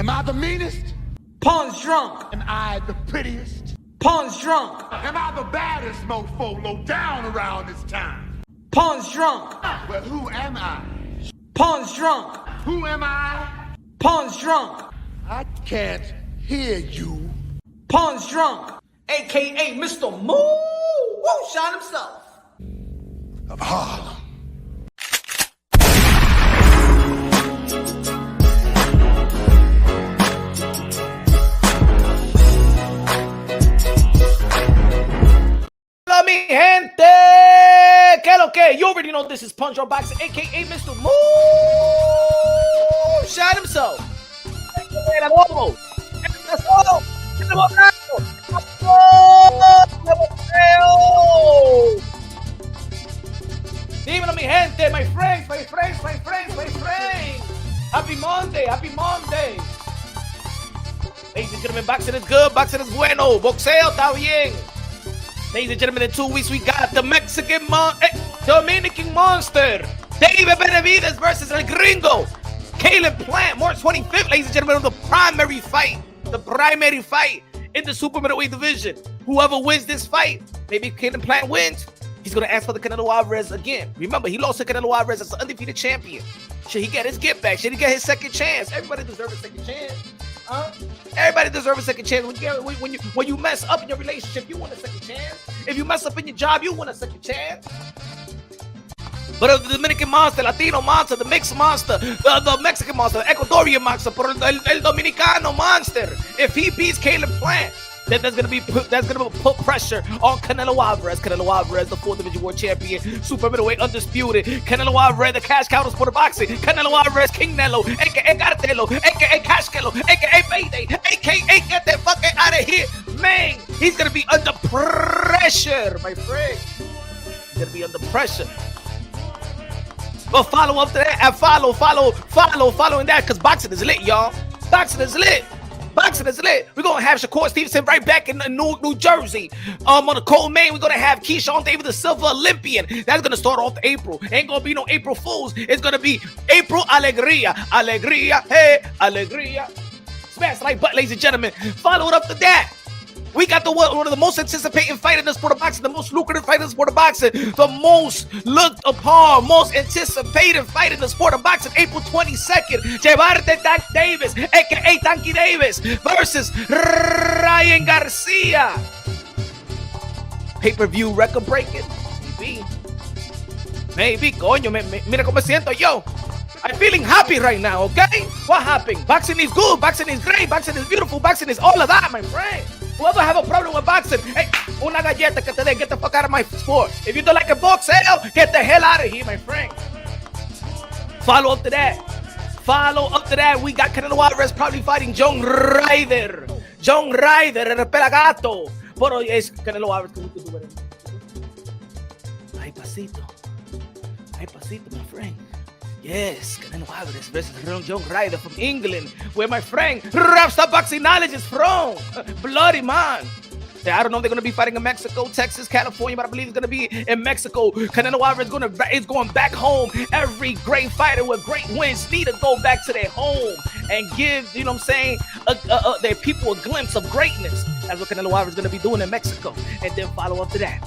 Am I the meanest? Pawn's drunk. Am I the prettiest? Pawn's drunk. Am I the baddest mofo low down around this town? Pawn's drunk. Well, who am I? Pawn's drunk. Who am I? Pawn's drunk. I can't hear you. Pawn's drunk. AKA Mr. Moo Woo Shot himself. Of Harlem. Hola, mi gente. ¿Qué lo que? You already know this is Punch on Boxing, AKA Mr. Moo Shot himself. Dímelo, mi gente, my friends. Happy Monday. Ladies and gentlemen, boxing is good, boxing is bueno. Boxeo está bien. Ladies and gentlemen, in 2 weeks, we got the Dominican Monster, David Benavidez versus El Gringo, Caleb Plant, March 25th, ladies and gentlemen, the primary fight in the super middleweight division. Whoever wins this fight, maybe Caleb Plant wins, he's going to ask for the Canelo Alvarez again. Remember, he lost to Canelo Alvarez as the undefeated champion. Should he get his get back? Should he get his second chance? Everybody deserves a second chance. Everybody deserves a second chance. When you mess up in your relationship, you want a second chance. If you mess up in your job, you want a second chance. But the Dominican Monster, Latino Monster, the Mixed Monster, the Mexican Monster, the Ecuadorian Monster, el Dominicano Monster, if he beats Caleb Plant, then that's gonna put pressure on Canelo Alvarez. Canelo Alvarez, the 4th Division World Champion, super middleweight undisputed. Canelo Alvarez, the cash cow sport of boxing. Canelo Alvarez, King Nello, aka Cartelo, aka Cash Kelo, aka Payday, aka get that fuck out of here, man. He's gonna be under pressure, my friend. He's gonna be under pressure. But follow up to that and following that, because boxing is lit, y'all. Boxing is lit. We're going to have Shakur Stevenson right back in New Jersey. On the cold main, we're going to have Keyshawn Davis, the Silver Olympian. That's going to start off April. Ain't going to be no April Fools. It's going to be April Alegría. Alegría, hey, Alegría. Smash the like button, ladies and gentlemen. Follow it up to that. We got one of the most anticipated fight in the sport of boxing, the most lucrative fight in the sport of boxing, the most looked upon, most anticipated fight in the sport of boxing, April 22nd. Gervonta Tank Davis, aka Tanky Davis, versus Ryan Garcia. Pay-per-view record breaking. Maybe, coño, mira cómo me siento yo. I'm feeling happy right now, okay? What happened? Boxing is good, boxing is great, boxing is beautiful, boxing is all of that, my friend. Whoever have a problem with boxing, hey, una galleta que te dé, get the fuck out of my sport. If you don't like a boxeo, get the hell out of here, my friend. Follow up to that, we got Canelo Alvarez probably fighting John Ryder, el pelagato. Pero es Canelo Alvarez que we can do it. Ay, pasito, my friend. Yes, Canelo Alvarez versus John Ryder from England, where my friend Rapstar Boxing Knowledge is from. Bloody man. I don't know if they're going to be fighting in Mexico, Texas, California, but I believe it's going to be in Mexico. Canelo Alvarez is going back home. Every great fighter with great wins need to go back to their home and give, you know what I'm saying, their people a glimpse of greatness. That's what Canelo Alvarez is going to be doing in Mexico. And then follow up to that.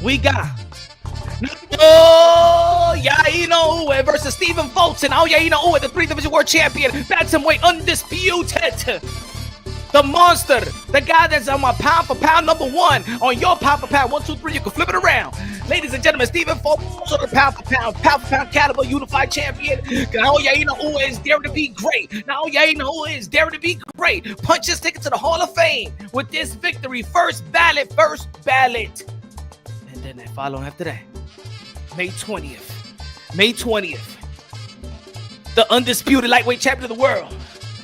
We got Yaino Uwe versus Stephen Fulton. Yaino Uwe, the 3rd Division World Champion, bantamweight undisputed. The monster, the guy that's on my pound for pound number 1. On your pound for pound, 1, 2, 3, you can flip it around. Ladies and gentlemen, Stephen Fulton, also the pound for pound caliber unified champion. Yaino Uwe is daring to be great. Punches ticket to the Hall of Fame with this victory. First ballot. And then they follow after that. May 20th. The undisputed lightweight champion of the world.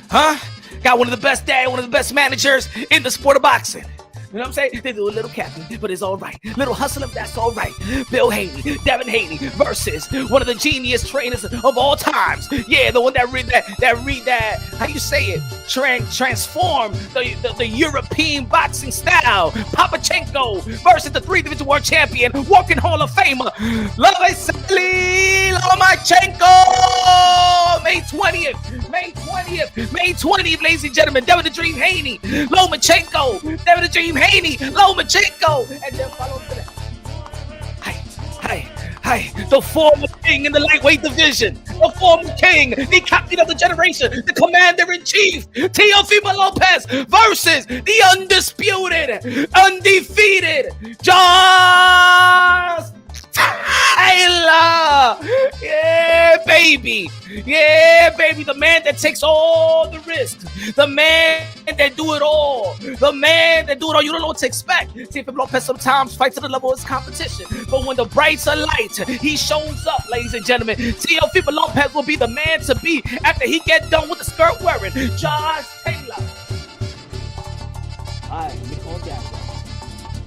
Got one of the best dads, one of the best managers in the sport of boxing. You know what I'm saying? They do a little capping, but it's all right. Little hustling, that's all right. Bill Haney, Devin Haney versus one of the genius trainers of all times. Yeah, the one that read that, how you say it? Transform the European boxing style. Lomachenko versus the 3 Division World Champion, walking Hall of Famer, Lomachenko. May 20th, ladies and gentlemen. Devil the Dream Haney, Lomachenko. Devil the Dream Haney, Lomachenko. And then follow to that. Hi, the former king in the lightweight division, the former king, the captain of the generation, the commander-in-chief, Teofimo Lopez versus the undisputed, undefeated, Just Taylor. Yeah, baby. Yeah, baby. The man that takes all the risks. The man that do it all. The man that do it all. You don't know what to expect. Teofimo Lopez sometimes fights to the level of his competition. But when the brights are light, he shows up, ladies and gentlemen. Teofimo Lopez will be the man to be after he get done with the skirt wearing. Just Taylor. All right, let me calm down.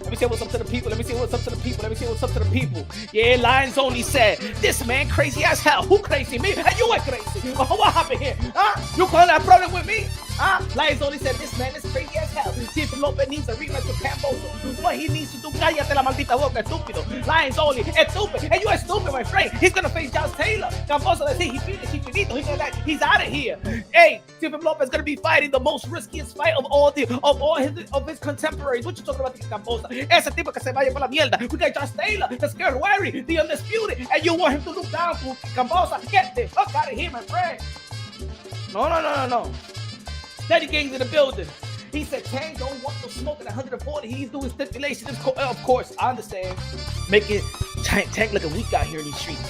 Let me say what's up to the people. Let me see what's up to the people. Let me see what's up to the people. Yeah, Lions Only said, this man crazy as hell. Who crazy? Me? Hey, you ain't crazy. What happened here? Huh? You calling that problem with me? Huh? Lions Only said, this man is crazy as hell. Teofimo Lopez needs a rematch with Camboso. What he needs to do, cállate la maldita boca, estúpido. Lions Only, stupid. Hey, you are stupid, my friend. He's going to face Just Taylor. Camboso, let's see, he's he's out of here. Hey, Teofimo Lopez is going to be fighting the most riskiest fight of his contemporaries. What you talking about, Camboso? Ese tipo que se vaya por la mierda. We got Just Taylor, the scared wary, the undisputed, and you want him to look down to Cambosa. Get the fuck out of here, my friend. No. Steady Gangs in the building. He said, Tank don't want no smoke at 140. He's doing stipulations. Of course, I understand. Making Tank looking weak out here in these streets.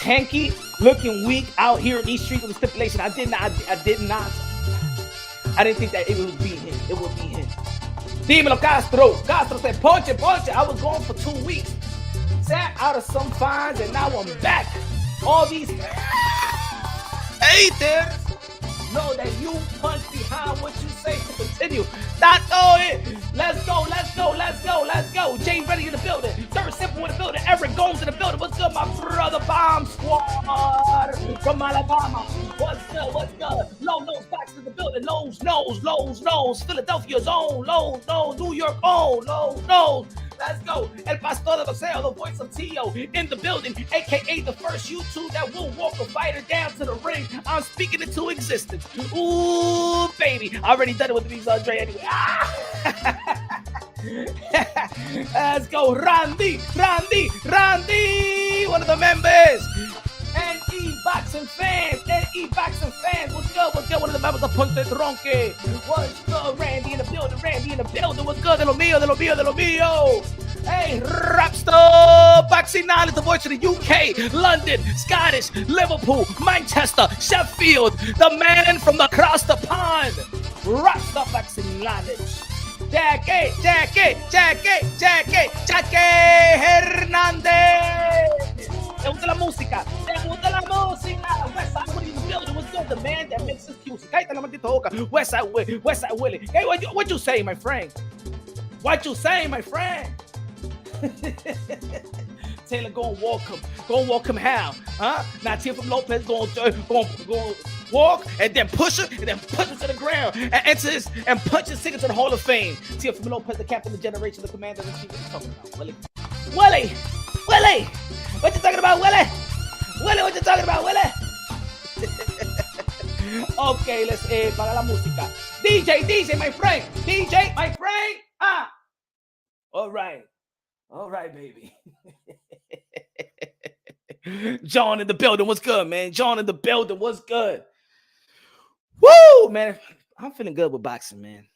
Tanky looking weak out here in these streets with the stipulation. I did not. I didn't think that it would be him. It would be him. Dímelo, Castro. Castro said, punch it. I was gone for 2 weeks. Sat out of some fines, and now I'm back. All these haters know that you punch behind what you say to continue. That's all it. Let's go. Jay Ready in the building. Third Simple in the building. Eric Gomes in the building. What's good, my brother? Bomb Squad from Alabama. What's good? Lowe's Backs in the building. Lowe's. Philadelphia's own. Lowe's. New York own. Lowe's. Let's go. El Pastor de Boxeo, the voice of Tio, in the building, a.k.a. the first YouTube that will walk a fighter down to the ring. I'm speaking into existence. Ooh, baby. I already done it with these Andre anyway. Let's go. Randy, one of the members. NE Boxing fans. What's good? One of the members of Ponte Tronque. What's good? Randy in the building. What's good? De lo mío. Hey, Rapstar Boxing Knowledge, the voice of the UK, London, Scottish, Liverpool, Manchester, Sheffield, the man from across the pond. Rapstar Boxing Knowledge. Jackie Hernandez. ¿Te gusta la música? Westside Willie in the building. What's good? The man that makes excuses. Cállate la maldita boca. Westside Willie. Hey, what you say, my friend? Taylor gonna walk him how? Huh? Now Teofimo Lopez gonna walk and then push him to the ground and punch his ticket to the Hall of Fame. Teofimo Lopez, the captain of the generation, the commander-in-chief. What you talking about, Willie? Willie! What you talking about, Willie? What you talking about, Willie? Okay, let's para la música. DJ, my friend. All right, baby. John in the building. What's good, man? What's good? Woo, man. I'm feeling good with boxing, man.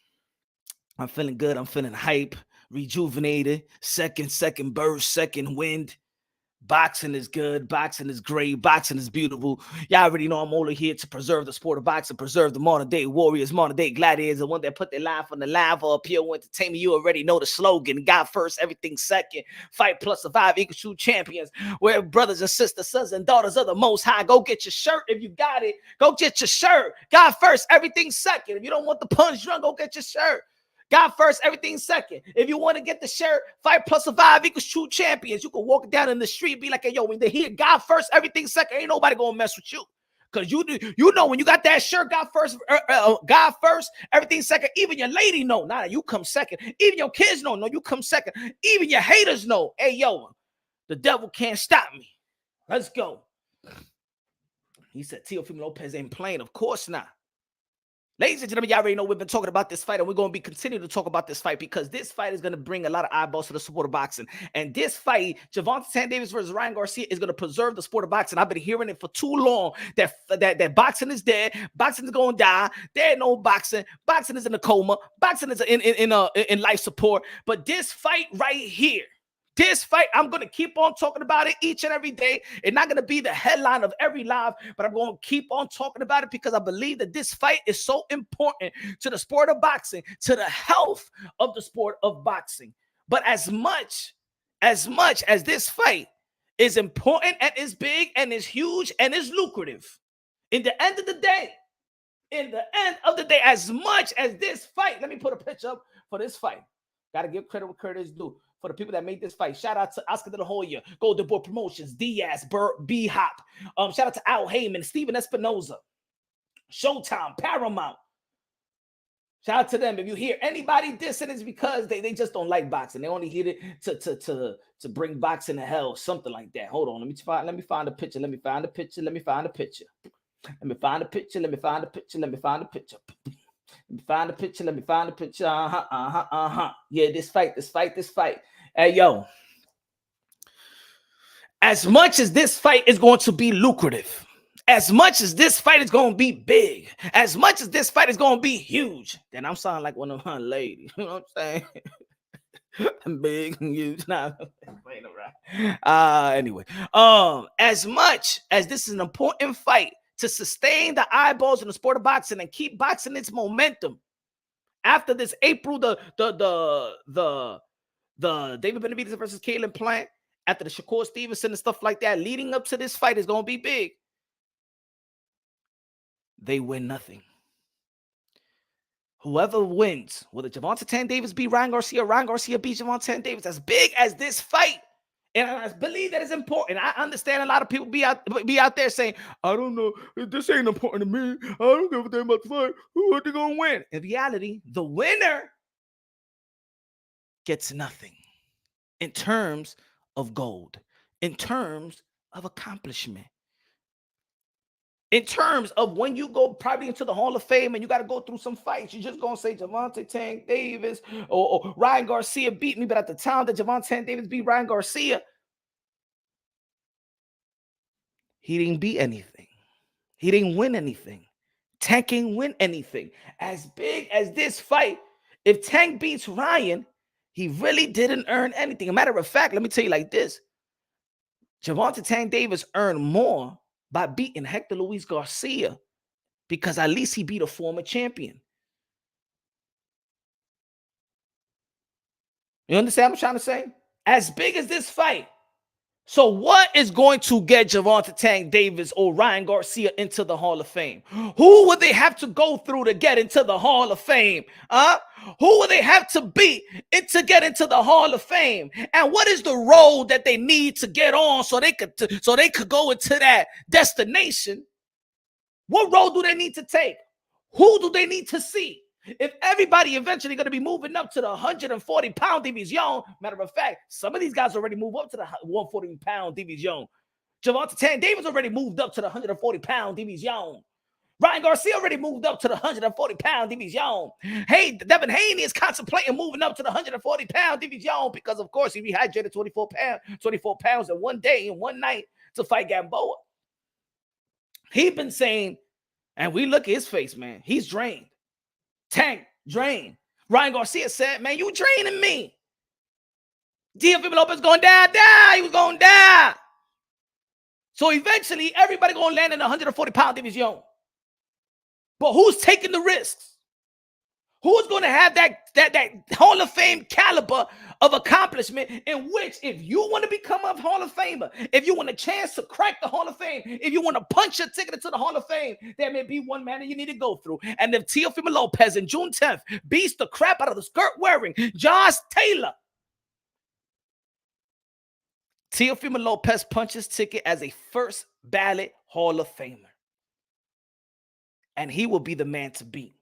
I'm feeling good. I'm feeling hype, rejuvenated. Second burst, second wind. Boxing is good. Boxing is great. Boxing is beautiful. Y'all already know I'm only here to preserve the sport of boxing, preserve the modern day warriors, modern day gladiators, the one that put their life on the line for appeal entertainment. You already know the slogan: God first, everything second. Fight plus survive equals true champions. Where brothers and sisters, sons and daughters of the Most High. Go get your shirt if you got it. Go get your shirt. God first, everything second. If you don't want the punch drunk, go get your shirt. God first, everything second. If you want to get the shirt, fight plus survive equals true champions. You can walk down in the street and be like, hey, yo, when they hear God first, everything second, ain't nobody gonna mess with you. Because you know when you got that shirt, God first, everything second. Even your lady know, nah, you come second. Even your kids know, no, you come second. Even your haters know, hey, yo, the devil can't stop me. Let's go. He said Teofimo Lopez ain't playing. Of course not. Ladies and gentlemen, y'all already know we've been talking about this fight, and we're going to be continuing to talk about this fight because this fight is going to bring a lot of eyeballs to the sport of boxing. And this fight, Gervonta Davis versus Ryan Garcia, is going to preserve the sport of boxing. I've been hearing it for too long that boxing is dead, boxing is going to die. There ain't no boxing. Boxing is in a coma. Boxing is in life support. But this fight right here. This fight, I'm going to keep on talking about it each and every day. It's not going to be the headline of every live, but I'm going to keep on talking about it because I believe that this fight is so important to the sport of boxing, to the health of the sport of boxing. But as much as this fight is important and is big and is huge and is lucrative, in the end of the day, as much as this fight, let me put a picture up for this fight. Got to give credit where credit is due. For the people that made this fight, shout out to Oscar de la Hoya, Golden Boy Promotions, Diaz, B-Hop. Shout out to Al Heyman, Steven Espinoza, Showtime, Paramount. Shout out to them. If you hear anybody dissing, it's because they just don't like boxing. They only hear it to bring boxing to hell, something like that. Hold on, let me find a picture. Let me find a picture. Let me find a picture. Let me find a picture. Let me find a picture. Let me find a picture. Let me find a picture. Let me find a picture. Yeah, this fight. Hey, yo. As much as this fight is going to be lucrative, as much as this fight is going to be big, as much as this fight is going to be huge, then I'm sounding like one of my ladies. You know what I'm saying? I'm big and huge. Nah, anyway, as much as this is an important fight to sustain the eyeballs in the sport of boxing and keep boxing its momentum. After this April, the David Benavidez versus Caleb Plant, after the Shakur Stevenson and stuff like that, leading up to this fight is going to be big. They win nothing. Whoever wins, whether Gervonta Davis beat Ryan Garcia beat Gervonta Davis, as big as this fight, and I believe that is important. I understand a lot of people be out there saying, I don't know, this ain't important to me. I don't give a damn about the fight. Who are they going to win? In reality, the winner gets nothing in terms of gold, in terms of accomplishment, in terms of when you go probably into the Hall of Fame and you got to go through some fights. You're just going to say Gervonta Tank Davis or Ryan Garcia beat me. But at the time that Gervonta Davis beat Ryan Garcia, he didn't beat anything. He didn't win anything. Tank ain't win anything. As big as this fight, if Tank beats Ryan, he really didn't earn anything. As a matter of fact, let me tell you like this. Gervonta Tank Davis earned more by beating Hector Luis Garcia because at least he beat a former champion. You understand what I'm trying to say? As big as this fight. So what is going to get Gervonta Tank Davis or Ryan Garcia into the Hall of Fame? Who would they have to go through to get into the Hall of Fame? Who would they have to beat to get into the Hall of Fame? And what is the road that they need to get on so they could go into that destination? What road do they need to take? Who do they need to see? If everybody eventually going to be moving up to the 140-pound division, matter of fact, some of these guys already move up to the 140-pound division. Gervonta Tank Davis already moved up to the 140-pound division. Ryan Garcia already moved up to the 140-pound division. Hey, Devin Haney is contemplating moving up to the 140-pound division because, of course, he rehydrated 24 pounds in one day, in one night to fight Gamboa. He's been saying, and we look at his face, man, he's drained. Tank, drain. Ryan Garcia said, man, you draining me. Teofimo Lopez going to die. He was going to die. So eventually, everybody going to land in the 140-pound division. But who's taking the risks? Who's going to have that Hall of Fame caliber of accomplishment in which if you want to become a Hall of Famer, if you want a chance to crack the Hall of Fame, if you want to punch your ticket into the Hall of Fame, there may be one man that you need to go through. And if Teofimo Lopez in June 10th beats the crap out of the skirt-wearing Josh Taylor, Teofimo Lopez punches ticket as a first ballot Hall of Famer. And he will be the man to beat.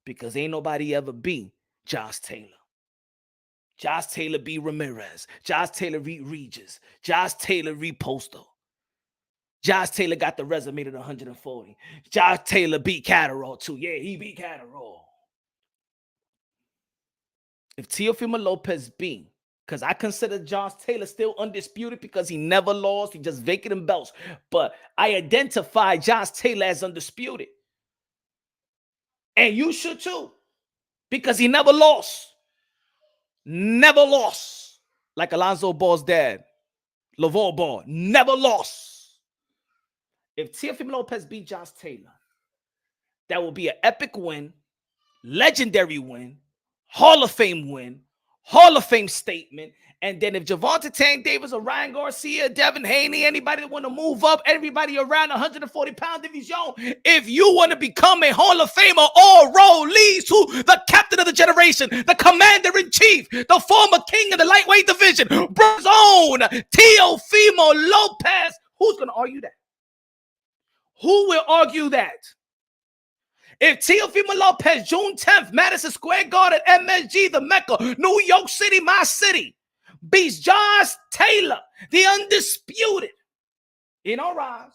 Because ain't nobody ever beat Josh Taylor. Josh Taylor beat Ramirez. Josh Taylor beat Regis. Josh Taylor beat Postal. Josh Taylor got the resume at 140. Josh Taylor beat Catterall too. Yeah, he beat Catterall. If Teofimo Lopez beat, because I consider Josh Taylor still undisputed because he never lost. He just vacated belts. But I identify Josh Taylor as undisputed. And you should too. Because he never lost. Never lost. Like Alonzo Ball's dad. LeVar Ball. Never lost. If Teofimo Lopez beat Josh Taylor, that will be an epic win, legendary win, Hall of Fame win, Hall of Fame statement. And then if Gervonta Tank Davis or Ryan Garcia, Devin Haney, anybody that want to move up, everybody around 140 pound division, if you want to become a Hall of Famer, all road leads to the captain of the generation, the commander-in-chief, the former king of the lightweight division, Brazil's own Teofimo Lopez. Who's going to argue that? Who will argue that? If Teofimo Lopez, June 10th, Madison Square Garden, MSG, the Mecca, New York City, my city, beats Josh Taylor, the undisputed, in our eyes,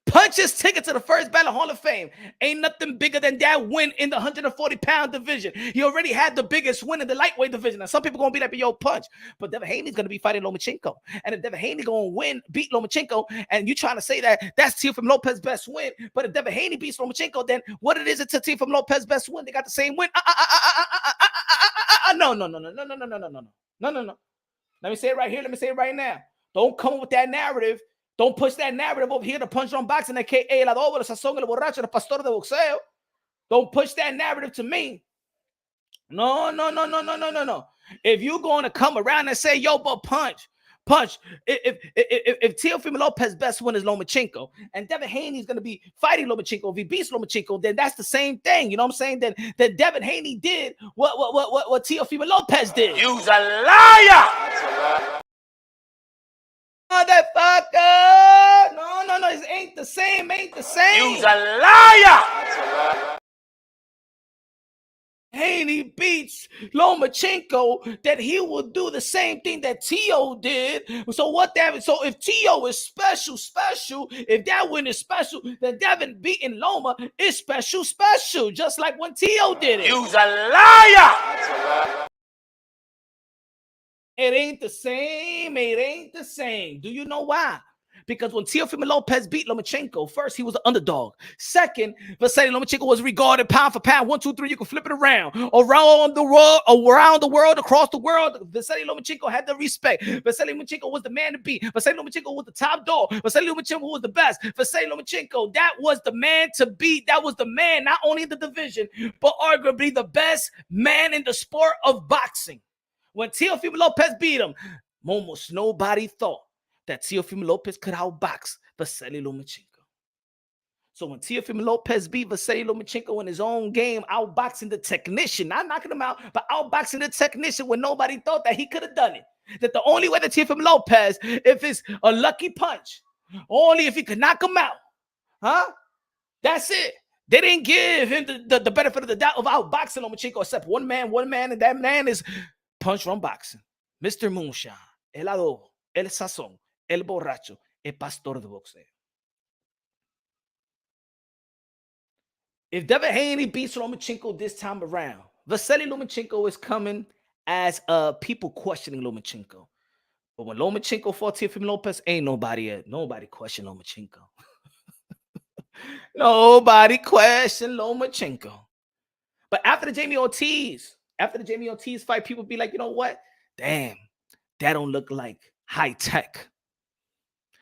punches ticket to the first Battle Hall of Fame. Ain't nothing bigger than that win in the 140-pound division. He already had the biggest win in the lightweight division. Now, some people going to be like, yo, punch. But Devin Haney's going to be fighting Lomachenko. And if Devin Haney going to beat Lomachenko, and you trying to say that that's Teofimo Lopez's best win, but if Devin Haney beats Lomachenko, then what it is to Teofimo Lopez's best win? They got the same win. No. Let me say it right here. Let me say it right now. Don't come up with that narrative. Don't push that narrative over here to Punch on Boxing, aka el adobo, el sazón, el borracho, el pastor de boxeo. Don't push that narrative to me. No. If you're going to come around and say, yo, but punch. If Teofimo Lopez's best win is Lomachenko, and Devin Haney's going to be fighting Lomachenko, if he beats Lomachenko, then that's the same thing. You know what I'm saying? Then Devin Haney did what Teofimo Lopez did. You's a liar! Motherfucker! No, it ain't the same. You's a liar! Haney beats Lomachenko, that he will do the same thing that Teo did. So if Teo is special, if that win is special, then Devin beating Loma is special, just like when Teo did it. You's a liar! It ain't the same. Do you know why? Because when Teofimo Lopez beat Lomachenko, first, he was the underdog. Second, Vasily Lomachenko was regarded pound for pound. 1, 2, 3, you can flip it around the world, across the world. Vasily Lomachenko had the respect. Vasily Lomachenko was the man to beat. Vasily Lomachenko was the top dog. Vasily Lomachenko was the best. Vasily Lomachenko, that was the man to beat. That was the man, not only in the division, but arguably the best man in the sport of boxing. When Teofimo Lopez beat him, almost nobody thought that Teofimo Lopez could outbox Vasily Lomachenko. So when Teofimo Lopez beat Vasily Lomachenko in his own game, outboxing the technician, not knocking him out, but outboxing the technician when nobody thought that he could have done it. That the only way that Teofimo Lopez, if it's a lucky punch, only if he could knock him out, that's it. They didn't give him the benefit of the doubt of outboxing Lomachenko except one man, and that man is Punch Run Boxing, Mr. Moonshine, el adobo, el sazón, el borracho, el pastor de boxeo. If Devin Haney beats Lomachenko this time around, Vasily Lomachenko is coming as people questioning Lomachenko. But when Lomachenko fought Teofimo Lopez, ain't nobody question Lomachenko. Nobody question Lomachenko. But after the Jamie Ortiz fight, people be like, you know what? Damn, that don't look like high tech.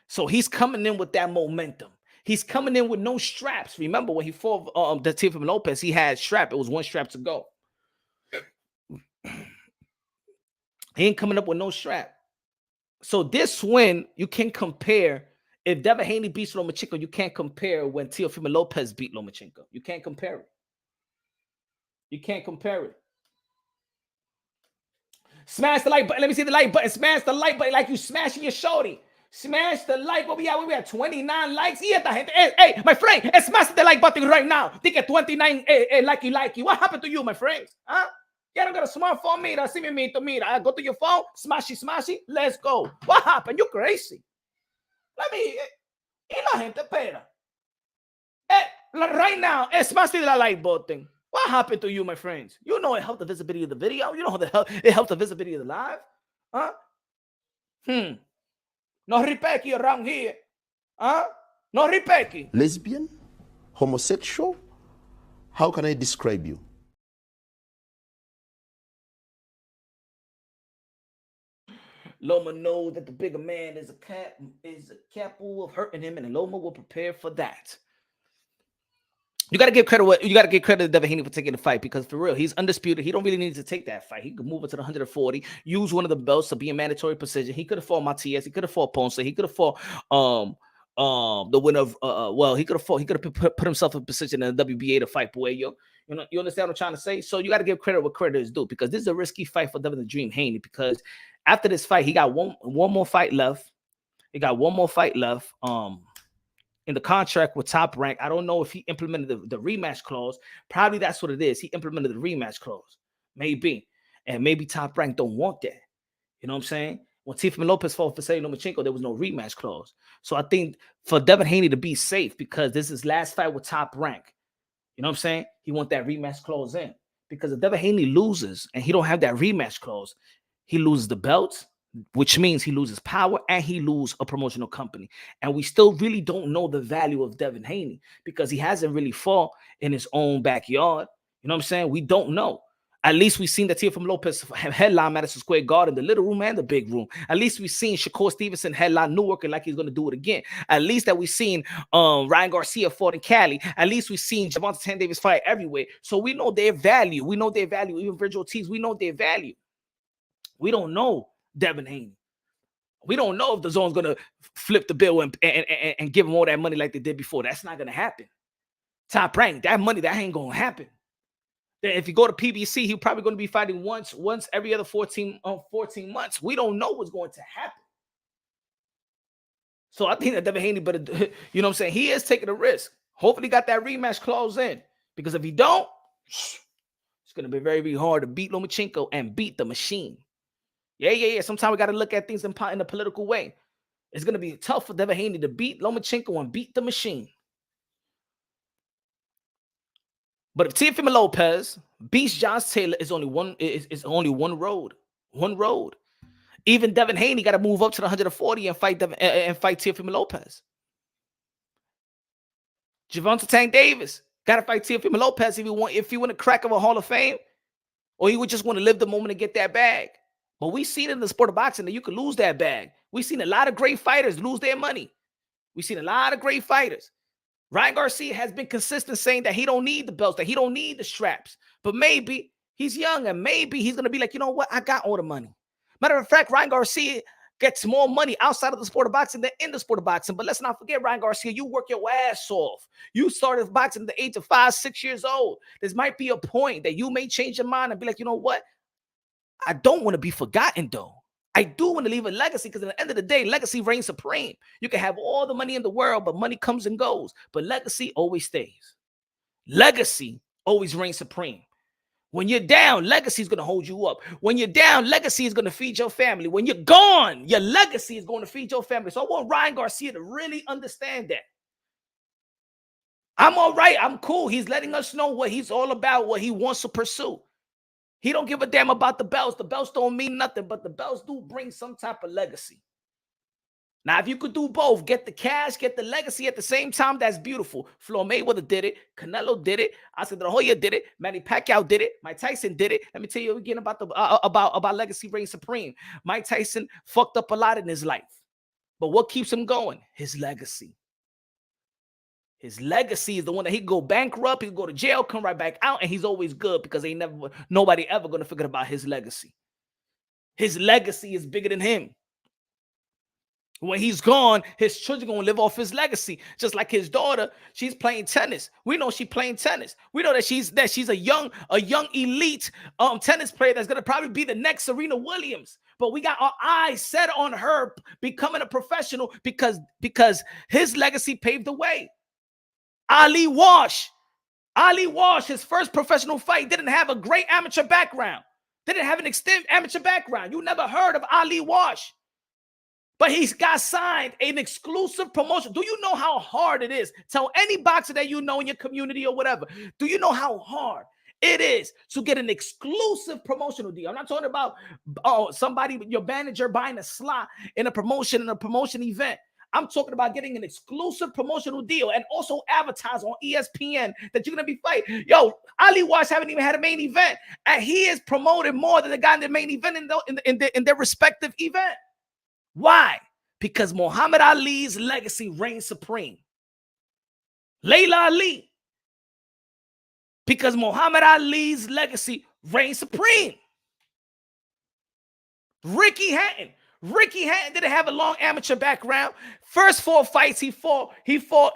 So he's coming in with that momentum. He's coming in with no straps. Remember when he fought the Teofimo Lopez, he had strap. It was one strap to go. He ain't coming up with no strap. So this win, you can compare. If Devin Haney beats Lomachenko, you can't compare when Teofimo Lopez beat Lomachenko. You can't compare it. Smash the like button. Let me see the like button. Smash the like button like you smashing your shorty. Smash the like. What we at 29 likes. Hey, my friend, smash the like button right now. Think at 29 likey. What happened to you, my friends? Huh? You don't got a smartphone, mira. See me, mira. Go to your phone. Smashy. Let's go. What happened? You crazy. Let me. Y la gente espera. Right now, smash the like button. What happened to you, my friends? You know it helped the visibility of the video. You know it helped the visibility of the live. Huh? No ripeki around here. Huh? No ripeki. Lesbian? Homosexual? How can I describe you? Loma knows that the bigger man is capable of hurting him, and Loma will prepare for that. You gotta give credit. You gotta give credit to Devin Haney for taking the fight, because for real, he's undisputed. He don't really need to take that fight. He could move it to the 140, use one of the belts to be in mandatory position. He could have fought Matias. He could have fought Ponce. He could have fought the winner of he could have put himself in position in the WBA to fight Puello. You know, you understand what I'm trying to say? So you got to give credit what credit is due, because this is a risky fight for Devin the Dream Haney, because after this fight, he got one more fight left. He got one more fight left. In the contract with Top Rank. I don't know if he implemented the rematch clause. Probably that's what it is. He implemented the rematch clause. Maybe. And maybe Top Rank don't want that. You know what I'm saying? When Teofimo Lopez fought for Lomachenko, there was no rematch clause. So I think for Devin Haney to be safe, because this is his last fight with Top Rank, you know what I'm saying? He want that rematch clause in. Because if Devin Haney loses and he don't have that rematch clause, he loses the belt, which means he loses power and he loses a promotional company. And we still really don't know the value of Devin Haney, because he hasn't really fought in his own backyard. You know what I'm saying? We don't know. At least we've seen the Teofimo Lopez headline Madison Square Garden, the little room and the big room. At least we've seen Shakur Stevenson headline Newark, and like he's going to do it again. At least that we've seen Ryan Garcia fought in Cali. At least we've seen Gervonta Tank Davis fight everywhere. So we know their value. We know their value. Even Virgil Ortiz, we know their value. We don't know Devin Haney. We don't know if the zone's going to flip the bill and give him all that money like they did before. That's not going to happen. Top Rank, that money, that ain't going to happen. If you go to PBC, he's probably going to be fighting once every other 14 months. We don't know what's going to happen. So I think that Devin Haney better, you know what I'm saying? He is taking a risk. Hopefully got that rematch clause in. Because if he don't, it's going to be very, very hard to beat Lomachenko and beat the machine. Yeah. Sometimes we got to look at things in a political way. It's going to be tough for Devin Haney to beat Lomachenko and beat the machine. But if Teofimo Lopez beats Josh Taylor, is only one road. One road. Even Devin Haney got to move up to the 140 and fight Teofimo Lopez. Gervonta Tank Davis got to fight Teofimo Lopez if he want to crack of a Hall of Fame, or he would just want to live the moment and get that bag. But we've seen in the sport of boxing that you can lose that bag. We've seen a lot of great fighters lose their money. We've seen a lot of great fighters. Ryan Garcia has been consistent saying that he don't need the belts, that he don't need the straps. But maybe he's young, and maybe he's going to be like, you know what? I got all the money. Matter of fact, Ryan Garcia gets more money outside of the sport of boxing than in the sport of boxing. But let's not forget, Ryan Garcia, you work your ass off. You started boxing at the age of 5, 6 years old. This might be a point that you may change your mind and be like, you know what? I don't want to be forgotten, though. I do want to leave a legacy, because at the end of the day, legacy reigns supreme. You can have all the money in the world, but money comes and goes. But legacy always stays. Legacy always reigns supreme. When you're down, legacy is going to hold you up. When you're down, legacy is going to feed your family. When you're gone, your legacy is going to feed your family. So I want Ryan Garcia to really understand that. I'm all right. I'm cool. He's letting us know what he's all about, what he wants to pursue. He don't give a damn about the belts. The belts don't mean nothing, but the belts do bring some type of legacy. Now, if you could do both, get the cash, get the legacy at the same time, that's beautiful. Floyd Mayweather did it. Canelo did it. Oscar De La Hoya did it. Manny Pacquiao did it. Mike Tyson did it. Let me tell you again about about legacy reign supreme. Mike Tyson fucked up a lot in his life, but what keeps him going? His legacy. His legacy is the one that he can go bankrupt, he can go to jail, come right back out, and he's always good, because nobody ever going to forget about his legacy. His legacy is bigger than him. When he's gone, his children going to live off his legacy. Just like his daughter, she's playing tennis. We know she's playing tennis. We know that she's a young elite tennis player that's going to probably be the next Serena Williams. But we got our eyes set on her becoming a professional, because his legacy paved the way. Ali Walsh, his first professional fight, didn't have a great amateur background. Didn't have an extensive amateur background. You never heard of Ali Walsh. But he's got signed an exclusive promotion. Do you know how hard it is? Tell any boxer that you know in your community or whatever. Do you know how hard it is to get an exclusive promotional deal? I'm not talking about somebody, your manager buying a slot in a promotion event. I'm talking about getting an exclusive promotional deal and also advertise on ESPN that you're going to be fighting. Yo, Ali Wash haven't even had a main event, and he is promoted more than the guy in the main event in their respective event. Why? Because Muhammad Ali's legacy reigns supreme. Layla Ali. Because Muhammad Ali's legacy reigns supreme. Ricky Hatton didn't have a long amateur background. First 4 fights he fought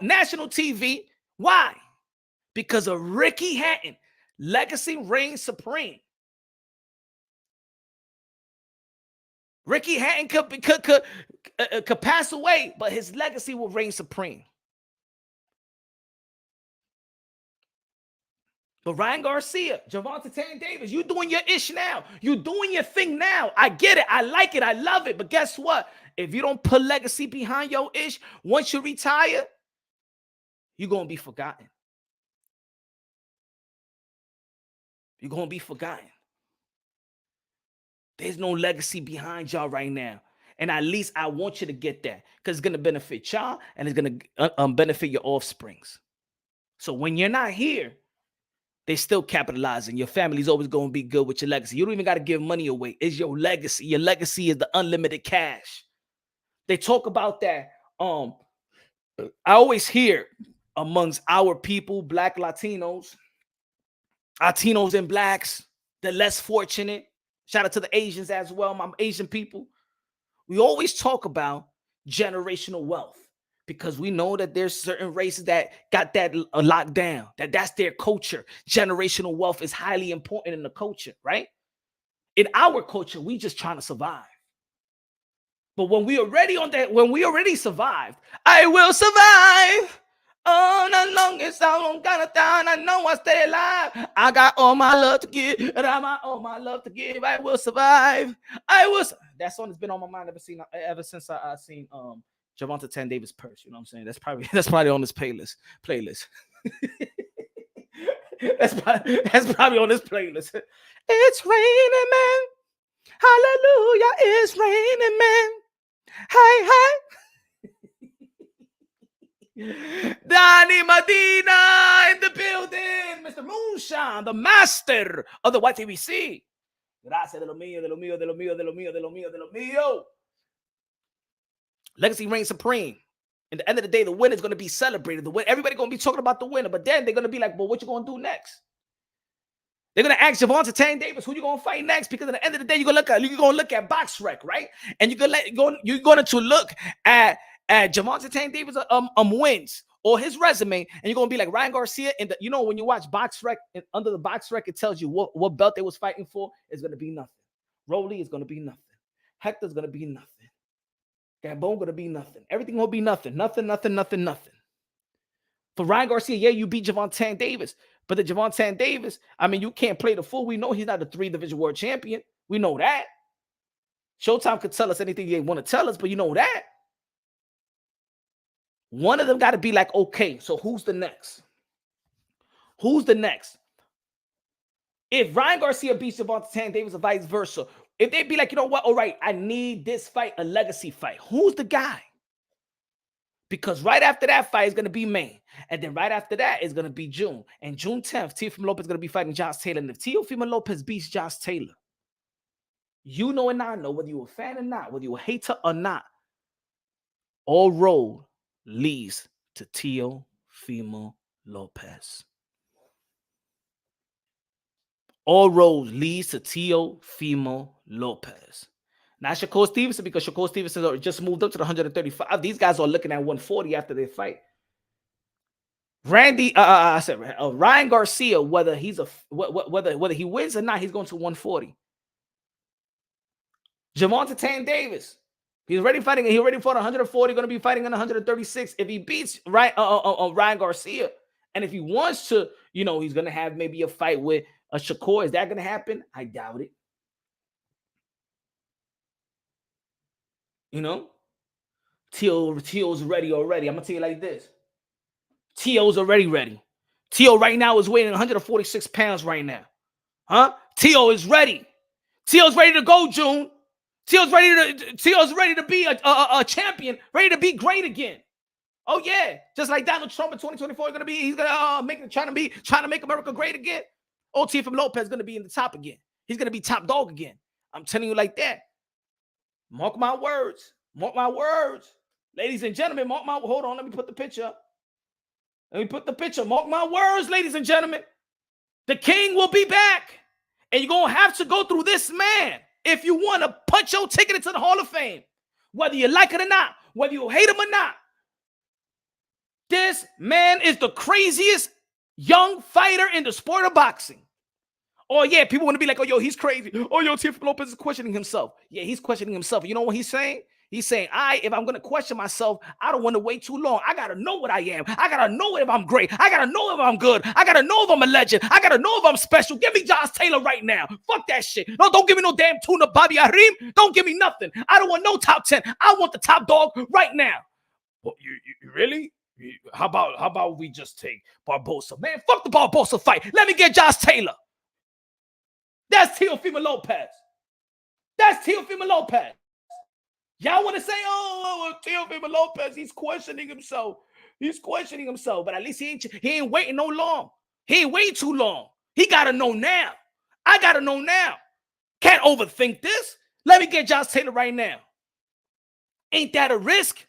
national TV. Why? Because of Ricky Hatton. Legacy reigns supreme. Ricky Hatton could pass away, but his legacy will reign supreme. But Ryan Garcia, Gervonta Davis, you doing your ish now. You doing your thing now. I get it. I like it. I love it. But guess what? If you don't put legacy behind your ish, once you retire, you're going to be forgotten. You're going to be forgotten. There's no legacy behind y'all right now. And at least I want you to get that, because it's going to benefit y'all and it's going to benefit your offsprings. So when you're not here, they still capitalizing. Your family's always going to be good with your legacy. You don't even got to give money away. It's your legacy. Your legacy is the unlimited cash. They talk about that. I always hear amongst our people, Black Latinos and Blacks, the less fortunate. Shout out to the Asians as well, my Asian people. We always talk about generational wealth, because we know that there's certain races that got that locked down, that's their culture. Generational wealth is highly important in the culture, right? In our culture, we just trying to survive. But when we already survived, I will survive. Oh, as long as I'm gonna die, I know I stay alive. I got all my love to give, and I got all my love to give. I will survive. That song has been on my mind ever since I seen Gervonta Davis purse. You know what I'm saying? That's probably on this playlist. that's probably on this playlist. It's raining, man. Hallelujah, it's raining, man. Hey, Danny Medina in the building. Mr. Moonshine, the master of the YTBC. Gracias de lo mío, de lo mío, de lo mío, de lo mío, de lo mío, de lo mío. Legacy reigns supreme. At the end of the day, the winner is going to be celebrated. Everybody going to be talking about the winner, but then they're going to be like, well, what you going to do next? They're going to ask Gervonta Davis, who you going to fight next? Because at the end of the day, you're going to look at BoxRec, right? And you're going to look at Gervonta Davis wins or his resume, and you're going to be like Ryan Garcia. And when you watch BoxRec, under the BoxRec, it tells you what belt they was fighting for. Is going to be nothing. Rolly is going to be nothing. Hector's going to be nothing. Gabon going to be nothing. Everything will be nothing. Nothing. For Ryan Garcia, yeah, you beat Gervonta Davis. But the Gervonta Davis, I mean, you can't play the fool. We know he's not the 3-division world champion. We know that. Showtime could tell us anything they want to tell us, but you know that. One of them got to be like, okay, so who's the next? If Ryan Garcia beats Gervonta Davis or vice versa, if they'd be like, you know what, all right, I need this fight, a legacy fight. Who's the guy? Because right after that fight is going to be May. And then right after that is going to be June. And June 10th, Teofimo Lopez is going to be fighting Josh Taylor. And if Teofimo Lopez beats Josh Taylor, you know and I know, whether you're a fan or not, whether you're a hater or not, all road leads to Teofimo Lopez. All roads leads to Teofimo Lopez. Not Shakur Stevenson, because Shakur Stevenson just moved up to the 135. These guys are looking at 140 after they fight. Ryan Garcia, whether he wins or not, he's going to 140. Gervonta Davis, he's already fighting. He already fought 140. Going to be fighting in 136. If he beats Ryan Garcia, and if he wants to, he's going to have maybe a fight with a Shakur. Is that going to happen? I doubt it. Teo's ready already. I'm gonna tell you like this. Teo's already ready. Teo right now is weighing 146 pounds right now. Huh? Teo is ready. Teo's ready to go, June. Teo's ready to be a champion, ready to be great again. Oh yeah, just like Donald Trump in 2024, he's gonna trying to make America great again. Oh, Teofimo Lopez is gonna be in the top again. He's gonna be top dog again. I'm telling you like that. Mark my words. Mark my words, ladies and gentlemen. Hold on. Let me put the picture up. Mark my words, ladies and gentlemen. The king will be back, and you're gonna have to go through this man if you want to punch your ticket into the Hall of Fame, whether you like it or not, whether you hate him or not. This man is the craziest young fighter in the sport of boxing. Oh, yeah, people want to be like, oh, yo, he's crazy. Oh, yo, Teofimo Lopez is questioning himself. Yeah, he's questioning himself. You know what he's saying? He's saying, if I'm going to question myself, I don't want to wait too long. I got to know what I am. I got to know if I'm great. I got to know if I'm good. I got to know if I'm a legend. I got to know if I'm special. Give me Josh Taylor right now. Fuck that shit. No, don't give me no damn tuna Bobby Arim. Don't give me nothing. I don't want no top 10. I want the top dog right now. Well, you really? How about we just take Barbosa? Man, fuck the Barbosa fight. Let me get Josh Taylor. That's Teofimo Lopez. Y'all want to say, oh, Teofimo Lopez, he's questioning himself. But at least he ain't waiting no long. He ain't waiting too long. He got to know now. I got to know now. Can't overthink this. Let me get Josh Taylor right now. Ain't that a risk?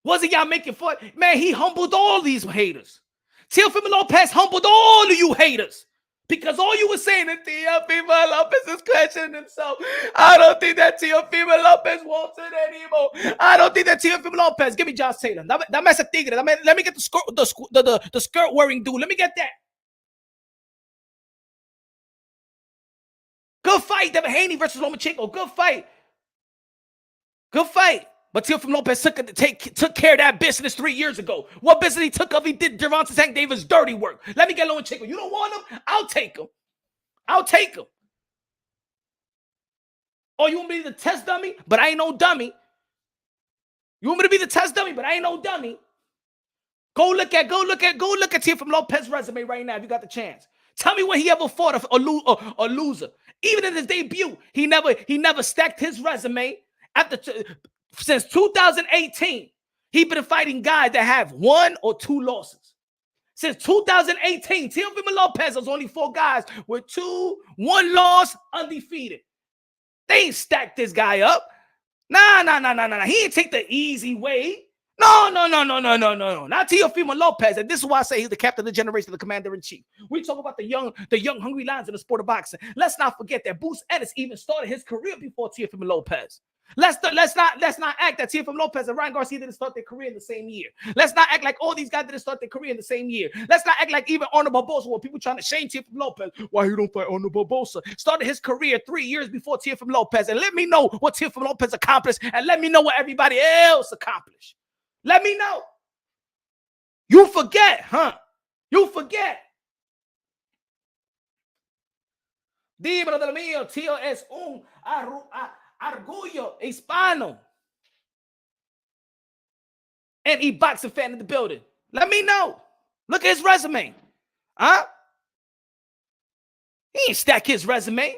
Wasn't y'all making fun? Man, he humbled all these haters. Teofimo Lopez humbled all of you haters. Because all you were saying is Teofimo Lopez is questioning himself. I don't think that Teofimo Lopez wants it anymore. I don't think that Teofimo Lopez. Give me Josh Taylor. Dame ese tigre. Let me get the skirt wearing dude. Let me get that. Good fight. Devin Haney versus Lomachenko. Good fight. But Teofimo Lopez took care of that business 3 years ago. What business he took of? He did Gervonta Tank Davis dirty work. Let me get Lomachenko. You don't want him? I'll take him. Oh, you want me to be the test dummy? But I ain't no dummy. Go look at Teofimo Lopez's resume right now if you got the chance. Tell me when he ever fought a loser. Even in his debut, he never stacked his resume since 2018. He's been fighting guys that have 1 or 2 losses. Since 2018, Teofimo Lopez has only 4 guys with 1 loss, undefeated. They ain't stacked this guy up. Nah. He ain't take the easy way. No. Not Teofimo Lopez. And this is why I say he's the captain of the generation, the commander-in-chief. We talk about the young hungry lions in the sport of boxing. Let's not forget that Bruce Ennis even started his career before Teofimo Lopez. Let's not act that Teofimo Lopez and Ryan Garcia didn't start their career in the same year. Let's not act like all these guys didn't start their career in the same year. Let's not act like even Arnold Barbosa, where people trying to shame Teofimo Lopez. Why he don't fight Arnold Barbosa? Started his career 3 years before Teofimo Lopez. And let me know what Teofimo Lopez accomplished, and let me know what everybody else accomplished. Let me know. You forget, huh? Dímelo de lo mío, tío, es un orgullo hispano. And he boxing fan in the building. Let me know. Look at his resume. Huh? He ain't stack his resume.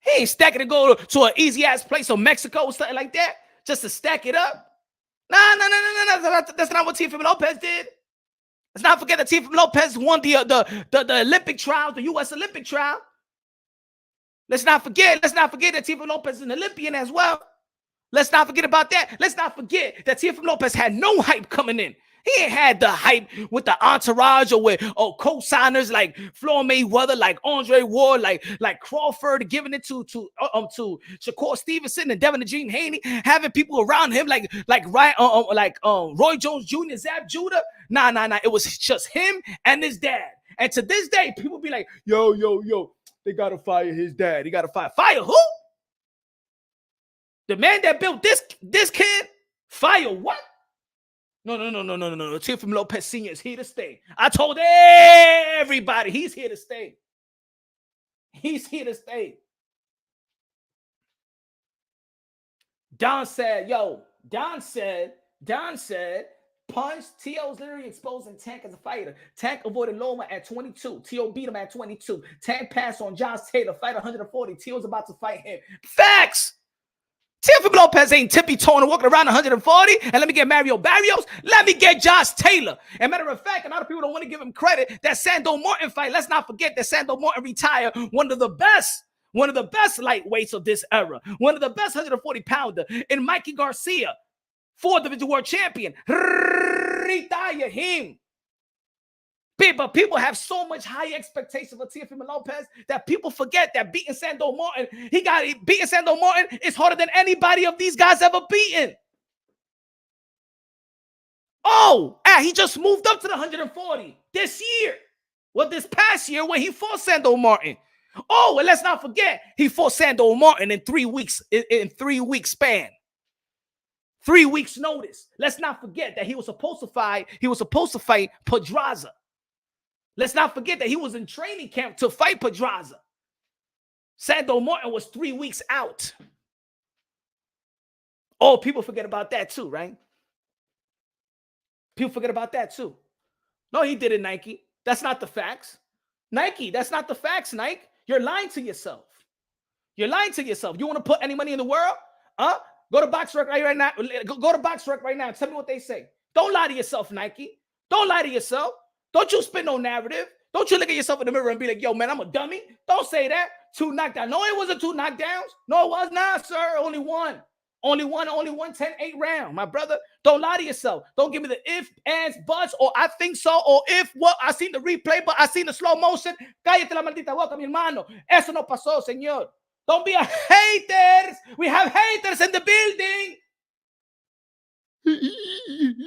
He ain't stacking to go to an easy-ass place or Mexico or something like that just to stack it up. No. That's not what Teofimo Lopez did. Let's not forget that Teofimo Lopez won the Olympic trials, the U.S. Olympic trial. Let's not forget that Teofimo Lopez is an Olympian as well. Let's not forget about that. Let's not forget that Teofimo Lopez had no hype coming in. He ain't had the hype with the entourage or with co-signers like Floyd Mayweather, like Andre Ward, like Crawford, giving it to Shakur Stevenson and Devin the Dream Haney, having people around him like Roy Jones Jr., Zab Judah. Nah. It was just him and his dad. And to this day, people be like, yo, they gotta fire his dad. He gotta fire who? The man that built this kid? Fire what? No. Teofimo Lopez Sr. is here to stay. I told everybody he's here to stay. Don said, yo, Don said, punch. T.O.'s literally exposing Tank as a fighter. Tank avoided Loma at 22. T.O. beat him at 22. Tank passed on Josh Taylor, fight 140. T.O.'s about to fight him. Facts! Teofimo Lopez ain't tippy-toeing walking around 140. And let me get Mario Barrios. Let me get Josh Taylor. And matter of fact, a lot of people don't want to give him credit. That Sandor Martin fight, let's not forget that Sandor Martin retired one of the best lightweights of this era. One of the best 140-pounder in Mikey Garcia. 4th division world champion. Retire him. But people have so much high expectation for Teofimo Lopez that people forget that beating Sandor Martin, beating Sandor Martin is harder than anybody of these guys ever beaten. Oh, he just moved up to the 140 this year. Well, this past year when he fought Sandor Martin. Oh, and let's not forget, he fought Sandor Martin in 3 weeks, in 3 week span. 3 weeks notice. Let's not forget that he was supposed to fight Pedraza. Let's not forget that he was in training camp to fight Pedraza. Sandor Martin was 3 weeks out. Oh, people forget about that too, right? People forget about that too. No, he did it, Nike. That's not the facts. Nike, that's not the facts, Nike. You're lying to yourself. You're lying to yourself. You want to put any money in the world? Go to BoxRec right now. Go to BoxRec right now. Tell me what they say. Don't lie to yourself, Nike. Don't lie to yourself. Don't you spin no narrative. Don't you look at yourself in the mirror and be like, yo, man, I'm a dummy. Don't say that. 2 knockdowns. No, it wasn't 2 knockdowns. No, it was not, sir. Only one. Only one 10-8 round. My brother, don't lie to yourself. Don't give me the if, ands, buts, or I think so, or if what. I seen the replay, but I seen the slow motion. Cállate la maldita boca, mi hermano. Eso no pasó, señor. Don't be a haters. We have haters in the building.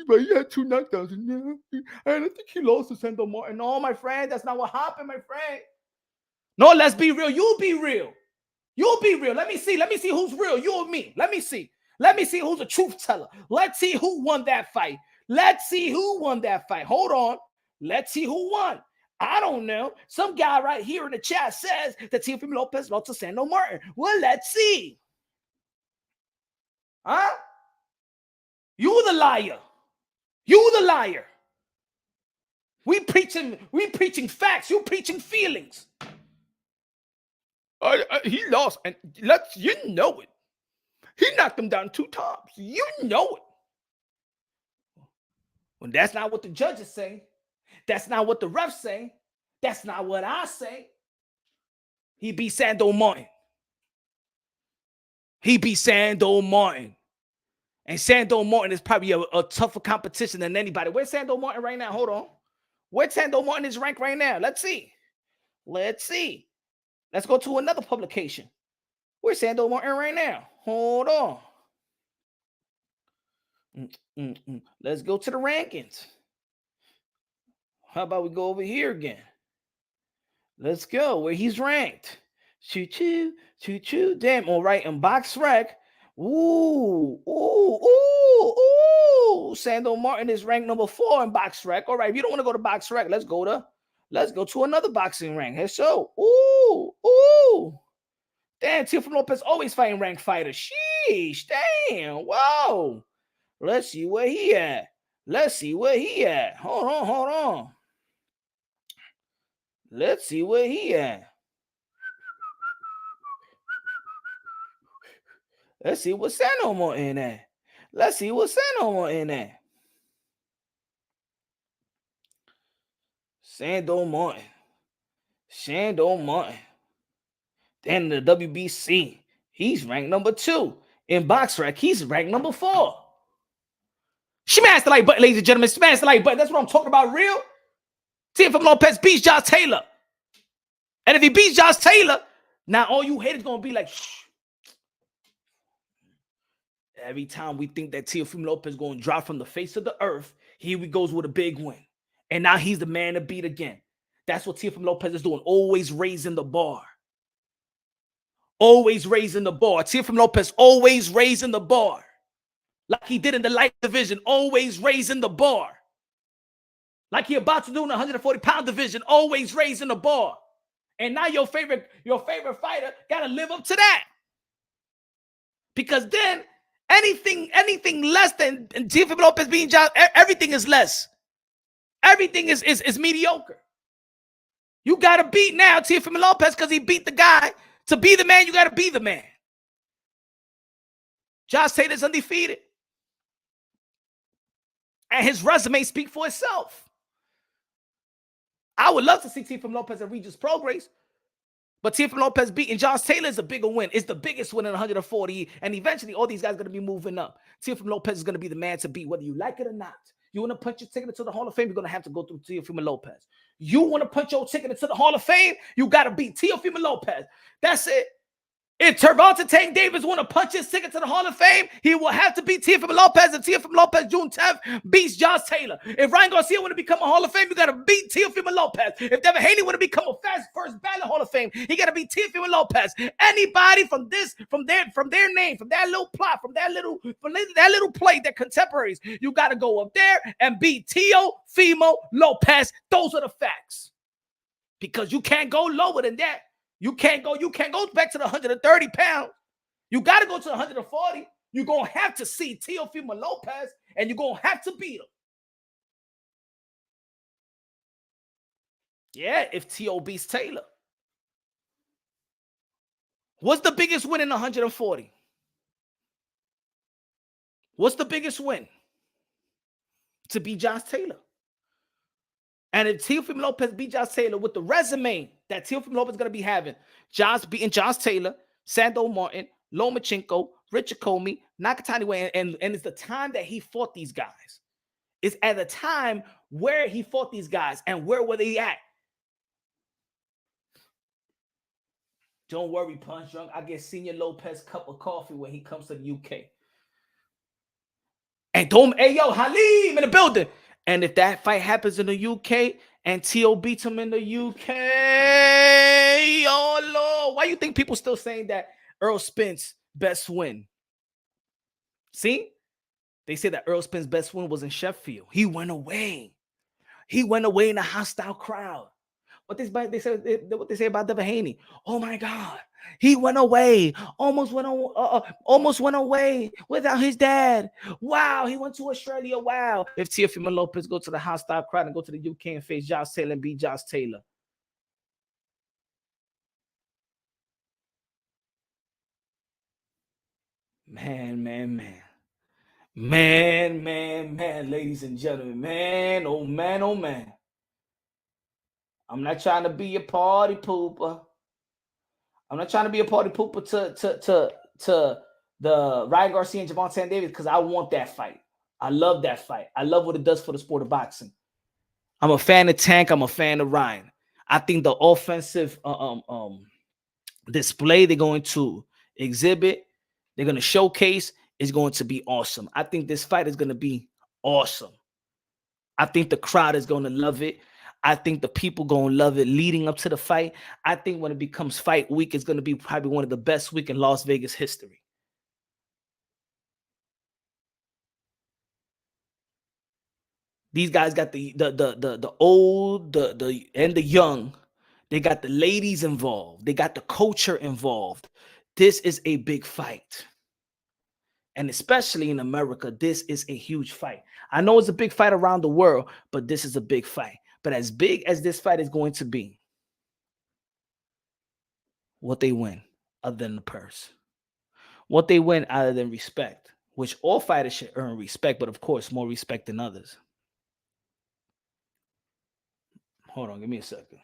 But he had 2 knockdowns in there. And I think he lost to Sandor Martin. No, my friend, that's not what happened, my friend. No, let's be real. You be real. You be real. Let me see who's real. You or me. Let me see who's a truth teller. Let's see who won that fight. Hold on. Let's see who won. I don't know. Some guy right here in the chat says that Teofimo Lopez lost to Sandor Martin. Well, let's see. Huh? You the liar. We preaching facts. You preaching feelings. He lost, and you know it. He knocked him down 2 times. You know it. When that's not what the judges say, that's not what the refs say, that's not what I say. He beat Sandor Martin. And Sandor Martin is probably a tougher competition than anybody. Where's Sandor Martin right now? Hold on. Where's Sandor Martin is ranked right now? Let's see. Let's go to another publication. Where's Sandor Martin right now? Hold on. Let's go to the rankings. How about we go over here again? Let's go where he's ranked. Choo-choo. Damn, all right. In BoxRec. Ooh. Sandor Martin is ranked number 4 in BoxRec. All right, if you don't want to go to BoxRec, let's go to another boxing rank. Here, so, ooh. Damn, Teofimo Lopez always fighting ranked fighters. Sheesh, damn, whoa. Let's see where he at. Hold on. Let's see where he at. Let's see what Sandor Martin at. Sandor Martin. Then in the WBC, he's ranked number 2. In BoxRec, he's ranked number 4. Smash the like button, ladies and gentlemen. Smash the like button. That's what I'm talking about, real. Teofimo Lopez beats Josh Taylor. And if he beats Josh Taylor, now all you haters going to be like, shh. Every time we think that Teofimo Lopez is going to drop from the face of the earth, here he goes with a big win. And now he's the man to beat again. That's what Teofimo Lopez is doing, always raising the bar. Teofimo Lopez always raising the bar. Like he did in the light division, always raising the bar. Like he about to do in the 140-pound division, always raising the bar. And now your favorite fighter got to live up to that. Because then, Anything less than Teofimo Lopez beating Josh, everything is less. Everything is mediocre. You got to beat now Teofimo Lopez because he beat the guy. To be the man, you got to be the man. Josh Taylor's undefeated. And his resume speaks for itself. I would love to see Teofimo Lopez at Regis Progress. But Teofimo Lopez beating Josh Taylor is a bigger win. It's the biggest win in 140. And eventually, all these guys are going to be moving up. Teofimo Lopez is going to be the man to beat, whether you like it or not. You want to punch your ticket into the Hall of Fame, you're going to have to go through Teofimo Lopez. You want to punch your ticket into the Hall of Fame, you got to beat Teofimo Lopez. That's it. If Gervonta Tank Davis want to punch his ticket to the Hall of Fame, he will have to beat Teofimo Lopez. And Teofimo Lopez, June 10th, beats Josh Taylor. If Ryan Garcia want to become a Hall of Fame, you got to beat Teofimo Lopez. If Devin Haney want to become a first ballot Hall of Fame, he got to beat Teofimo Lopez. Anybody from their name, from that little plot, from that little play, their contemporaries, you got to go up there and beat Teofimo Lopez. Those are the facts. Because you can't go lower than that. You can't go back to the 130 pounds. You got to go to the 140. You're going to have to see Teofimo Lopez, and you're going to have to beat him. Yeah, if T.O. beats Taylor. What's the biggest win in 140? What's the biggest win? To beat Josh Taylor. And if Teofimo Lopez beat Josh Taylor with the resume that Teofimo Lopez is going to be having, Josh beating Josh Taylor, Sandor Martin, Lomachenko, Richard Comey, Nakatani, and it's the time that he fought these guys. It's at the time where he fought these guys and where were they at. Don't worry, Punch Drunk. I get Senior Lopez cup of coffee when he comes to the UK. And hey, yo, Halim in the building. And if that fight happens in the UK and T.O. beats him in the UK, oh, Lord, why you think people still saying that Earl Spence best win? See? They say that Earl Spence's best win was in Sheffield. He went away. He went away in a hostile crowd. What they say about Diva Haney? Oh my God, he went away. Almost went away without his dad. Wow, he went to Australia. Wow. If Teofimo Lopez go to the hostile crowd and go to the UK and face Josh Taylor and beat Josh Taylor. Man, ladies and gentlemen, man, oh man. I'm not trying to be a party pooper. I'm not trying to be a party pooper to the Ryan Garcia and Gervonta Davis because I want that fight. I love that fight. I love what it does for the sport of boxing. I'm a fan of Tank. I'm a fan of Ryan. I think the offensive display they're going to exhibit, they're going to showcase, is going to be awesome. I think this fight is going to be awesome. I think the crowd is going to love it. I think the people going to love it leading up to the fight. I think when it becomes fight week, it's going to be probably one of the best week in Las Vegas history. These guys got the old, and the young. They got the ladies involved. They got the culture involved. This is a big fight. And especially in America, this is a huge fight. I know it's a big fight around the world, but this is a big fight. But as big as this fight is going to be, what they win other than the purse? What they win other than respect, which all fighters should earn respect, but of course, more respect than others. Hold on, give me a second.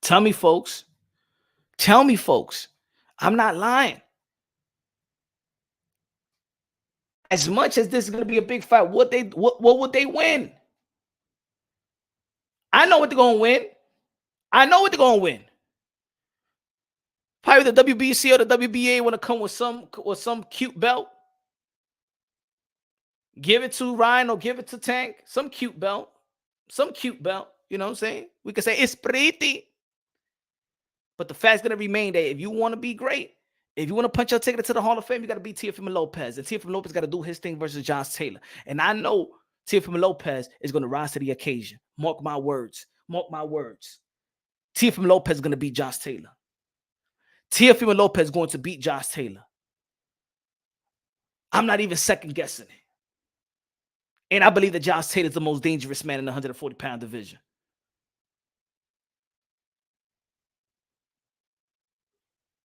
Tell me, folks. I'm not lying. As much as this is going to be a big fight, what would they win? I know what they're going to win. Probably the WBC or the WBA want to come with some cute belt. Give it to Ryan or give it to Tank. Some cute belt. You know what I'm saying? We could say it's pretty. But the fact's going to remain that if you want to be great, If you want to punch your ticket to the Hall of Fame, you got to beat Teofimo Lopez. And Teofimo Lopez got to do his thing versus Josh Taylor. And I know Teofimo Lopez is going to rise to the occasion. Mark my words. Mark my words. Teofimo Lopez is going to beat Josh Taylor. Teofimo Lopez is going to beat Josh Taylor. I'm not even second guessing it. And I believe that Josh Taylor is the most dangerous man in the 140-pound division.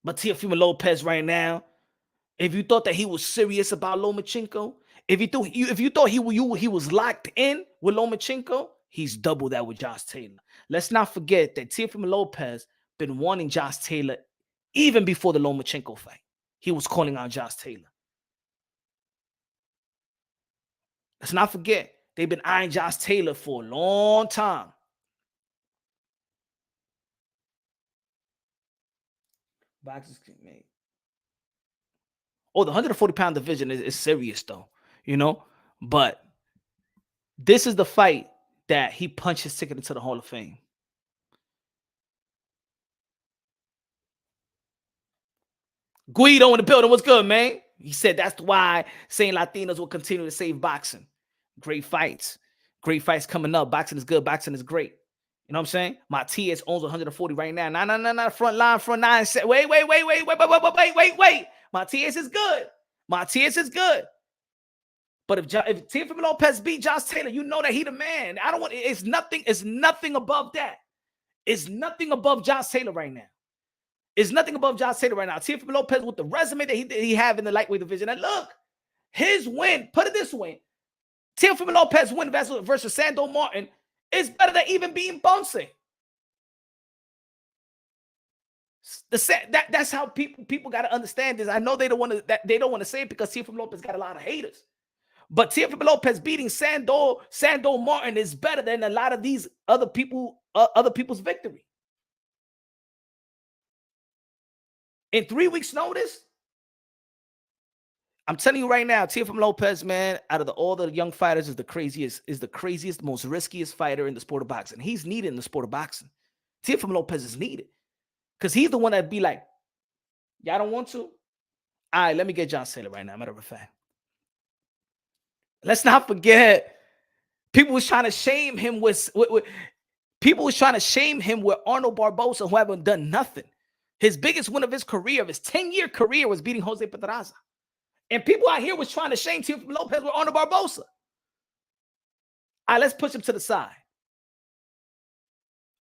But Teofimo Lopez right now, if you thought that he was serious about Lomachenko, if you thought he was locked in with Lomachenko, he's double that with Josh Taylor. Let's not forget that Teofimo Lopez been wanting Josh Taylor even before the Lomachenko fight. He was calling out Josh Taylor. Let's not forget, they've been eyeing Josh Taylor for a long time. Boxers can make. Oh, the 140-pound division is serious, though, you know? But this is the fight that he punched his ticket into the Hall of Fame. Guido in the building. What's good, man? He said that's why saying Latinos will continue to save boxing. Great fights. Great fights coming up. Boxing is good. Boxing is great. You know what I'm saying? My TS owns 140 right now. No. Front line, front nine. Wait. My TS is good. My TS is good. But if Teofimo Lopez beat Josh Taylor, you know that he the man. I don't want. It's nothing above that. It's nothing above Josh Taylor right now. It's nothing above Josh Taylor right now. Teofimo Lopez with the resume that he have in the lightweight division. And look, his win. Put it this way: Teofimo Lopez win versus Sandor Martin is better than even beating Bonse. That's how people got to understand this. I know they don't want to say it because Teofimo Lopez got a lot of haters. But Teofimo Lopez beating Sandor Martin is better than a lot of these other people's victory. In 3 weeks' notice, I'm telling you right now, Teofimo Lopez, man, out of all the young fighters, is the craziest, most riskiest fighter in the sport of boxing. He's needed in the sport of boxing. Teofimo Lopez is needed because he's the one that'd be like, y'all don't want to? All right, let me get Josh Taylor right now, matter of fact. Let's not forget, people was trying to shame him with Arnold Barboza, who haven't done nothing. His biggest win of his career, of his 10-year career, was beating Jose Pedraza. And people out here was trying to shame Teofimo Lopez with Arnold Barboza. All right, let's push him to the side.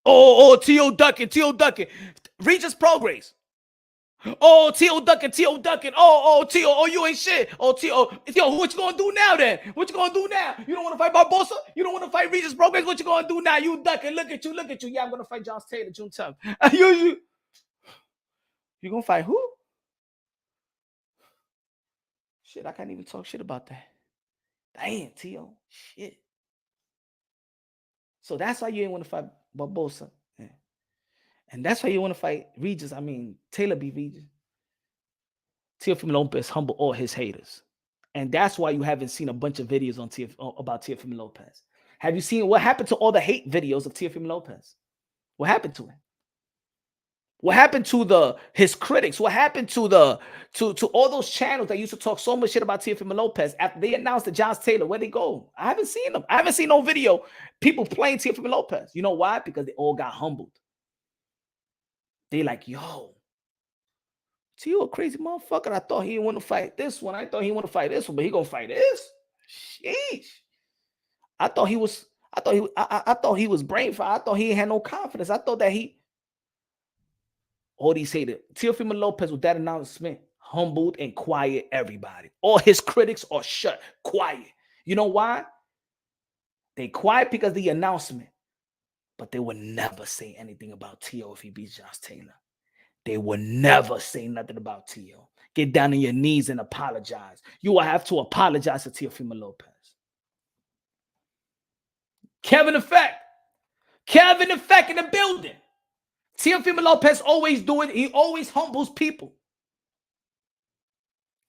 T.O. Ducking. Regis Progress. T.O. Ducking. T.O. You ain't shit. T.O. What you gonna do now then? What you gonna do now? You don't want to fight Barboza? You don't want to fight Regis Progress? What you gonna do now? You ducking. Look at you. Yeah, I'm gonna fight Josh Taylor June 10th. You gonna fight who? Shit, I can't even talk shit about that. Damn, T.O. Shit. So that's why you ain't want to fight Barboza. Yeah. And that's why you want to fight Regis. I mean, Taylor beat Regis. Teofimo Lopez humble all his haters. And that's why you haven't seen a bunch of videos on about Teofimo Lopez. Have you seen what happened to all the hate videos of Teofimo Lopez? What happened to him? What happened to his critics? What happened to all those channels that used to talk so much shit about Teofimo Lopez after they announced the Josh Taylor? Where'd they go? I haven't seen them. I haven't seen no video people playing Teofimo Lopez. You know why? Because they all got humbled. They like, yo, T.O. a crazy motherfucker. I thought he didn't want to fight this one. I thought he want to fight this one, but he gonna fight this. Sheesh. I thought he was brain fried. I thought he had no confidence. I thought that all these haters. Teofimo Lopez with that announcement humbled and quiet everybody. All his critics are shut, quiet. You know why? They quiet because of the announcement, but they would never say anything about T.O. if he beats Josh Taylor. They would never say nothing about T.O. Get down on your knees and apologize. You will have to apologize to Teofimo Lopez. Kevin Effect in the building. Teofimo Lopez always do it. He always humbles people.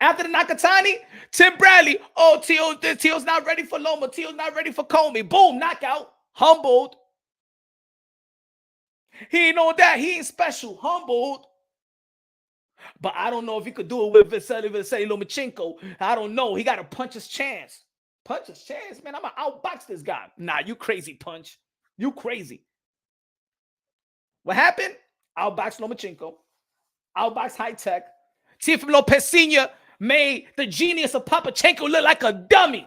After the Nakatani, Tim Bradley. T.O.'s not ready for Loma. T.O.'s not ready for Comey. Boom, knockout. Humbled. He ain't know that. He ain't special. Humbled. But I don't know if he could do it with Vasily Lomachenko. I don't know. He got to punch his chance. Punch his chance, man. I'm going to outbox this guy. Nah, you crazy, Punch. You crazy. What happened? Outbox Lomachenko. Outbox High Tech. Teofimo Lopez Sr. made the genius of Papachenko look like a dummy.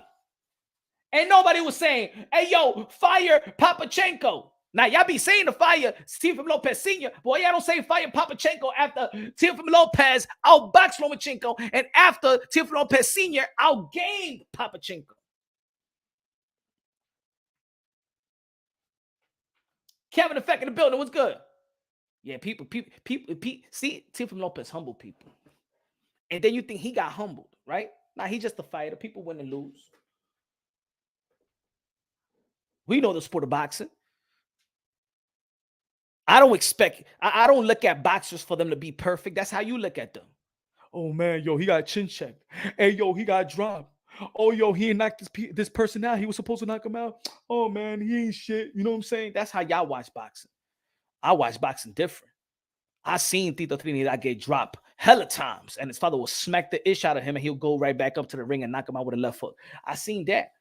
And nobody was saying, hey, yo, fire Papachenko. Now, y'all be saying to fire Teofimo Lopez Sr., boy, y'all don't say fire Papachenko after Teofimo Lopez outboxed Lomachenko and after Teofimo Lopez Sr. outgained Papachenko. Kevin Effect in the building, what's good? Yeah, people, see, Teofimo Lopez humble people. And then you think he got humbled, right? Now, he's just a fighter. People win and lose. We know the sport of boxing. I don't look at boxers for them to be perfect. That's how you look at them. Oh, man, yo, he got chin checked. Hey, yo, he got dropped. Oh, yo, he knocked this person out. He was supposed to knock him out. Oh, man, he ain't shit. You know what I'm saying? That's how y'all watch boxing. I watch boxing different. I seen Tito Trinidad get dropped hella times, and his father will smack the ish out of him, and he'll go right back up to the ring and knock him out with a left hook. I seen that.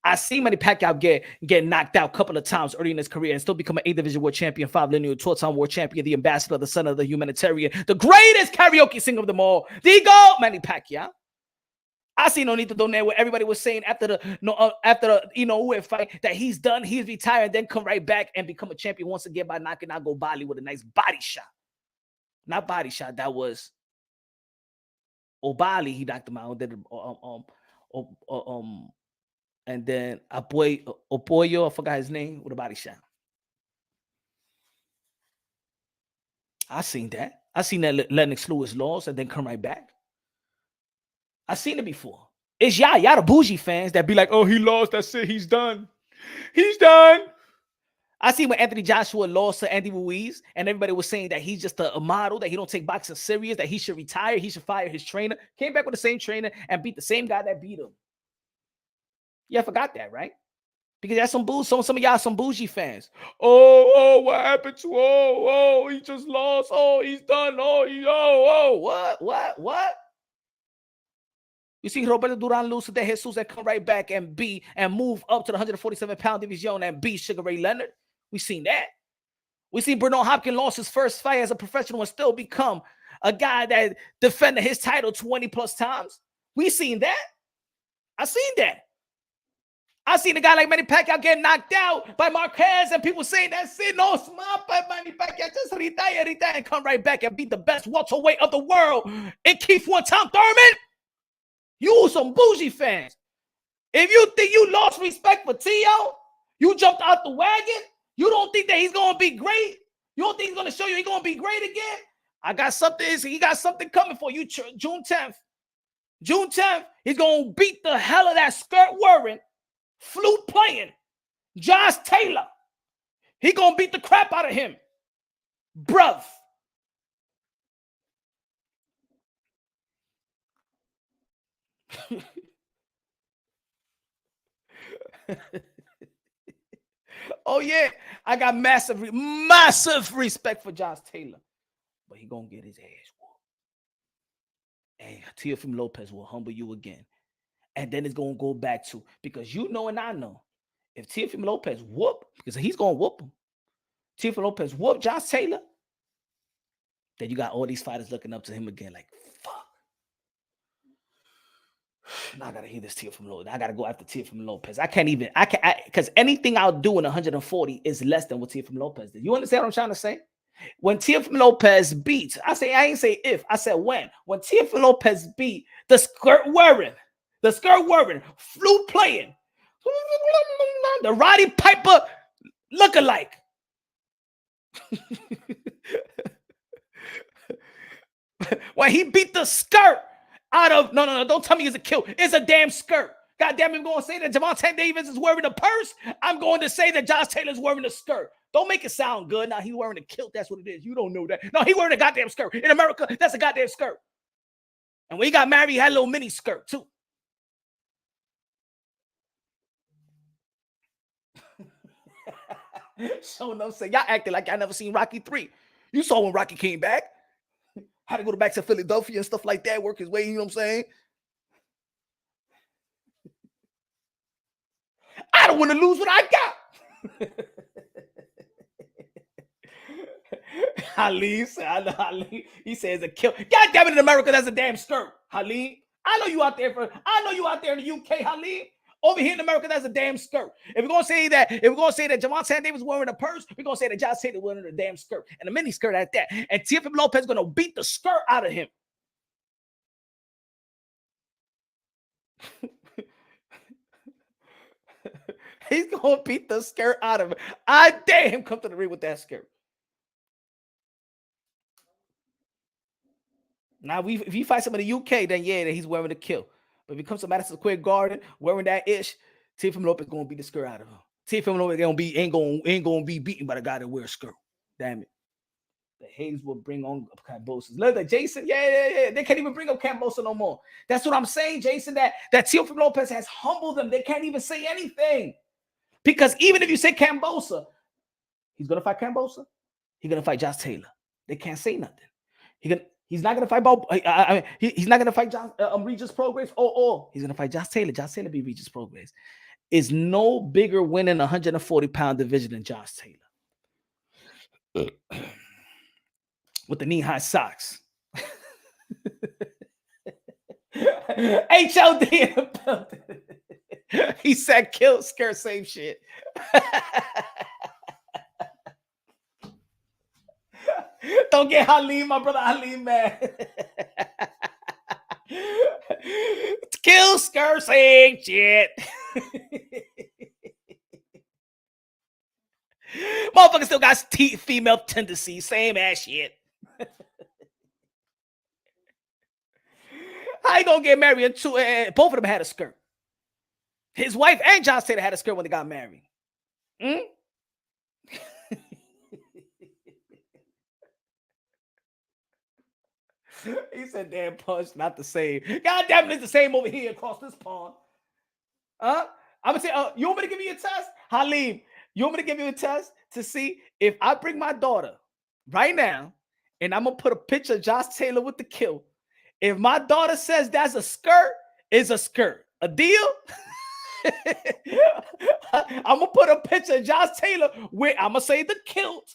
I seen Manny Pacquiao get knocked out a couple of times early in his career and still become an 8th Division World Champion, 5 lineal 12-time World Champion, the ambassador, the son of the humanitarian, the greatest karaoke singer of them all, the GOAT, Manny Pacquiao. I seen Nonito Donaire where everybody was saying after the fight that he's done, he's retired, then come right back and become a champion once again by knocking out Gobali with a nice body shot. Not body shot, that was Obali. He knocked him out. And then Opoyo, I forgot his name, with a body shot. I seen that. I seen that Lennox Lewis lost and then come right back. I seen it before. It's y'all the bougie fans that be like, oh, he lost. That's it. He's done. He's done. I see when Anthony Joshua lost to Andy Ruiz, and everybody was saying that he's just a model, that he don't take boxing serious, that he should retire, he should fire his trainer. Came back with the same trainer and beat the same guy that beat him. Yeah, I forgot that, right? Because that's some some of y'all some bougie fans. Oh, what happened to he just lost. Oh, he's done. What? You see Roberto Duran lose to De Jesus and come right back and move up to the 147-pound division and beat Sugar Ray Leonard. We seen that. We seen Bernard Hopkins lost his first fight as a professional and still become a guy that defended his title 20 plus times. We seen that. I seen that. I seen a guy like Manny Pacquiao get knocked out by Marquez and people saying that's it. No, smart by Manny Pacquiao. Just retire and come right back and beat the best welterweight of the world and Keith one-time Thurman. You some bougie fans. If you think you lost respect for Tio, you jumped out the wagon, you don't think that he's going to be great? You don't think he's going to show you he's going to be great again? I got something. He got something coming for you June 10th. June 10th, he's going to beat the hell of that skirt wearing, flute playing Josh Taylor. He going to beat the crap out of him. Bruv. Oh yeah, I got massive respect for Josh Taylor, but he gonna get his ass whooped. And Teofimo Lopez will humble you again, and then it's gonna go back to, because you know and I know, if Teofimo Lopez whoop, because he's gonna whoop him, Teofimo Lopez whoop Josh Taylor, then you got all these fighters looking up to him again, like fuck. Now I gotta hear this Teofimo Lopez. I gotta go after Teofimo Lopez. I can't because anything I'll do in 140 is less than what Teofimo Lopez did. You understand what I'm trying to say? When Teofimo Lopez beats, I ain't say if, I said when. When Teofimo Lopez beat the skirt wearing, flute playing, the Roddy Piper lookalike. When he beat the skirt out of, no, don't tell me it's a kill. It's a damn skirt. God damn it, I'm going to say that Gervonta Davis is wearing a purse. I'm going to say that Josh Taylor's wearing a skirt. Don't make it sound good. Now, he's wearing a kilt. That's what it is. You don't know that. No, he's wearing a goddamn skirt. In America, that's a goddamn skirt. And when he got married, he had a little mini skirt, too. So, no, say, y'all acting like y'all never seen Rocky 3. You saw when Rocky came back. Had to go back to Philadelphia and stuff like that, work his way, you know what I'm saying? I don't want to lose what I got. Halim said, I know Halim. He says a kill. God damn it, in America, that's a damn skirt. Halim. I know you out there in the UK, Halim. Over here in America, that's a damn skirt. If we're gonna say that Gervonta Davis wearing a purse, we're gonna say that Josh Taylor wearing a damn skirt and a mini skirt at that. And Teofimo Lopez is gonna beat the skirt out of him. He's gonna beat the skirt out of him. I dare him come to the ring with that skirt. Now, if he fights him in the UK, then yeah, he's wearing a kill. But if he comes to Madison Square Garden wearing that ish, Teofimo Lopez is gonna beat the skirt out of him. Teofimo Lopez ain't gonna be beaten by the guy that wears a skirt. Damn it. The haters will bring on Cambosos. Look at Jason. Yeah. They can't even bring up Cambosa no more. That's what I'm saying, Jason. That Teofimo Lopez has humbled them. They can't even say anything. Because even if you say Cambosa, he's gonna fight Cambosa. He's gonna fight Josh Taylor. They can't say nothing. He's not gonna fight he's not gonna fight Regis Progress. He's gonna fight Josh Taylor. Josh Taylor be Regis Progress. Is no bigger winning 140-pound division than Josh Taylor. With the knee-high socks. HLD in the building. He said kill, scare, same shit. Don't get Halim, my brother Halim, man. Kill, scare, same shit. Motherfucker still got female tendencies, same ass shit. How you gonna get married? Both of them had a skirt. His wife and Josh Taylor had a skirt when they got married. He said, damn punch, not the same. God damn it, it's the same over here across this pond. I'm gonna say, you want me to give you a test? Halim, you want me to give you a test to see if I bring my daughter right now and I'm gonna put a picture of Josh Taylor with the kill. If my daughter says that's a skirt, it's a skirt. A deal? I'm gonna put a picture of Josh Taylor with, I'm gonna say the kilt.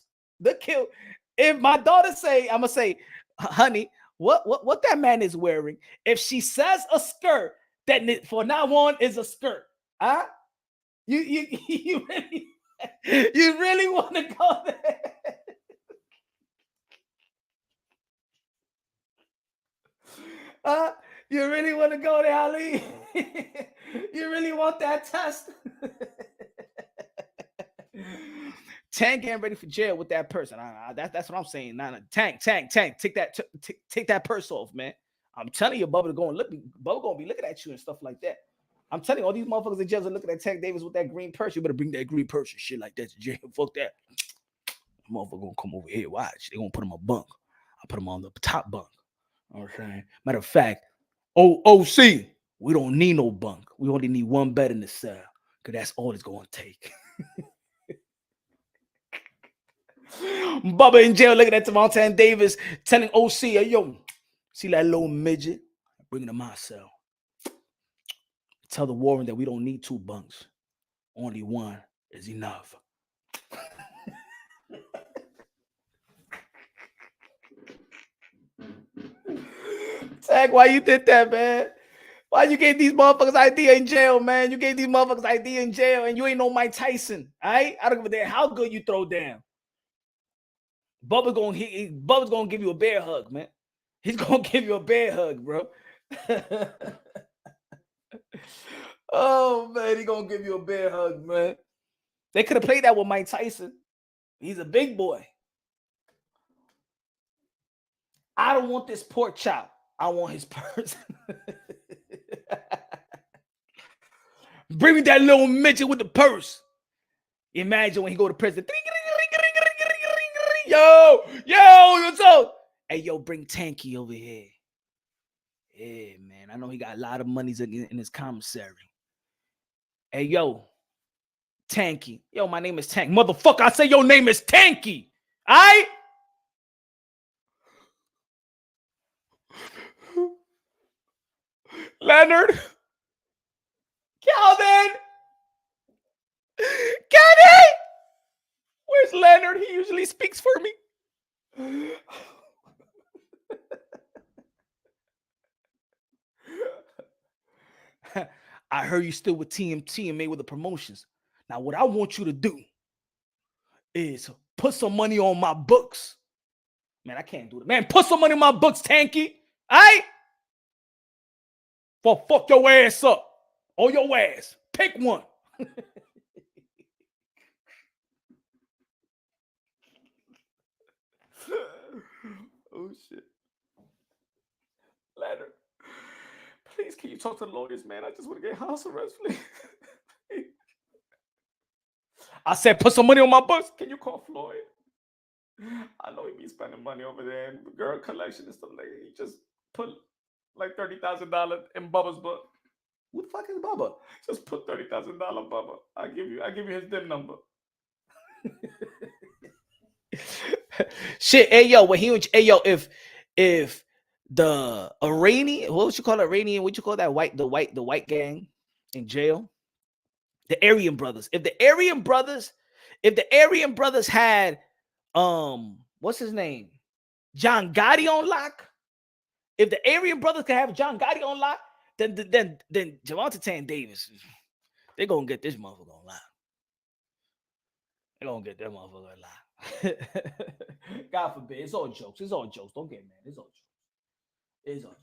If my daughter say, I'm gonna say, honey, what that man is wearing, if she says a skirt, then for now on is a skirt. Huh? You really want to go there? You really want to go there, Ali? You really want that test? Tank getting ready for jail with that person. That's what I'm saying. Tank. Take that purse off, man. I'm telling you, Bubba gonna be looking at you and stuff like that. I'm telling you, all these motherfuckers in jail are looking at Tank Davis with that green purse. You better bring that green purse and shit like that to jail. Fuck that. Motherfucker gonna come over here. Watch. They gonna put him on a bunk. I put him on the top bunk. You know what I'm saying? Matter of fact, OC, we don't need no bunk. We only need one bed in the cell. Because that's all it's gonna take. Bubba in jail looking at Gervonta Davis, telling OC, hey, yo, see that little midget? Bring him to my cell. Tell the warden that we don't need two bunks. Only one is enough. Tag, why you did that, man? Why you gave these motherfuckers idea in jail, man? You gave these motherfuckers idea in jail and you ain't no Mike Tyson, all right? I don't give a damn how good you throw down. Bubba's gonna give you a bear hug, man. He's gonna give you a bear hug, bro. Oh, man, he's gonna give you a bear hug, man. They could have played that with Mike Tyson. He's a big boy. I don't want this pork chop. I want his purse. Bring me that little midget with the purse. Imagine when he go to prison. Yo, what's up? Hey, yo, bring Tanky over here. Yeah, man. I know he got a lot of monies in his commissary. Hey, yo, Tanky. Yo, my name is Tank. Motherfucker, I say your name is Tanky. All right? Leonard. Calvin. Kenny. Where's Leonard? He usually speaks for me. I heard you still with TMT and Mayweather Promotions. Now, what I want you to do is put some money on my books. Man, I can't do that. Man, put some money on my books, Tanky. All right? For fuck your ass up. Or your ass. Pick one. Oh, shit. Leonard. Please, can you talk to the lawyers, man? I just want to get house arrest, please. I said, put some money on my books. Can you call Floyd? I know he be spending money over there in girl collection and stuff like that. He just put like $30,000 in Bubba's book. Who the fuck is Bubba? Just put $30,000, Bubba. I give you his DIM number. Shit, hey yo, if the Iranian, what would you call it? Iranian, what you call that the white gang in jail? The Aryan brothers. If the Aryan brothers had what's his name? John Gotti on lock. If the Aryan brothers could have John Gotti on lock, then Gervonta Davis, they're gonna get this motherfucker on lock. They're gonna get that motherfucker on lock. God forbid. It's all jokes. It's all jokes. Don't get mad. It's all jokes. It's all jokes.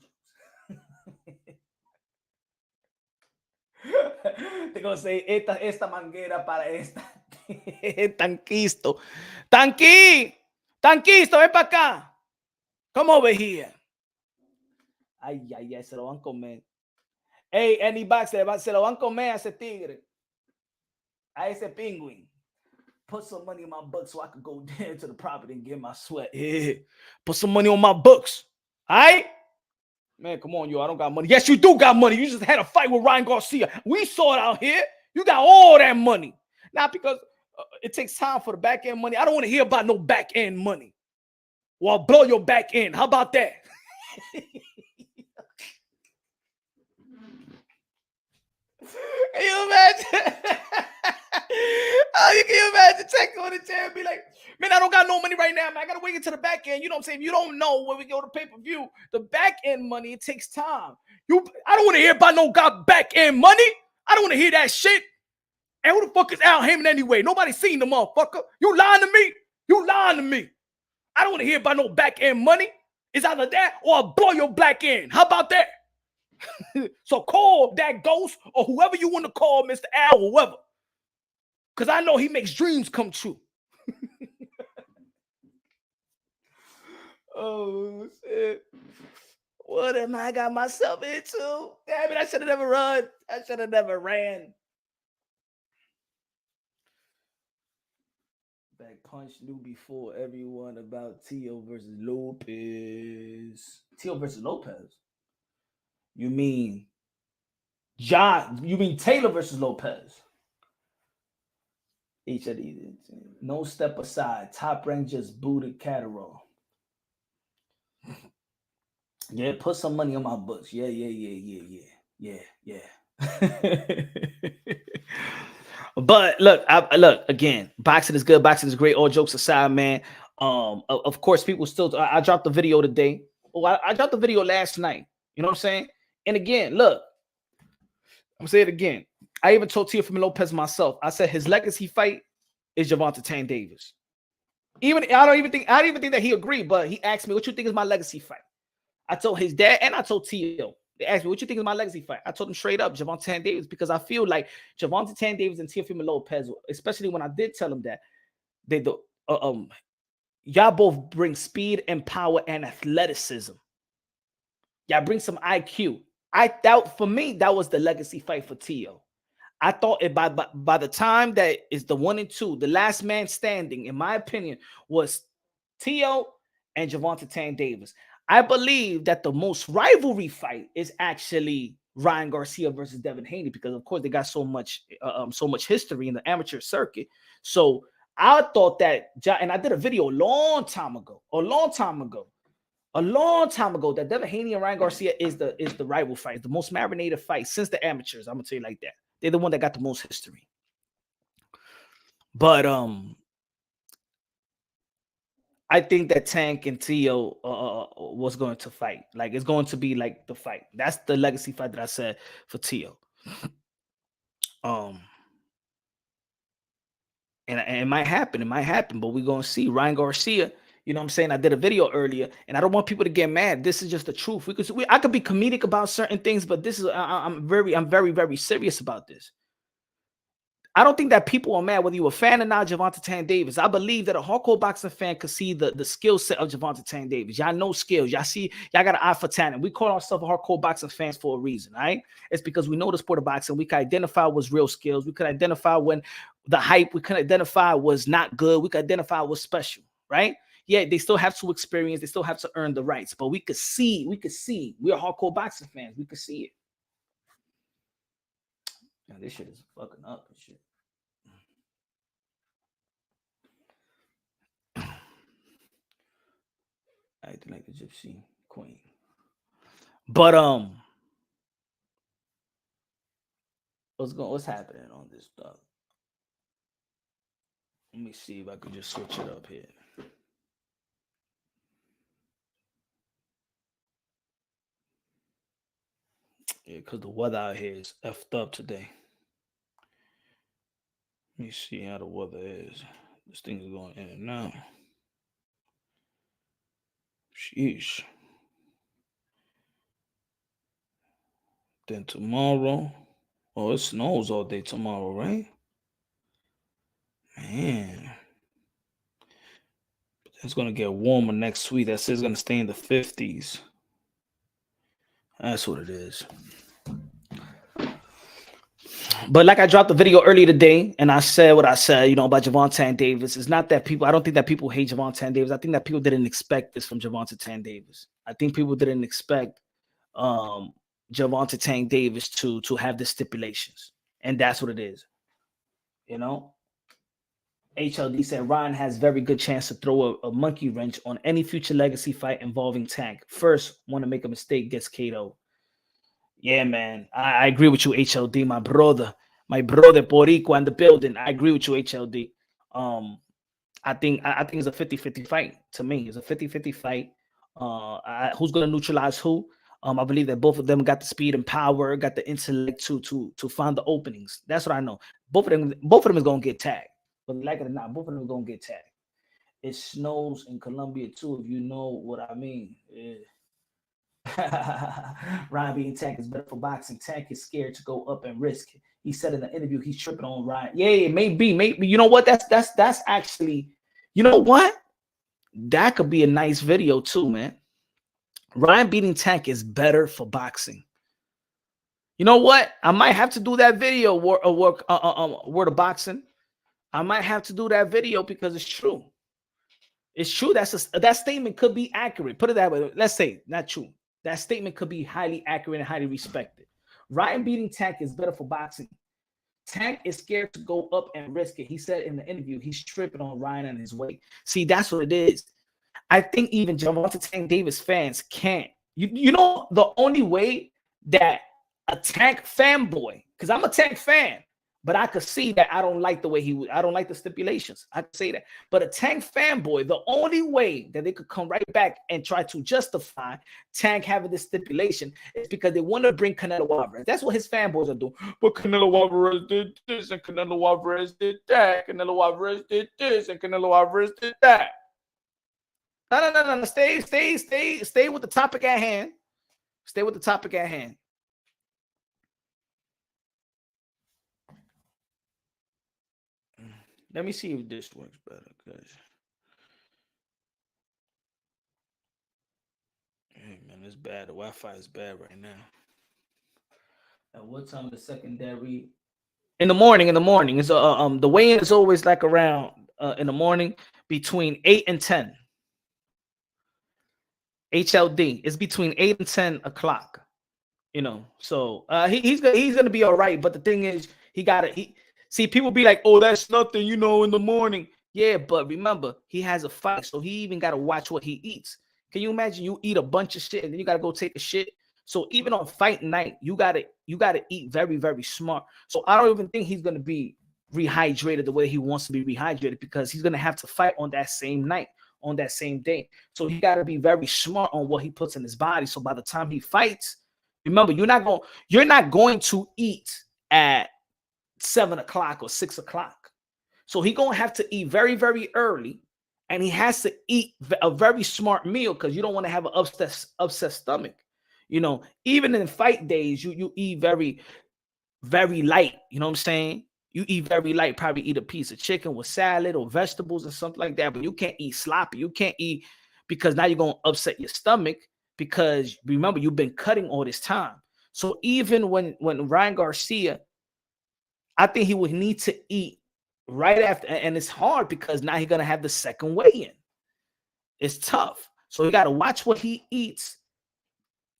They're gonna say esta manguera para esta. Tanquisto. Tanquisto, ven para acá. Come over here. Ay, se lo van a comer. Hey, Andy Box, se lo van a comer a ese tigre. A ese penguin. Put some money in my books so I could go down to the property and get my sweat. Yeah. Put some money on my books. All right? Man, come on, yo. I don't got money. Yes, you do got money. You just had a fight with Ryan Garcia. We saw it out here. You got all that money. Not because it takes time for the back end money. I don't want to hear about no back end money. Well, I'll blow your back end. How about that? Can you imagine? Can you imagine taking on the chair and be like, man, I don't got no money right now, man. I got to wait until the back end. You know what I'm saying? You don't know when we go to pay-per-view. The back end money, it takes time. I don't want to hear about no god back end money. I don't want to hear that shit. And who the fuck is Al Heyman anyway? Nobody seen the motherfucker. You lying to me? You lying to me? I don't want to hear about no back end money. It's either that or I'll blow your black end. How about that? So call that ghost or whoever you want to call, Mr. Al or whoever. Because I know he makes dreams come true. Oh, shit. What am I got myself into? Damn it, I should have never run. I should have never ran. Back punch knew before everyone about Teo versus Lopez. Teo versus Lopez? You mean Taylor versus Lopez? Each of these. No step aside. Top rank just booted Catterall. Yeah, put some money on my books. Yeah. But look, again, boxing is good. Boxing is great. All jokes aside, man. Of course, people still. I dropped the video today. Oh, I dropped the video last night. You know what I'm saying? And again, look, I'm saying it again. I even told Teofimo Lopez myself. I said his legacy fight is Gervonta Davis. I didn't even think that he agreed, but he asked me, "What you think is my legacy fight?" I told his dad and I told Teo. They asked me, "What you think is my legacy fight?" I told him straight up, Gervonta Davis, because I feel like Gervonta Davis and Teofimo Lopez, especially when I did tell him that y'all both bring speed and power and athleticism. Y'all bring some IQ. I thought for me that was the legacy fight for Teo. I thought it by the time that is the 1 and 2, the last man standing, in my opinion, was Teo and Gervonta Davis. I believe that the most rivalry fight is actually Ryan Garcia versus Devin Haney, because of course they got so much history in the amateur circuit. So I thought that, and I did a video a long time ago, a long time ago that Devin Haney and Ryan Garcia is the rival fight, the most marinated fight since the amateurs. I'm gonna tell you like that. They're the one that got the most history. But I think that Tank and Teo was going to fight. Like, it's going to be like the fight. That's the legacy fight that I said for Teo. And it might happen. It might happen, but we're going to see. Ryan Garcia, you know what I'm saying? I did a video earlier, and I don't want people to get mad. This is just the truth. I could be comedic about certain things, but this is I'm very, very serious about this. I don't think that people are mad whether you're a fan or not, Gervonta Tank Davis. I believe that a hardcore boxing fan could see the skill set of Gervonta Tank Davis. Y'all know skills. Y'all see, y'all got an eye for talent. We call ourselves hardcore boxing fans for a reason, right? It's because we know the sport of boxing. We can identify what's real skills. We could identify when the hype, we could identify was not good. We could identify what's special, right? Yeah, they still have to experience. They still have to earn the rights. But we could see. We are hardcore boxing fans. We could see it. Man, this shit is fucking up and shit. Acting like a gypsy queen. But what's happening on this stuff? Let me see if I could just switch it up here. Yeah, because the weather out here is effed up today. Let me see how the weather is. This thing is going in and out. Sheesh. Then tomorrow, it snows all day tomorrow, right? Man. It's going to get warmer next week. That says it's going to stay in the 50s. That's what it is. But like I dropped a video earlier today, and I said what I said, about Gervonta Tank Davis. It's not that I don't think that people hate Gervonta Tank Davis. I think that people didn't expect this from Gervonta Tank Davis. I think people didn't expect Gervonta Tank Davis to have the stipulations. And that's what it is. HLD said Ryan has very good chance to throw a monkey wrench on any future legacy fight involving Tank. First, want to make a mistake, gets KO. Yeah, man. I agree with you, HLD, my brother Boricua in the building. I agree with you, HLD. I think it's a 50-50 fight. To me, it's a 50-50 fight. Who's going to neutralize who? I believe that both of them got the speed and power, got the intellect to find the openings. That's what I know. Both of them is going to get tagged. But like it or not, both of them are going to get tagged. It snows in Colombia too, if you know what I mean. Yeah. Ryan being Tank is better for boxing. Tank is scared to go up and risk. He said in the interview he's tripping on Ryan. Yeah, maybe. You know what? That's actually, you know what? That could be a nice video too, man. Ryan beating Tank is better for boxing. You know what? I might have to do that video. Word of boxing. I might have to do that video because it's true. It's true. That statement could be accurate. Put it that way. Let's say not true. That statement could be highly accurate and highly respected. Ryan beating Tank is better for boxing. Tank is scared to go up and risk it. He said in the interview he's tripping on Ryan and his weight. See, that's what it is. I think even Gervonta Tank Davis fans can't. You know the only way that a Tank fanboy, because I'm a Tank fan, but I could see that I don't like the way I don't like the stipulations. I could say that. But a Tank fanboy, the only way that they could come right back and try to justify Tank having this stipulation is because they want to bring Canelo Alvarez. That's what his fanboys are doing. But Canelo Alvarez did this and Canelo Alvarez did that. Canelo Alvarez did this and Canelo Alvarez did that. No. Stay with the topic at hand. Stay with the topic at hand. Let me see if this works better, guys. Hey, man, it's bad. The Wi-Fi is bad right now. At what time the secondary? In the morning. It's the weigh-in is always like around in the morning between 8 and 10. HLD is between 8 and 10 o'clock. So he's gonna be all right. But the thing is, see, people be like, oh, that's nothing, in the morning. Yeah, but remember, he has a fight, so he even got to watch what he eats. Can you imagine you eat a bunch of shit and then you got to go take a shit? So even on fight night, you gotta eat very, very smart. So I don't even think he's gonna be rehydrated the way he wants to be rehydrated, because he's gonna have to fight on that same night, on that same day. So he got to be very smart on what he puts in his body. So by the time he fights, remember, you're not going to eat at 7 o'clock or 6 o'clock. So he's gonna have to eat very, very early, and he has to eat a very smart meal, because you don't want to have an upset stomach. You know, even in fight days, you eat very, very light. You know what I'm saying? You eat very light, probably eat a piece of chicken with salad or vegetables or something like that. But you can't eat sloppy. You can't eat, because now you're going to upset your stomach, because remember, you've been cutting all this time. So even when Ryan Garcia, I think he would need to eat right after. And it's hard because now he's going to have the second weigh-in. It's tough. So you got to watch what he eats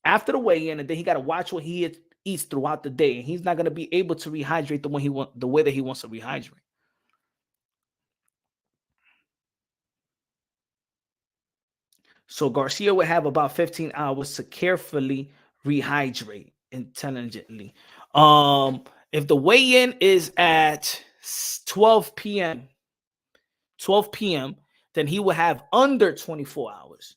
after the weigh-in, and then he got to watch what he eats throughout the day. And he's not going to be able to rehydrate the way that he wants to rehydrate. So Garcia would have about 15 hours to carefully rehydrate intelligently. If the weigh-in is at 12 p.m., then he will have under 24 hours,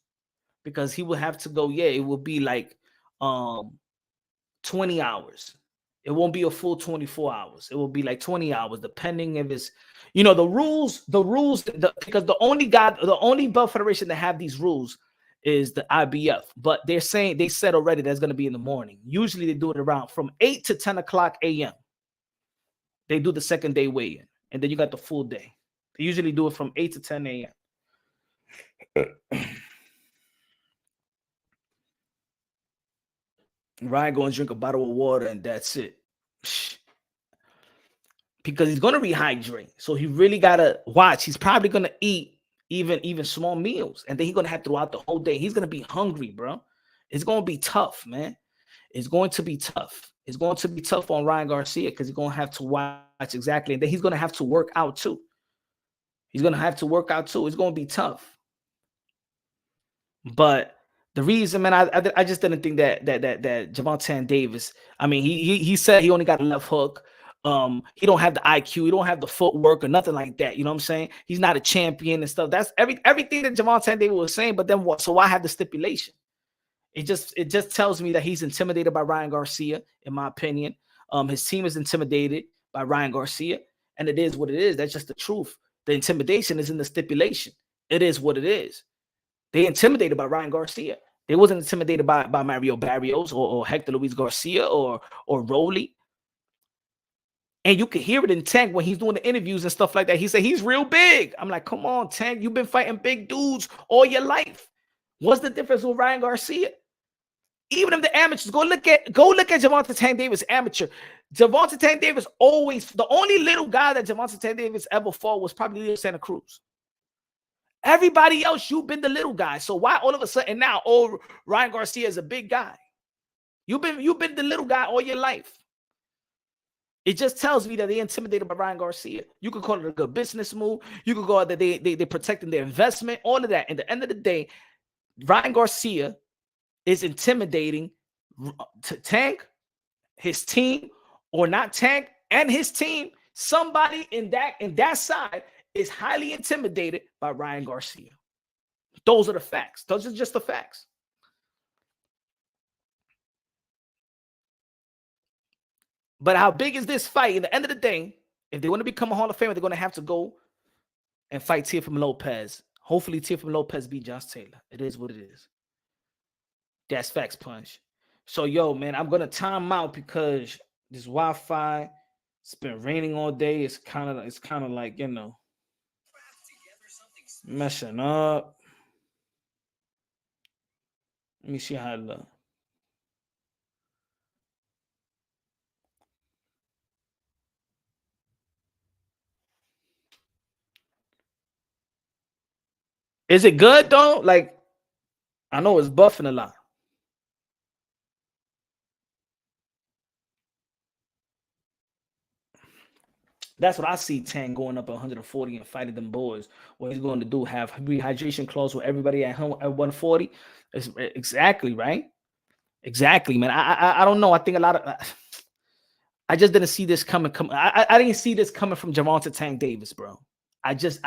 because he will have to go. Yeah, it will be like 20 hours. It won't be a full 24 hours. It will be like 20 hours, depending if it's, the rules, because the only belt federation that have these rules is the IBF. But they said already that's going to be in the morning. Usually they do it around from 8 to 10 o'clock a.m. They do the second day weigh-in, and then you got the full day. They usually do it from 8 to 10 a.m. Ryan going to drink a bottle of water, and that's it. Because he's going to rehydrate. So he really got to watch. He's probably going to eat even small meals, and then he's going to have throughout the whole day. He's going to be hungry, bro. It's going to be tough, man. It's going to be tough. It's going to be tough on Ryan Garcia, because he's going to have to watch exactly. And then he's going to have to work out too. It's going to be tough. But the reason, man, I just didn't think that Gervonta Davis, I mean, he said he only got a left hook. He don't have the IQ, he don't have the footwork or nothing like that. You know what I'm saying? He's not a champion and stuff. That's everything that Gervonta Davis was saying. But then what? So why have the stipulation? It just tells me that he's intimidated by Ryan Garcia, in my opinion. His team is intimidated by Ryan Garcia, and it is what it is. That's just the truth. The intimidation is in the stipulation. It is what it is. They intimidated by Ryan Garcia. They wasn't intimidated by Mario Barrios or Hector Luis Garcia or Rolly. And you can hear it in Tank when he's doing the interviews and stuff like that. He said he's real big. I'm like, come on, Tank. You've been fighting big dudes all your life. What's the difference with Ryan Garcia? Even if the amateurs, go look at Gervonta Tank Davis amateur. Gervonta Tank Davis always, the only little guy that Gervonta Tank Davis ever fought was probably Leo Santa Cruz. Everybody else, you've been the little guy. So why all of a sudden now, Ryan Garcia is a big guy? You've been the little guy all your life. It just tells me that they're intimidated by Ryan Garcia. You could call it a good business move. You could call it that they're protecting their investment, all of that. At the end of the day, Ryan Garcia is intimidating Tank, his team, or not Tank and his team. Somebody in that side is highly intimidated by Ryan Garcia. Those are the facts. Those are just the facts. But how big is this fight? At the end of the day, if they want to become a Hall of Famer, they're going to have to go and fight Teofimo Lopez. Hopefully, Teofimo Lopez beat Josh Taylor. It is what it is. That's facts, Punch. So, yo, man, I'm going to time out because this Wi-Fi, it's been raining all day. It's kind of like, messing up. Let me see how it looks. Is it good though? Like, I know it's buffing a lot. That's what I see Tank going up at 140 and fighting them boys. What he's going to do, have rehydration clause with everybody at 140. Exactly, right? Exactly, man. I don't know. I think a lot of I just didn't see this coming. I didn't see this coming from Gervonta Tank Davis, bro. I just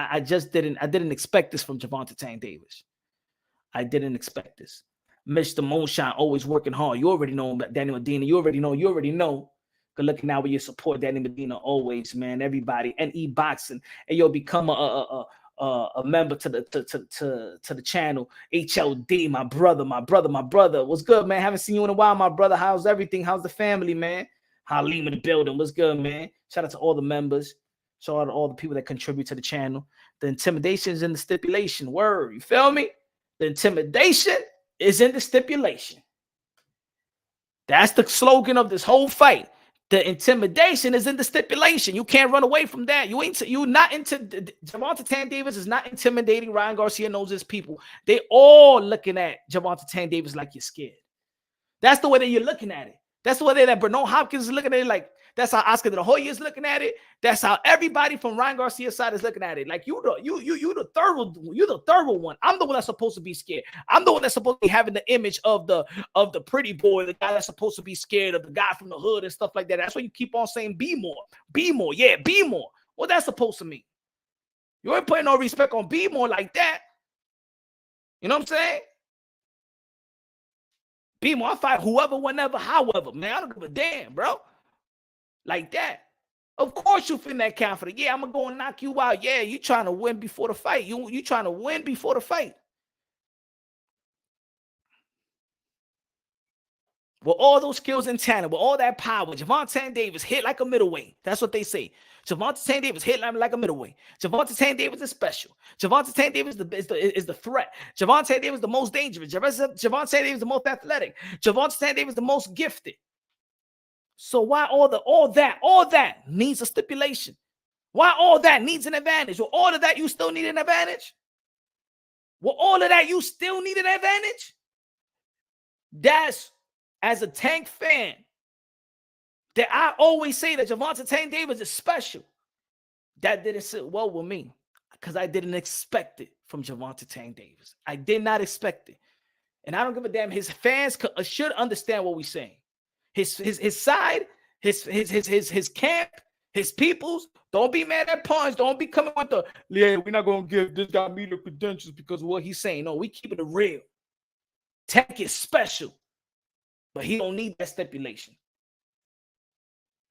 didn't expect this from Gervonta Tank Davis. I didn't expect this. Mr. Moonshine always working hard. You already know Danny Medina. You already know. Good looking now with your support, Danny Medina, always, man. Everybody and boxing, and you'll become a member to the channel. HLD, my brother. What's good, man? Haven't seen you in a while, my brother. How's everything? How's the family, man? Halim in the building. What's good, man? Shout out to all the members. Shout out to all the people that contribute to the channel. The intimidation is in the stipulation. Word, you feel me? The intimidation is in the stipulation. That's the slogan of this whole fight. The intimidation is in the stipulation. You can't run away from that. You not into Gervonta Tank Davis is not intimidating. Ryan Garcia knows his people. They all looking at Gervonta Tank Davis like you're scared. That's the way that you're looking at it. That's the way that Bernal Hopkins is looking at it. Like that's how Oscar De La Hoya is looking at it. That's how everybody from Ryan Garcia's side is looking at it. Like you're the third one. I'm the one that's supposed to be scared. I'm the one that's supposed to be having the image of the pretty boy, the guy that's supposed to be scared of the guy from the hood and stuff like that. That's why you keep on saying be more, yeah, be more. What that's supposed to mean? You ain't putting no respect on be more like that. You know what I'm saying? Be more. I fight whoever, whenever, however. Man, I don't give a damn, bro. Like that. Of course you feel that confident. Yeah, I'm gonna go and knock you out. Yeah, you trying to win before the fight. You trying to win before the fight. With all those skills in Tanner, with all that power, Gervonta Davis hit like a middleweight. That's what they say. Gervonta Davis hit like a middleweight. Gervonta Davis is special. Gervonta Davis is the threat. Gervonta Davis is the most dangerous. Gervonta Davis is the most athletic. Gervonta Davis is the most gifted. So why all that needs a stipulation? Why all that needs an advantage? With all of that, you still need an advantage? With all of that, you still need an advantage? That's, as a Tank fan, that I always say that Gervonta Tank Davis is special. That didn't sit well with me because I didn't expect it from Gervonta Tank Davis. I did not expect it. And I don't give a damn. His fans should understand what we're saying. His side, his camp, his peoples, don't be mad at Pawns. Don't be coming with the, yeah, we're not going to give this guy media credentials because of what he's saying. No, we keep it real. Tank is special, but he don't need that stipulation.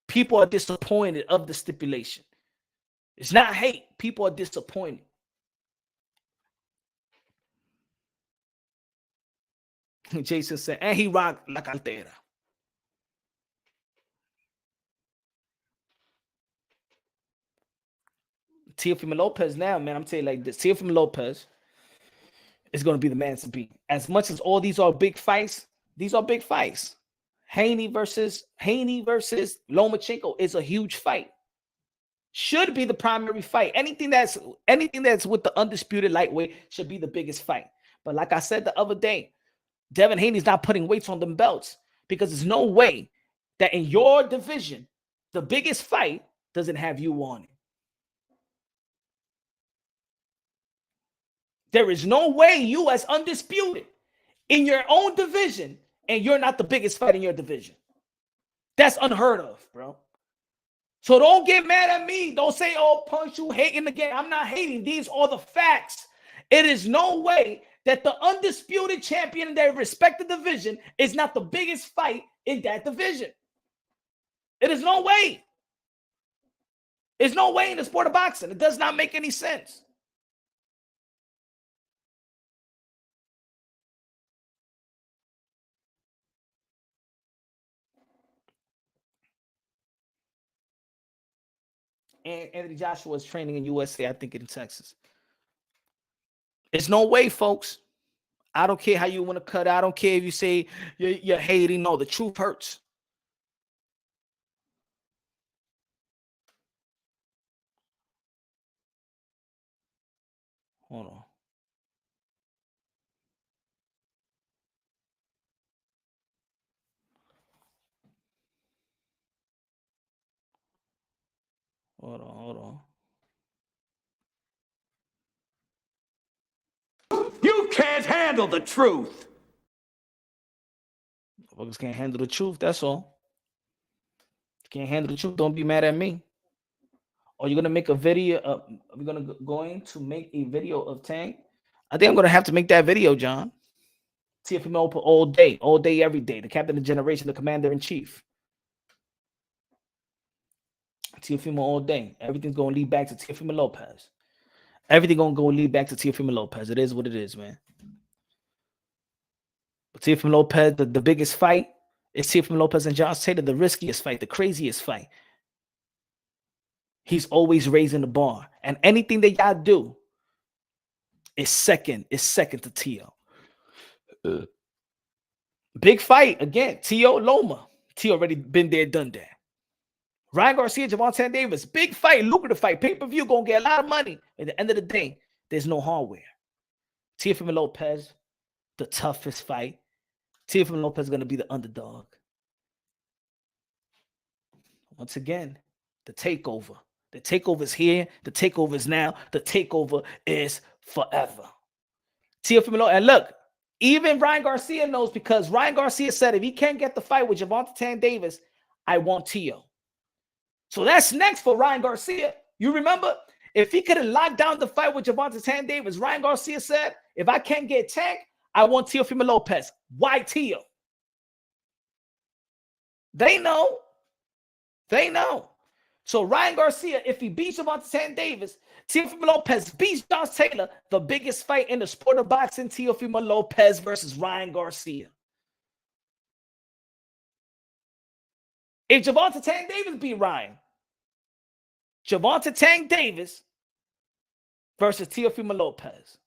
People are disappointed of the stipulation. It's not hate. People are disappointed. Jason said, and he rocked La Cartera. Teofimo Lopez now, man, I'm telling you like this. Teofimo Lopez is going to be the man to beat. As much as all these are big fights, these are big fights. Haney versus Lomachenko is a huge fight. Should be the primary fight. Anything that's with the undisputed lightweight should be the biggest fight. But like I said the other day, Devin Haney's not putting weights on them belts because there's no way that in your division, the biggest fight doesn't have you on it. There is no way you as undisputed in your own division and you're not the biggest fight in your division. That's unheard of, bro. So don't get mad at me. Don't say, oh, Punch, you hating again. I'm not hating. These are the facts. It is no way that the undisputed champion in their respective division is not the biggest fight in that division. It is no way. There's no way in the sport of boxing. It does not make any sense. And Anthony Joshua is training in USA, I think in Texas. There's no way, folks. I don't care how you want to cut. I don't care if you say you're hating. No, the truth hurts. Hold on. Hold on. You can't handle the truth. Motherfuckers can't handle the truth. That's all. Can't handle the truth. Don't be mad at me. Or you're gonna make a video. We're going to make a video of Tank. I think I'm gonna have to make that video, John. Teofimo all day, every day. The captain of the generation, the commander in chief. Teofimo all day. Everything's gonna lead back to Teofimo Lopez. Everything gonna go lead back to Teofimo Lopez. It is what it is, man. But Teofimo Lopez, the biggest fight is Teofimo Lopez and Josh Taylor. The riskiest fight, the craziest fight. He's always raising the bar, and anything that y'all do is second to Teo. Big fight again. Teo Loma. Teo already been there, done that. Ryan Garcia, Gervonta Davis. Big fight, lucrative fight. Pay-per-view gonna get a lot of money. At the end of the day, there's no hardware. Teofimo Lopez, the toughest fight. Teofimo Lopez is gonna be the underdog. Once again, the takeover. The takeover is here. The takeover is now. The takeover is forever. Teofimo Lopez, and look, even Ryan Garcia knows, because Ryan Garcia said if he can't get the fight with Gervonta Davis, I want Teo. So that's next for Ryan Garcia. You remember, if he could have locked down the fight with Gervonta Davis, Ryan Garcia said, if I can't get Tank, I want Teofimo Lopez. Why Teo? They know. They know. So Ryan Garcia, if he beats Gervonta Davis, Teofimo Lopez beats Josh Taylor, the biggest fight in the sport of boxing, Teofimo Lopez versus Ryan Garcia. If Gervonta Davis beat Ryan, Gervonta Davis versus Teofimo Lopez.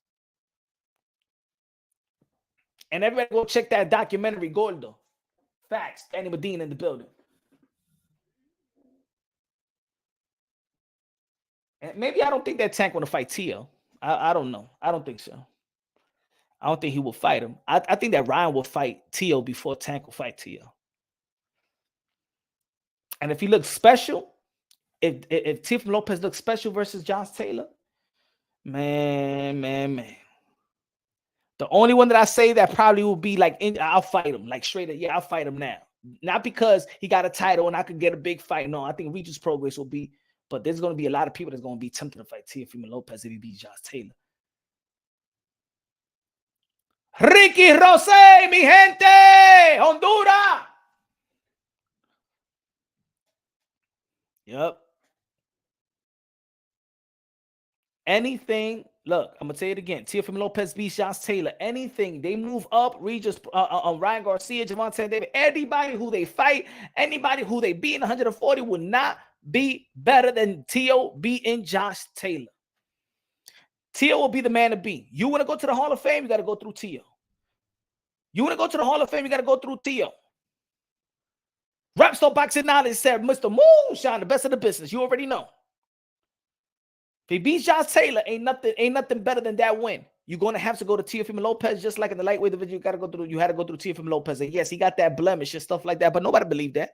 And everybody go check that documentary, Gordo. Facts. Danny Medina in the building. And maybe I don't think that Tank want to fight Teo. I don't know. I don't think so. I don't think he will fight him. I think that Ryan will fight Teo before Tank will fight Teo. And if he looks special, if Teofimo Lopez looks special versus Josh Taylor, man. The only one that I say that probably will be like, I'll fight him. Like straight up, yeah, I'll fight him now. Not because he got a title and I could get a big fight. No, I think Regis Progress will be. But there's going to be a lot of people that's going to be tempted to fight Teofimo Lopez if he beats Josh Taylor. Ricky Rose, mi gente! Honduras! Yep. Anything, look, I'm going to tell you it again. Teofimo Lopez beats Josh Taylor. Anything, they move up, Regis, Ryan Garcia, Gervonta Davis, anybody who they fight, anybody who they beat in 140 will not be better than Teo beating Josh Taylor. Teo will be the man to beat. You want to go to the Hall of Fame, you got to go through Teo. You want to go to the Hall of Fame, you got to go through Teo. Rapstar Boxing Knowledge said, Mr. Moonshine, the best of the business. You already know. If he beats Josh Taylor, ain't nothing better than that win. You're going to have to go to Teofimo Lopez, just like in the lightweight division. You had to go through Teofimo Lopez. And yes, he got that blemish and stuff like that, but nobody believed that.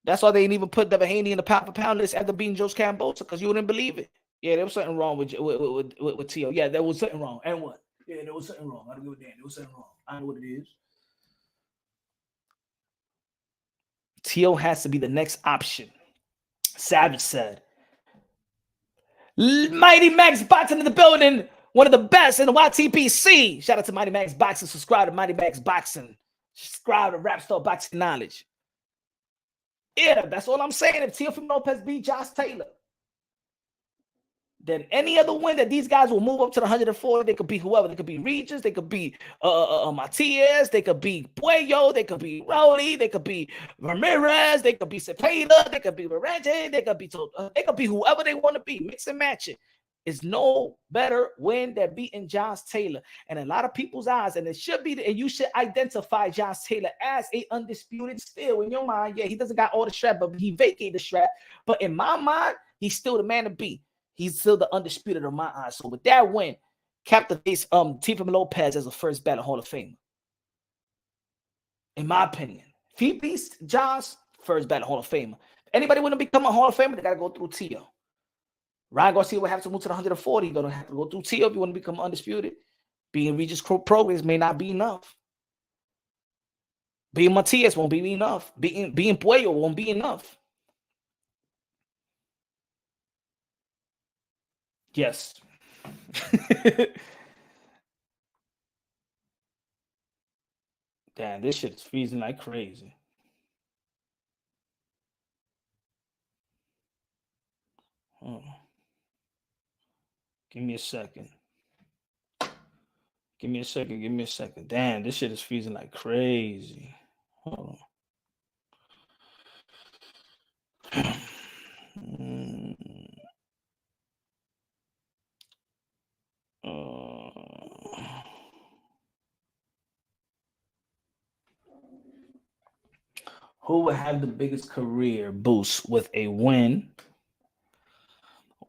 That's why they didn't even put Diva Haney in the pound for pound list after beating Joe Cambosa, because you wouldn't believe it. Yeah, there was something wrong with Teo. Yeah, there was something wrong. And what? Yeah, there was something wrong. I don't give a damn. There was something wrong. I know what it is. Teo has to be the next option. Savage said. Mighty Max Boxing in the building. One of the best in the YTPC. Shout out to Mighty Max Boxing. Subscribe to Mighty Max Boxing. Subscribe to Rapstar Boxing Knowledge. Yeah, that's all I'm saying. If Teofimo Lopez beat Josh Taylor, then any other win that these guys will move up to the 104, they could be whoever. They could be Regis, they could be Matias, they could be Puello, they could be Rowley, they could be Ramirez, they could be Cepeda, they could be Varente, they could be whoever they want to be. Mix and match it. It's no better win than beating Josh Taylor. And in a lot of people's eyes, and it should be, and you should identify Josh Taylor as a undisputed still in your mind. Yeah, he doesn't got all the strap, but he vacated the strap. But in my mind, he's still the man to beat. He's still the undisputed in my eyes. So with that win, captivates Teofimo Lopez as a first ballot Hall of Famer. In my opinion. If he beats Josh, first ballot Hall of Famer. Anybody want to become a Hall of Famer, they got to go through Teo. Ryan Garcia will have to move to the 140. You're going to have to go through Teo if you want to become undisputed. Being Regis programs may not be enough. Being Matias won't be enough. Being Puello won't be enough. Yes. Damn, this shit is freezing like crazy. Oh. Give me a second. Give me a second. Damn, this shit is freezing like crazy. Hold on. Who would have the biggest career boost with a win?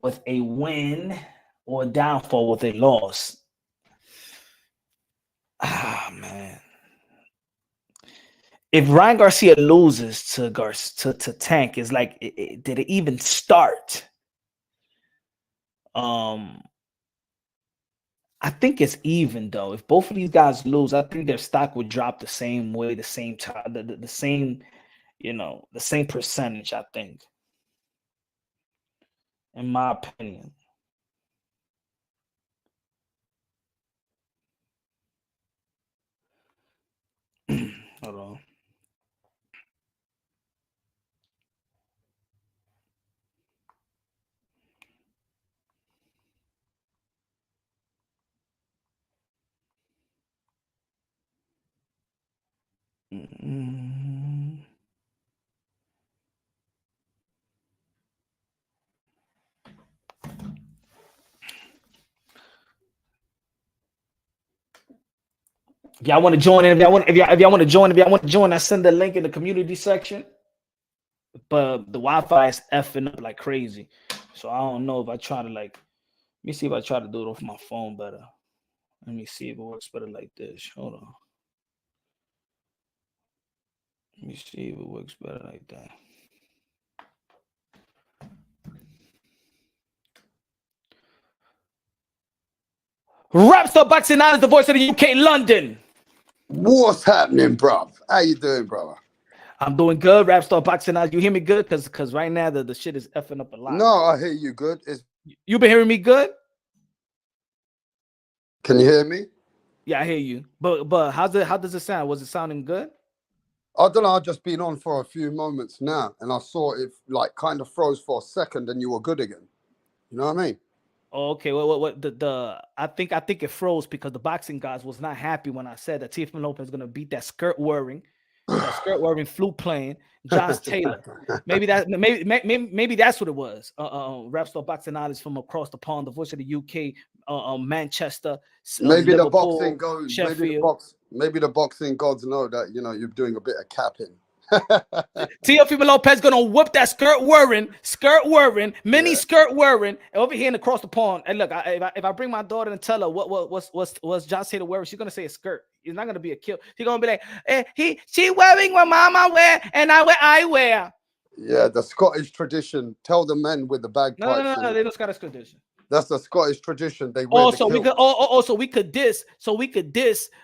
With a win or a downfall with a loss? Ah, man. If Ryan Garcia loses to Tank, it's like, did it even start? I think it's even though. If both of these guys lose, I think their stock would drop the same way, the same time, the same, the same percentage, I think. In my opinion. Hold on. If y'all want to join in, if y'all want to join, I send the link in the community section. But the Wi-Fi is effing up like crazy. So I don't know if I try to let me see if I try to do it off my phone better. Let me see if it works better like this. Hold on. Let me see if it works better like that. Rapstar Boxing Out is the voice of the UK, London. What's happening, bruv? How you doing, brother? I'm doing good. Rapstar Boxing Out. You hear me good? Because right now the shit is effing up a lot. No, I hear you good. You been hearing me good? Can you hear me? Yeah, I hear you. But how does it sound? Was it sounding good? I don't know. I've just been on for a few moments now, and I saw it kind of froze for a second, and you were good again. You know what I mean? Oh, okay. What I think it froze because the boxing guys was not happy when I said that Teofimo Lopez is gonna beat that skirt wearing flute playing Josh Taylor. Maybe that's what it was. Rapstar Boxing Out is from across the pond, the voice of the UK, Manchester. Maybe Liverpool, the boxing goes. Sheffield. Maybe the boxing gods know that you're doing a bit of capping. Teofimo Lopez gonna whip that skirt wearing, skirt wearing over here and across the pond. And look, if I bring my daughter and tell her what's Josh Taylor wearing, she's gonna say a skirt. It's not gonna be a kill. She's gonna be like, she wearing what mama wear and I wear. Yeah, the Scottish tradition. Tell the men with the bagpipes. No, they don't Scottish tradition. That's the Scottish tradition. They wear we could diss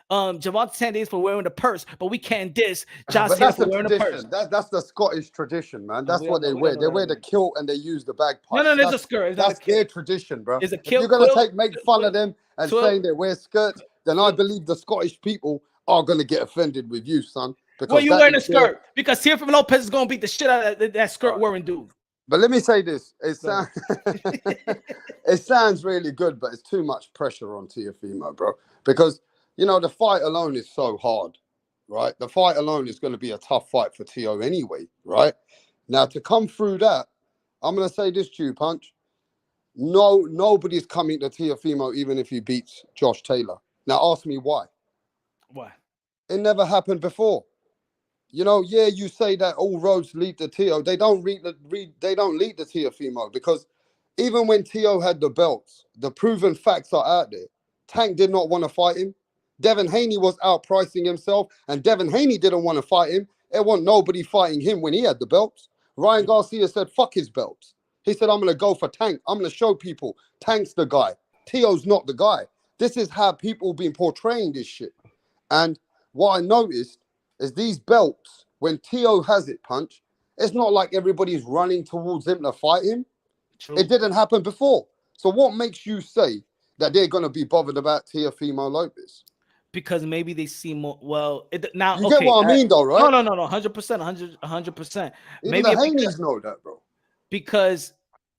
Gervonta 10 days for wearing the purse, but we can't diss Josh Taylor for wearing the purse. That's the Scottish tradition, man. That's what they wear. They wear the kilt and they use the bagpipes. No, there's a skirt. That's their tradition, bro. If you're gonna make fun of them and saying they wear skirts, then I believe the Scottish people are gonna get offended with you, son. Well, you wearing a skirt because Teofimo Lopez is gonna beat the shit out of that skirt wearing dude. But let me say this: it sounds really good, but it's too much pressure on Teofimo, bro. Because the fight alone is so hard, right? The fight alone is going to be a tough fight for Teo anyway, right? Now to come through that, I'm going to say this to you, Punch. Nobody's coming to Teofimo even if he beats Josh Taylor. Now ask me why. Why? It never happened before. You say that all roads lead to Teo. They don't lead to Teofimo because even when Teo had the belts, the proven facts are out there. Tank did not want to fight him. Devin Haney was outpricing himself, and Devin Haney didn't want to fight him. There wasn't nobody fighting him when he had the belts. Ryan Garcia said, fuck his belts. He said, I'm going to go for Tank. I'm going to show people Tank's the guy. Tio's not the guy. This is how people been portraying this shit. And what I noticed is these belts, when Tio has it, Punch, it's not like everybody's running towards him to fight him. True. It didn't happen before. So what makes you say that they're going to be bothered about Teofimo Lopez? Because maybe they see more. Well, now you get what I mean, though, right? No, 100%, 100%. Even the Haneys know that, bro. Because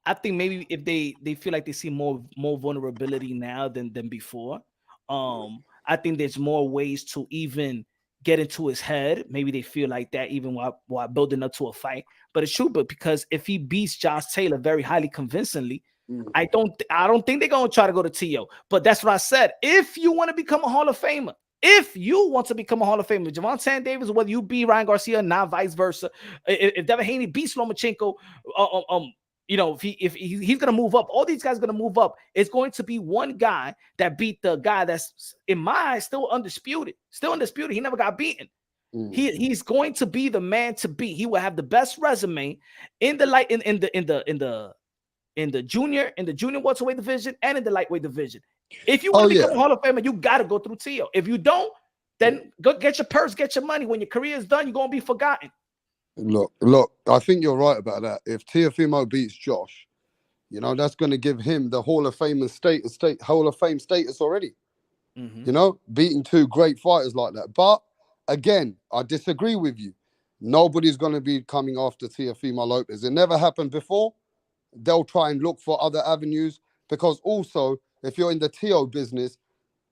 I think maybe if they feel like they see more vulnerability now than before, I think there's more ways to even get into his head. Maybe they feel like that even while building up to a fight. But it's true. But because if he beats Josh Taylor very highly convincingly, I don't think they're gonna try to go to Tio. But that's what I said. If you want to become a Hall of Famer, Gervonta Davis, whether you beat Ryan Garcia, not vice versa. If Devin Haney beats Lomachenko, you know, if he's gonna move up, all these guys are gonna move up. It's going to be one guy that beat the guy that's in my eyes still undisputed. He never got beaten. He's going to be the man to beat. He will have the best resume in the light in the junior welterweight division and in the lightweight division. If you want to become a Hall of Famer, you got to go through Tio. If you don't, then go get your purse, get your money. When your career is done, you're going to be forgotten. Look, I think you're right about that. If Teofimo beats Josh, you know, that's going to give him the Hall of Fame status already. You know, beating two great fighters like that. But again, I disagree with you. Nobody's going to be coming after Teofimo Lopez. It never happened before. They'll try and look for other avenues because also, if you're in the Tio business,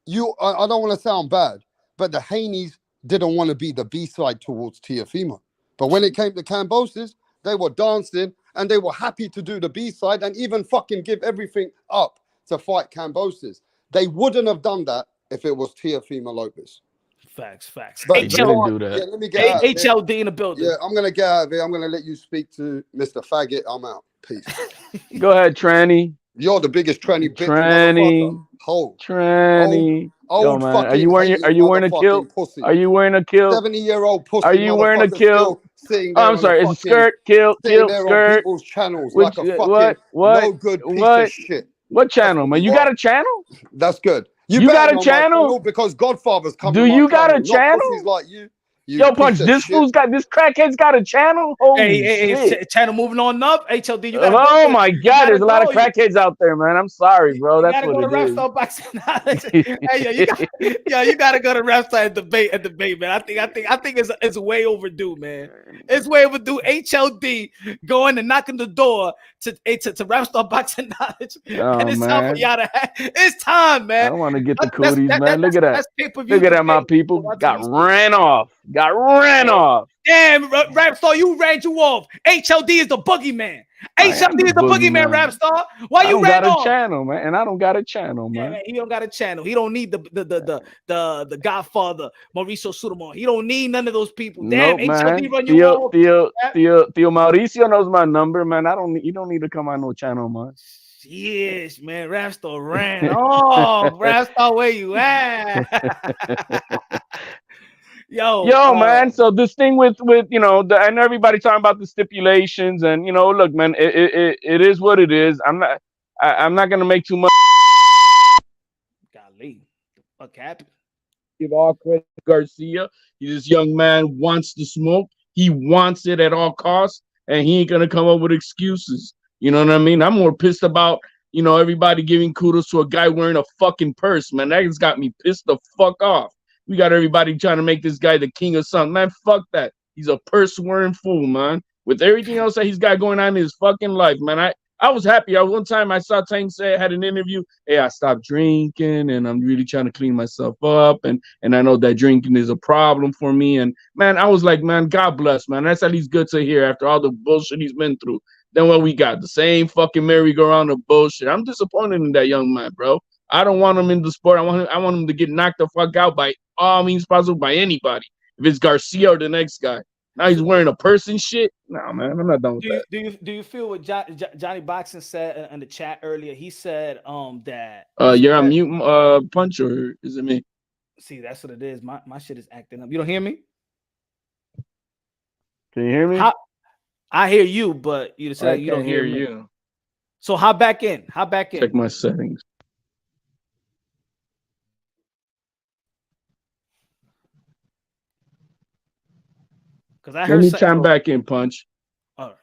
I don't want to sound bad, but the Haneys didn't want to be the B-side towards Teofimo. But when it came to Kambosos, they were dancing and they were happy to do the B-side and even fucking give everything up to fight Kambosos. They wouldn't have done that if it was Teofimo Lopez. Facts. But HLD let me get out HLD in the building. Yeah, I'm going to get out of here. I'm going to let you speak to Mr. Faggot. I'm out. Peace. Go ahead, Tranny. You're the biggest tranny bitch. Tranny. Yo, man. Are you wearing a kilt? Pussy. Are you wearing a kilt? 70-year-old pussy. Are you wearing a kilt? I'm sorry. It's a skirt, kilt, skirt. People's channels like a fucking no good piece of shit. What channel, man? You got a channel? That's good. You got a channel? Because Godfather's coming. Do you got a channel? Like you. Yo, Punch, this crackhead's got a channel? Holy shit. Channel moving on up. HLD, you gotta oh my God, there's a lot of crackheads out there, man. I'm sorry, bro. That's what it is. You gotta go to Rapstar and debate, man. I think it's way overdue, man. It's way overdue. HLD going and knocking the door to Rapstar Boxing Knowledge. And it's time for y'all to it's time, man. I don't want to get the cooties, man. Look at that. Look at that, my people. Got ran off. Damn, Rapstar, you ran you off. HLD is the boogeyman. HLD is the boogeyman, Rapstar. Why you ran off? I don't got a channel, man, and I don't got a channel, man. He don't got a channel. He don't need the Godfather, Mauricio Sudamon. He don't need none of those people. Damn, nope, HLD run you off. Theo Mauricio knows my number, man. You don't need to come on no channel, man. Yes, man. Rapstar ran off. Rapstar, where you at? Yo, man. So this thing with you know, I know everybody talking about the stipulations, and you know, look, man, it is what it is. I'm not gonna make too much. Golly, what happened? Give all credit to Garcia. This young man wants to smoke. He wants it at all costs, and he ain't gonna come up with excuses. You know what I mean? I'm more pissed about, you know, everybody giving kudos to a guy wearing a fucking purse, man. That has got me pissed the fuck off. We got everybody trying to make this guy the king of something. Man, fuck that. He's a purse-wearing fool, man. With everything else that he's got going on in his fucking life, man. I was happy. One time I saw Tank say, I had an interview, hey, I stopped drinking, and I'm really trying to clean myself up, and I know that drinking is a problem for me. And, man, I was like, man, God bless, man. That's at least good to hear after all the bullshit he's been through. Then what we got? The same fucking merry-go-round of bullshit. I'm disappointed in that young man, bro. I don't want him in the sport. I want him to get knocked the fuck out by all means possible by anybody. If it's Garcia or the next guy. Now he's wearing a purse and shit. No, man, I'm not done with that. Do you feel what Johnny Boxing said in the chat earlier? He said that you're on mute, Punch, or is it me? See, that's what it is. My shit is acting up. You don't hear me? Can you hear me? I hear you, but you said you don't hear me. you. So hop back in. Check my settings. Because I Let heard me something. chime back in, Punch. All right.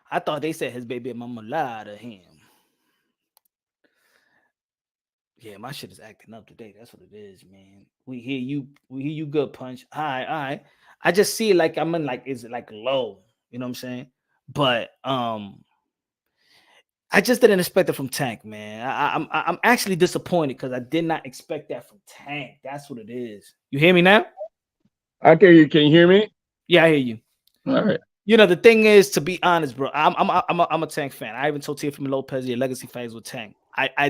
I thought they said his baby mama lied to him. Yeah, my shit is acting up today. That's what it is, man. We hear you good, Punch. All right. I just see it like I'm in like, is it like low? You know what I'm saying? But I just didn't expect it from Tank, man. I'm actually disappointed because I did not expect that from Tank. That's what it is. You hear me now? I can hear you. Can you hear me? Yeah, I hear you. All right. You know, the thing is, to be honest, bro, I'm a Tank fan. I even told Teofimo Lopez, your legacy fights with Tank. I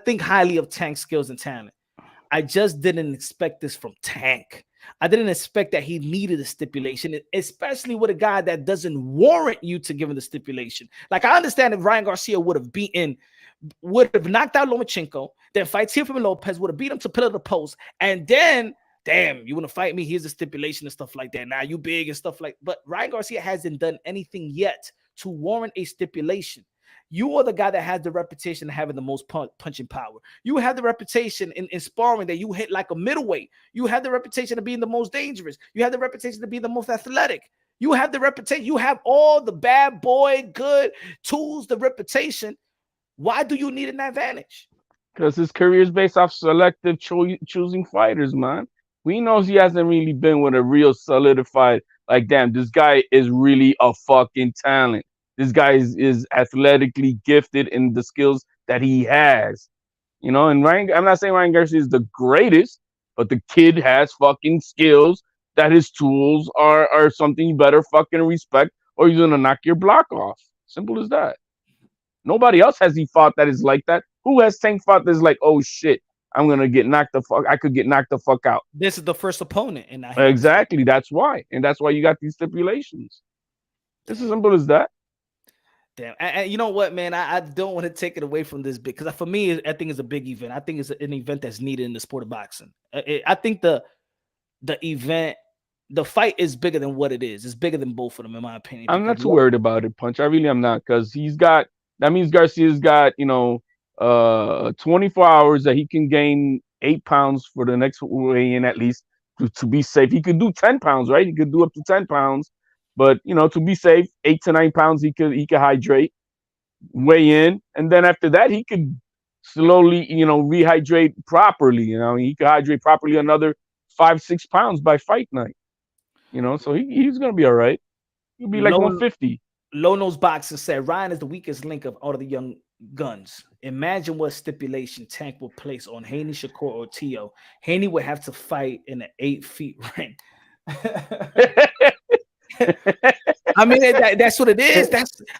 think highly of Tank's skills and talent. I just didn't expect this from Tank. I didn't expect that he needed a stipulation, especially with a guy that doesn't warrant you to give him the stipulation. Like, I understand if Ryan Garcia would have knocked out Lomachenko, then fight Teofimo Lopez, would have beat him to pillar the post, and then, damn, you want to fight me? Here's a stipulation and stuff like that. Now you big and stuff like. But Ryan Garcia hasn't done anything yet to warrant a stipulation. You are the guy that has the reputation of having the most punching power. You have the reputation in sparring that you hit like a middleweight. You have the reputation of being the most dangerous. You have the reputation of being the most athletic. You have the reputation. You have all the bad boy good tools, the reputation. Why do you need an advantage? Because his career is based off selective choosing fighters, man. We know he hasn't really been with a real solidified, like, damn, this guy is really a fucking talent. This guy is athletically gifted in the skills that he has. You know, and I'm not saying Ryan Garcia is the greatest, but the kid has fucking skills that his tools are something you better fucking respect or you're going to knock your block off. Simple as that. Nobody else has he fought that is like that. Who has Tank fought that is like, oh shit, I'm going to get knocked the fuck. I could get knocked the fuck out. This is the first opponent. Exactly. That's why. And that's why you got these stipulations. It's as simple as that. Damn. And you know what, man? I don't want to take it away from this big because for me, I think it's a big event. I think it's an event that's needed in the sport of boxing. I think the event, the fight is bigger than what it is. It's bigger than both of them, in my opinion. I'm not too worried about it, Punch. I really am not, because that means Garcia's got, 24 hours that he can gain 8 pounds for the next weigh-in at least to be safe. He could do 10 pounds, right? He could do up to 10 pounds. But, to be safe, 8 to 9 pounds, he could hydrate, weigh in. And then after that, he could slowly, rehydrate properly. He could hydrate properly another 5-6 pounds by fight night. So he's going to be all right. He'll be like 150. Low Nose Boxing said Ryan is the weakest link of all of the young guns. Imagine what stipulation Tank will place on Haney, Shakur, or Teo. Haney would have to fight in an 8 feet ring. I mean, that's what it is.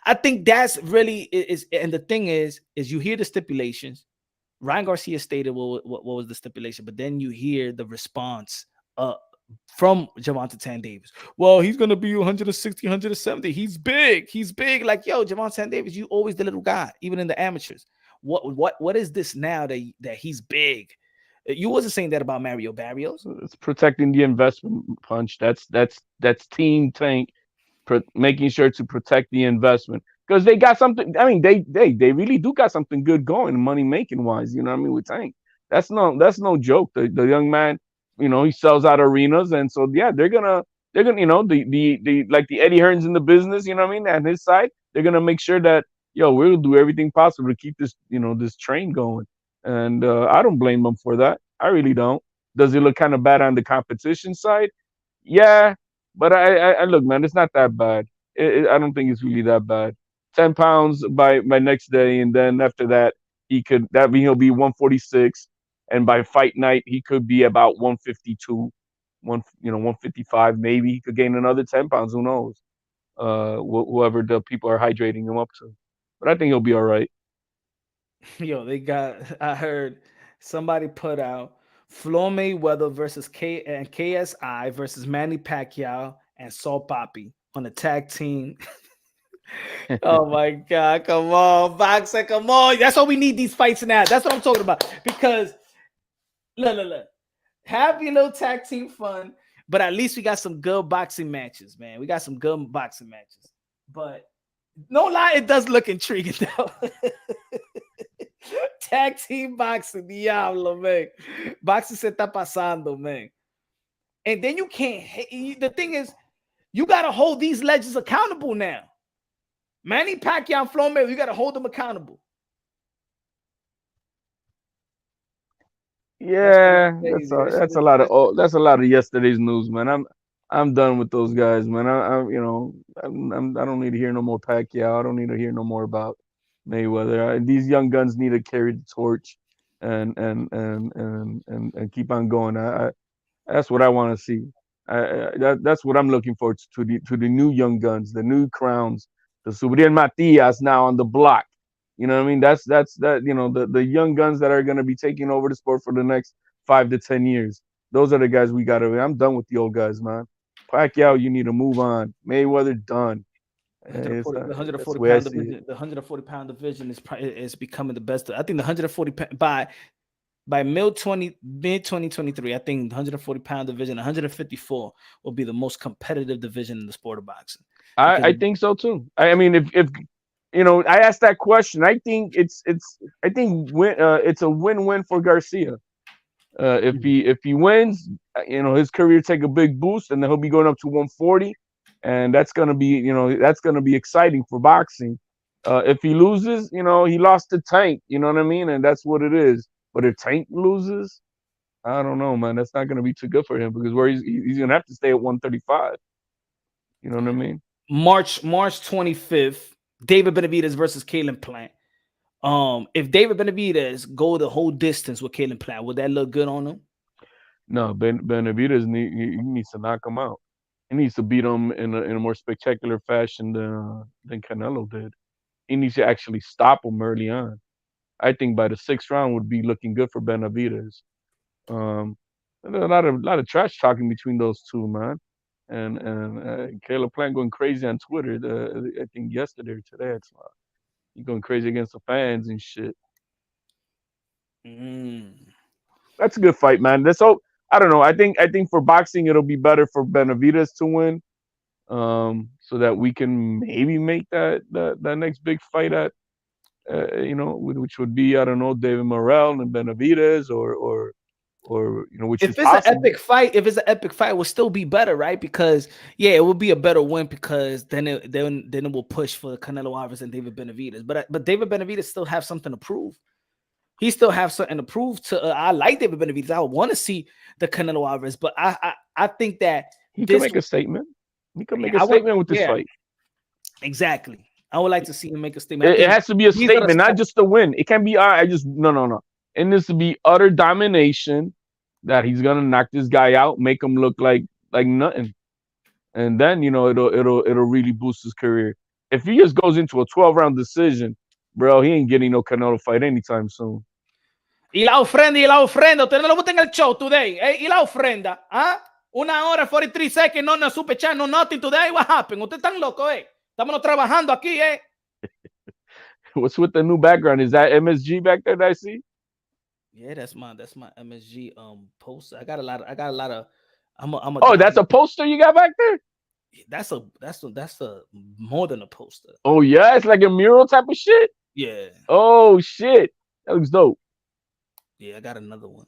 I think that's really is. And the thing is you hear the stipulations. Ryan Garcia stated what was the stipulation, but then you hear the response from Gervonta Davis. Well, he's gonna be 160, 170. He's big. Like, yo, Gervonta Davis, you always the little guy, even in the amateurs. What is this now that he's big? You wasn't saying that about Mario Barrios. It's protecting the investment, Punch. That's Team Tank making sure to protect the investment, because they got something. I mean, they really do got something good going, money making wise. You know what I mean? With Tank, that's no joke. The young man, he sells out arenas, and so yeah, they're gonna the like the Eddie Hearns in the business. You know what I mean? And his side, they're gonna make sure that we'll do everything possible to keep this this train going. And I don't blame them for that. I really don't. Does it look kind of bad on the competition side? Yeah, but I look, man, it's not that bad. I don't think it's really that bad. 10 pounds by next day, and then after that, he'll be 146, and by fight night he could be about 152, 155 maybe. He could gain another 10 pounds. Who knows? Whoever the people are hydrating him up to, but I think he'll be all right. Yo, I heard somebody put out Floyd Mayweather versus KSI versus Manny Pacquiao and Saul Papi on a tag team. Oh my God, come on, boxer, come on. That's why we need these fights now. That's what I'm talking about. Because Look. Happy little tag team fun, but at least we got some good boxing matches, man. We got some good boxing matches. But no lie, it does look intriguing though. Tag team boxing, diablo, man. Boxing se está pasando, man. And then you can't. The thing is, you gotta hold these legends accountable now. Manny Pacquiao and Floyd Mayweather, you gotta hold them accountable. Yeah, that's a lot of yesterday's news, man. I'm done with those guys, man. I don't need to hear no more Pacquiao. I don't need to hear no more about Mayweather. These young guns need to carry the torch and keep on going. That's what I want to see. That's what I'm looking for to the new young guns, the new crowns, the Subriel Matias now on the block. You know what I mean? That's the young guns that are going to be taking over the sport for the next 5 to 10 years. Those are the guys we got to. I'm done with the old guys, man. Pacquiao, you need to move on. Mayweather, done. The 140 pound division is becoming the best. I think the 140 by mid 2023, I think the 140 pound division, 154 will be the most competitive division in the sport of boxing. I think so too. I mean, if I asked that question. I think it's a win-win for Garcia. If he wins, his career take a big boost, and then he'll be going up to 140, and that's gonna be exciting for boxing. If he loses, he lost to Tank. You know what I mean, and that's what it is. But if Tank loses, I don't know, man. That's not gonna be too good for him because he's gonna have to stay at 135. You know what I mean? March 25th. David Benavidez versus Caleb Plant. If David Benavidez go the whole distance with Caleb Plant, would that look good on him? No, Benavidez needs to knock him out. He needs to beat him in a more spectacular fashion than Canelo did. He needs to actually stop him early on. I think by the 6th round would be looking good for Benavidez. A lot of trash talking between those two, man. And Caleb Plant going crazy on Twitter. I think yesterday or today, it's like he going crazy against the fans and shit. That's a good fight, man. I don't know. I think for boxing it'll be better for Benavidez to win, so that we can maybe make that next big fight at, which would be, I don't know, David Morrell and Benavidez or which if is it's possible. an epic fight, it will still be better, right? Because it will be a better win because then it will push for Canelo Alvarez and David Benavidez. But David Benavidez still have something to prove. He still have something to prove to. I like David Benavidez. I want to see the Canelo Alvarez, but I think that he can make a statement. He can make a statement with this fight. Exactly. I would like to see him make a statement. It has to be a statement, not just a win. It can't be no. It needs to be utter domination. That he's gonna knock this guy out, make him look like nothing, and then it'll really boost his career. If he just goes into a 12-round decision, bro, he ain't getting no Canelo fight anytime soon. Y la ofrenda, usted no lo gusta en el show today, y la ofrenda, 1 hora 43 seconds, no super chat, no nothing today. What happened? Usted tan loco, Estamos trabajando aquí, What's with the new background? Is that MSG back there that I see? Yeah, that's my MSG poster. I got a lot of. That's a poster you got back there. That's a more than a poster. Oh yeah, it's like a mural type of shit. Yeah. Oh shit, that looks dope. Yeah, I got another one.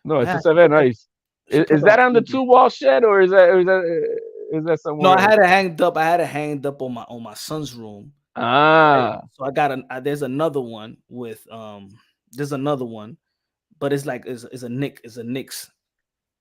No, it's just very nice. Is that on the 2-wall shed or is that somewhere? No, I had it hanged up. on my son's room. So I got there's another one with there's another one. But it's like it's a Knicks.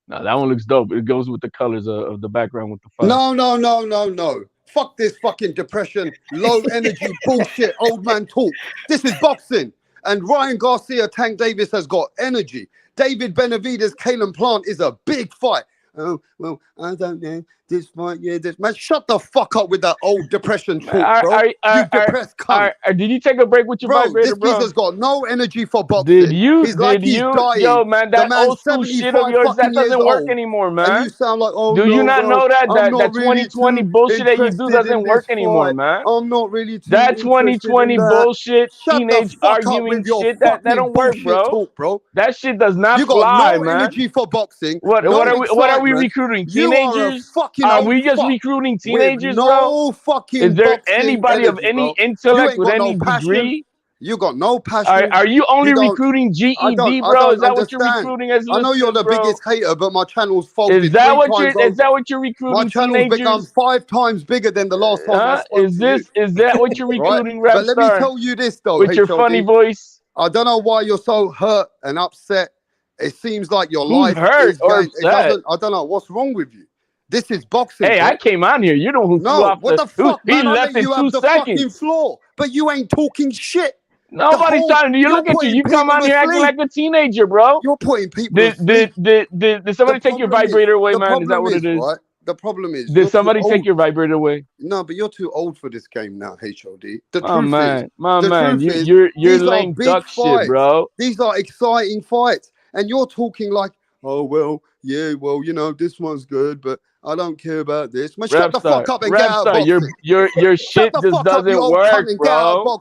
No, that one looks dope. It goes with the colors of the background with the fire. No. Fuck this fucking depression, low energy bullshit, old man talk. This is boxing. And Ryan Garcia, Tank Davis has got energy. David Benavidez, Caleb Plant is a big fight. Oh, well, I don't know. this fight, yeah, this man. Shut the fuck up with that old depression talk, bro. You depressed cunt. Did you take a break with your vibrator, this bro? geezer's got no energy for boxing. Did you? He's dying. Yo, man, that old school shit of yours, that doesn't work anymore, man. And you sound like, oh, do you not know that 2020 really bullshit that you do doesn't work anymore, man? I'm not really too that 2020 bullshit, teenage arguing shit that don't work, bro. That shit does not fly, man. You got no energy for boxing. What are we recruiting? Teenagers? Are we just recruiting teenagers, bro? Is there anybody of any intellect with any degree? You got no passion. Are you only recruiting GED, bro? Is that what you're recruiting as I know you're the biggest hater, but my channel's folded. Is that what you're recruiting? My channel's become 5 times bigger than the last time. Is that what you're recruiting, right? But let me tell you this though, with your funny voice. I don't know why you're so hurt and upset. It seems like your life hurt or upset. I don't know what's wrong with you. This is boxing. Hey, bro. I came on here. You know who flew off what the fuck, He man, left in 2 seconds. Fucking floor, but you ain't talking shit. Nobody's talking to you. Look at you. You come on here acting like a teenager, bro. You're putting people. Did somebody take your vibrator away, man? Is that what it is? Right? The problem is. Did somebody take your vibrator away? No, but you're too old for this game now, HOD. My man, you're lame duck shit, bro. These are exciting fights, and you're talking like, oh well, yeah, well, you know, this one's good, but I don't care about this. Man, shut the fuck up and get out of boxing. Your shit just doesn't work, bro.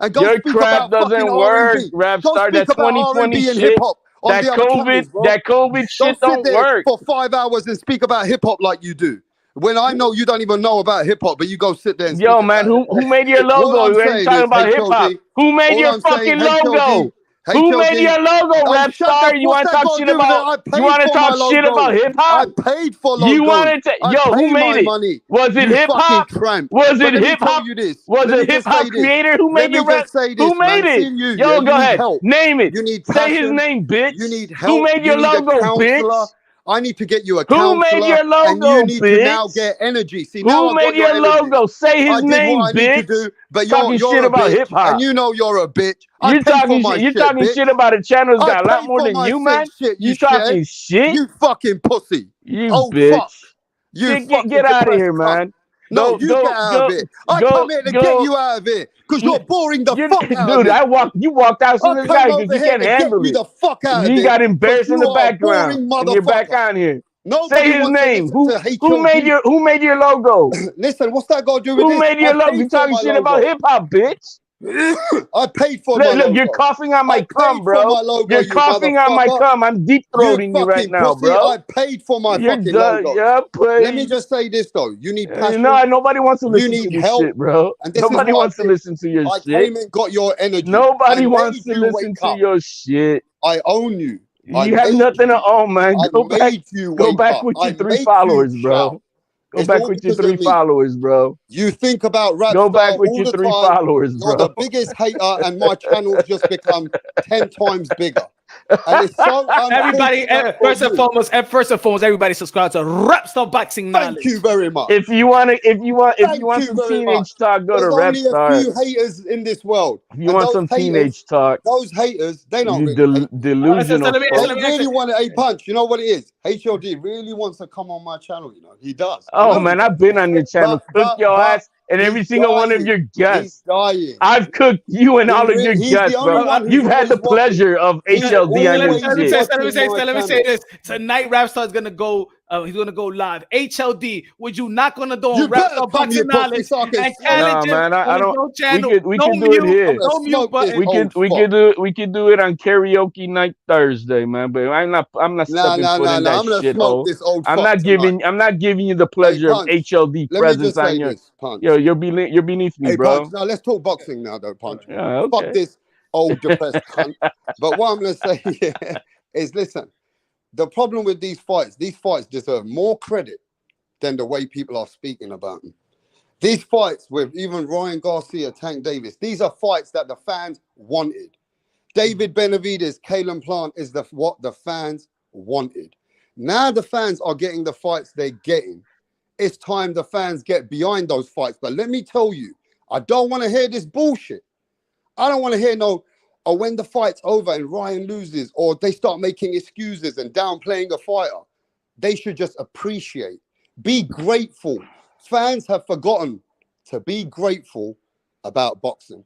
And go your crap doesn't work, Rapstar. That 2020 shit, that COVID shit don't work. For 5 hours and speak about hip hop like you do. When I know you don't even know about hip hop, but you go sit there and yo, man, who made your logo? You ain't talking about hip hop. Who made your fucking logo? Who made your logo, Rapstar? You want to talk shit about? You want to talk shit about hip hop? I paid for logo. You wanted to? Yo, who made it? Was it hip hop? Was it hip hop? Was it hip hop creator who made your rap? Who made it? Yo, go ahead. Name it. Say his name, bitch. You need help. Who made your logo, bitch? I need to get you a counselor. Who made your logo, and you need bitch? to now get energy. See, who made your logo? Say his name, bitch. But talking shit about hip hop, and you know you're a bitch. You're talking shit about a channel that's got a lot more than you, man. You talking shit? You fucking pussy. You bitch. Fuck. You get out of here, man. No, you get out of it. I come here to get you out of it because you're boring the fuck out of it. You walked out soon as guy because you can't handle it. The fuck out of it. You got embarrassed in the background. And you're back on here. Say his name. Who made your logo? Listen, what's that got to do with Who made your logo? You talking shit about hip hop, bitch? I paid for my logo. Look, you're coughing on my cum, bro. You're coughing on my cum. I'm deep throating you right now, bro. I paid for my fucking logo. Let me just say this though. You need passion. No, nobody wants to listen to your shit, bro. Nobody wants to listen to your shit. I came and got your energy. Nobody wants to listen to your shit. I own you. You have nothing to own, man. Go back with your 3 followers, bro. Go back with your 3 followers, bro. You think about rap. Go back with your 3 followers, bro. You're the biggest hater, and my channel's just become 10 times bigger. And it's so everybody, first and foremost, everybody subscribe to Rapstar Boxing Knowledge. Thank you very much. If you want some teenage talk, go to Rapstar. There's only a few haters in this world. If you want some teenage talk, those haters, they don't delusional. They really want a punch. You know what it is? HOD really wants to come on my channel. You know he does. Oh man, I've been on your channel, cooked your ass. And every single one of your guests. I've cooked you and all of your guests, bro. You've had the pleasure of HLD on your shit. Let me say this. Tonight, Rapstar is gonna go. He's gonna go live. HLD, would you knock on the door on Rapstar Boxing Knowledge and challenge him? Man, I don't. We can do it here. We can do it on karaoke night Thursday, man. But I'm not stepping foot in that shit hole. I'm not giving you the pleasure of HLD presence on your. Yo, you're beneath me, bro. Punch. Now let's talk boxing now, though, Punch. Yeah, okay. Fuck this old depressed cunt. But what I'm gonna say is, listen. The problem with these fights deserve more credit than the way people are speaking about them. These fights with even Ryan Garcia, Tank Davis, these are fights that the fans wanted. David Benavidez, Kalen Plant is what the fans wanted. Now the fans are getting the fights they're getting. It's time the fans get behind those fights. But let me tell you, I don't want to hear this bullshit. I don't want to hear or when the fight's over and Ryan loses, or they start making excuses and downplaying a fighter, they should just appreciate. Be grateful. Fans have forgotten to be grateful about boxing.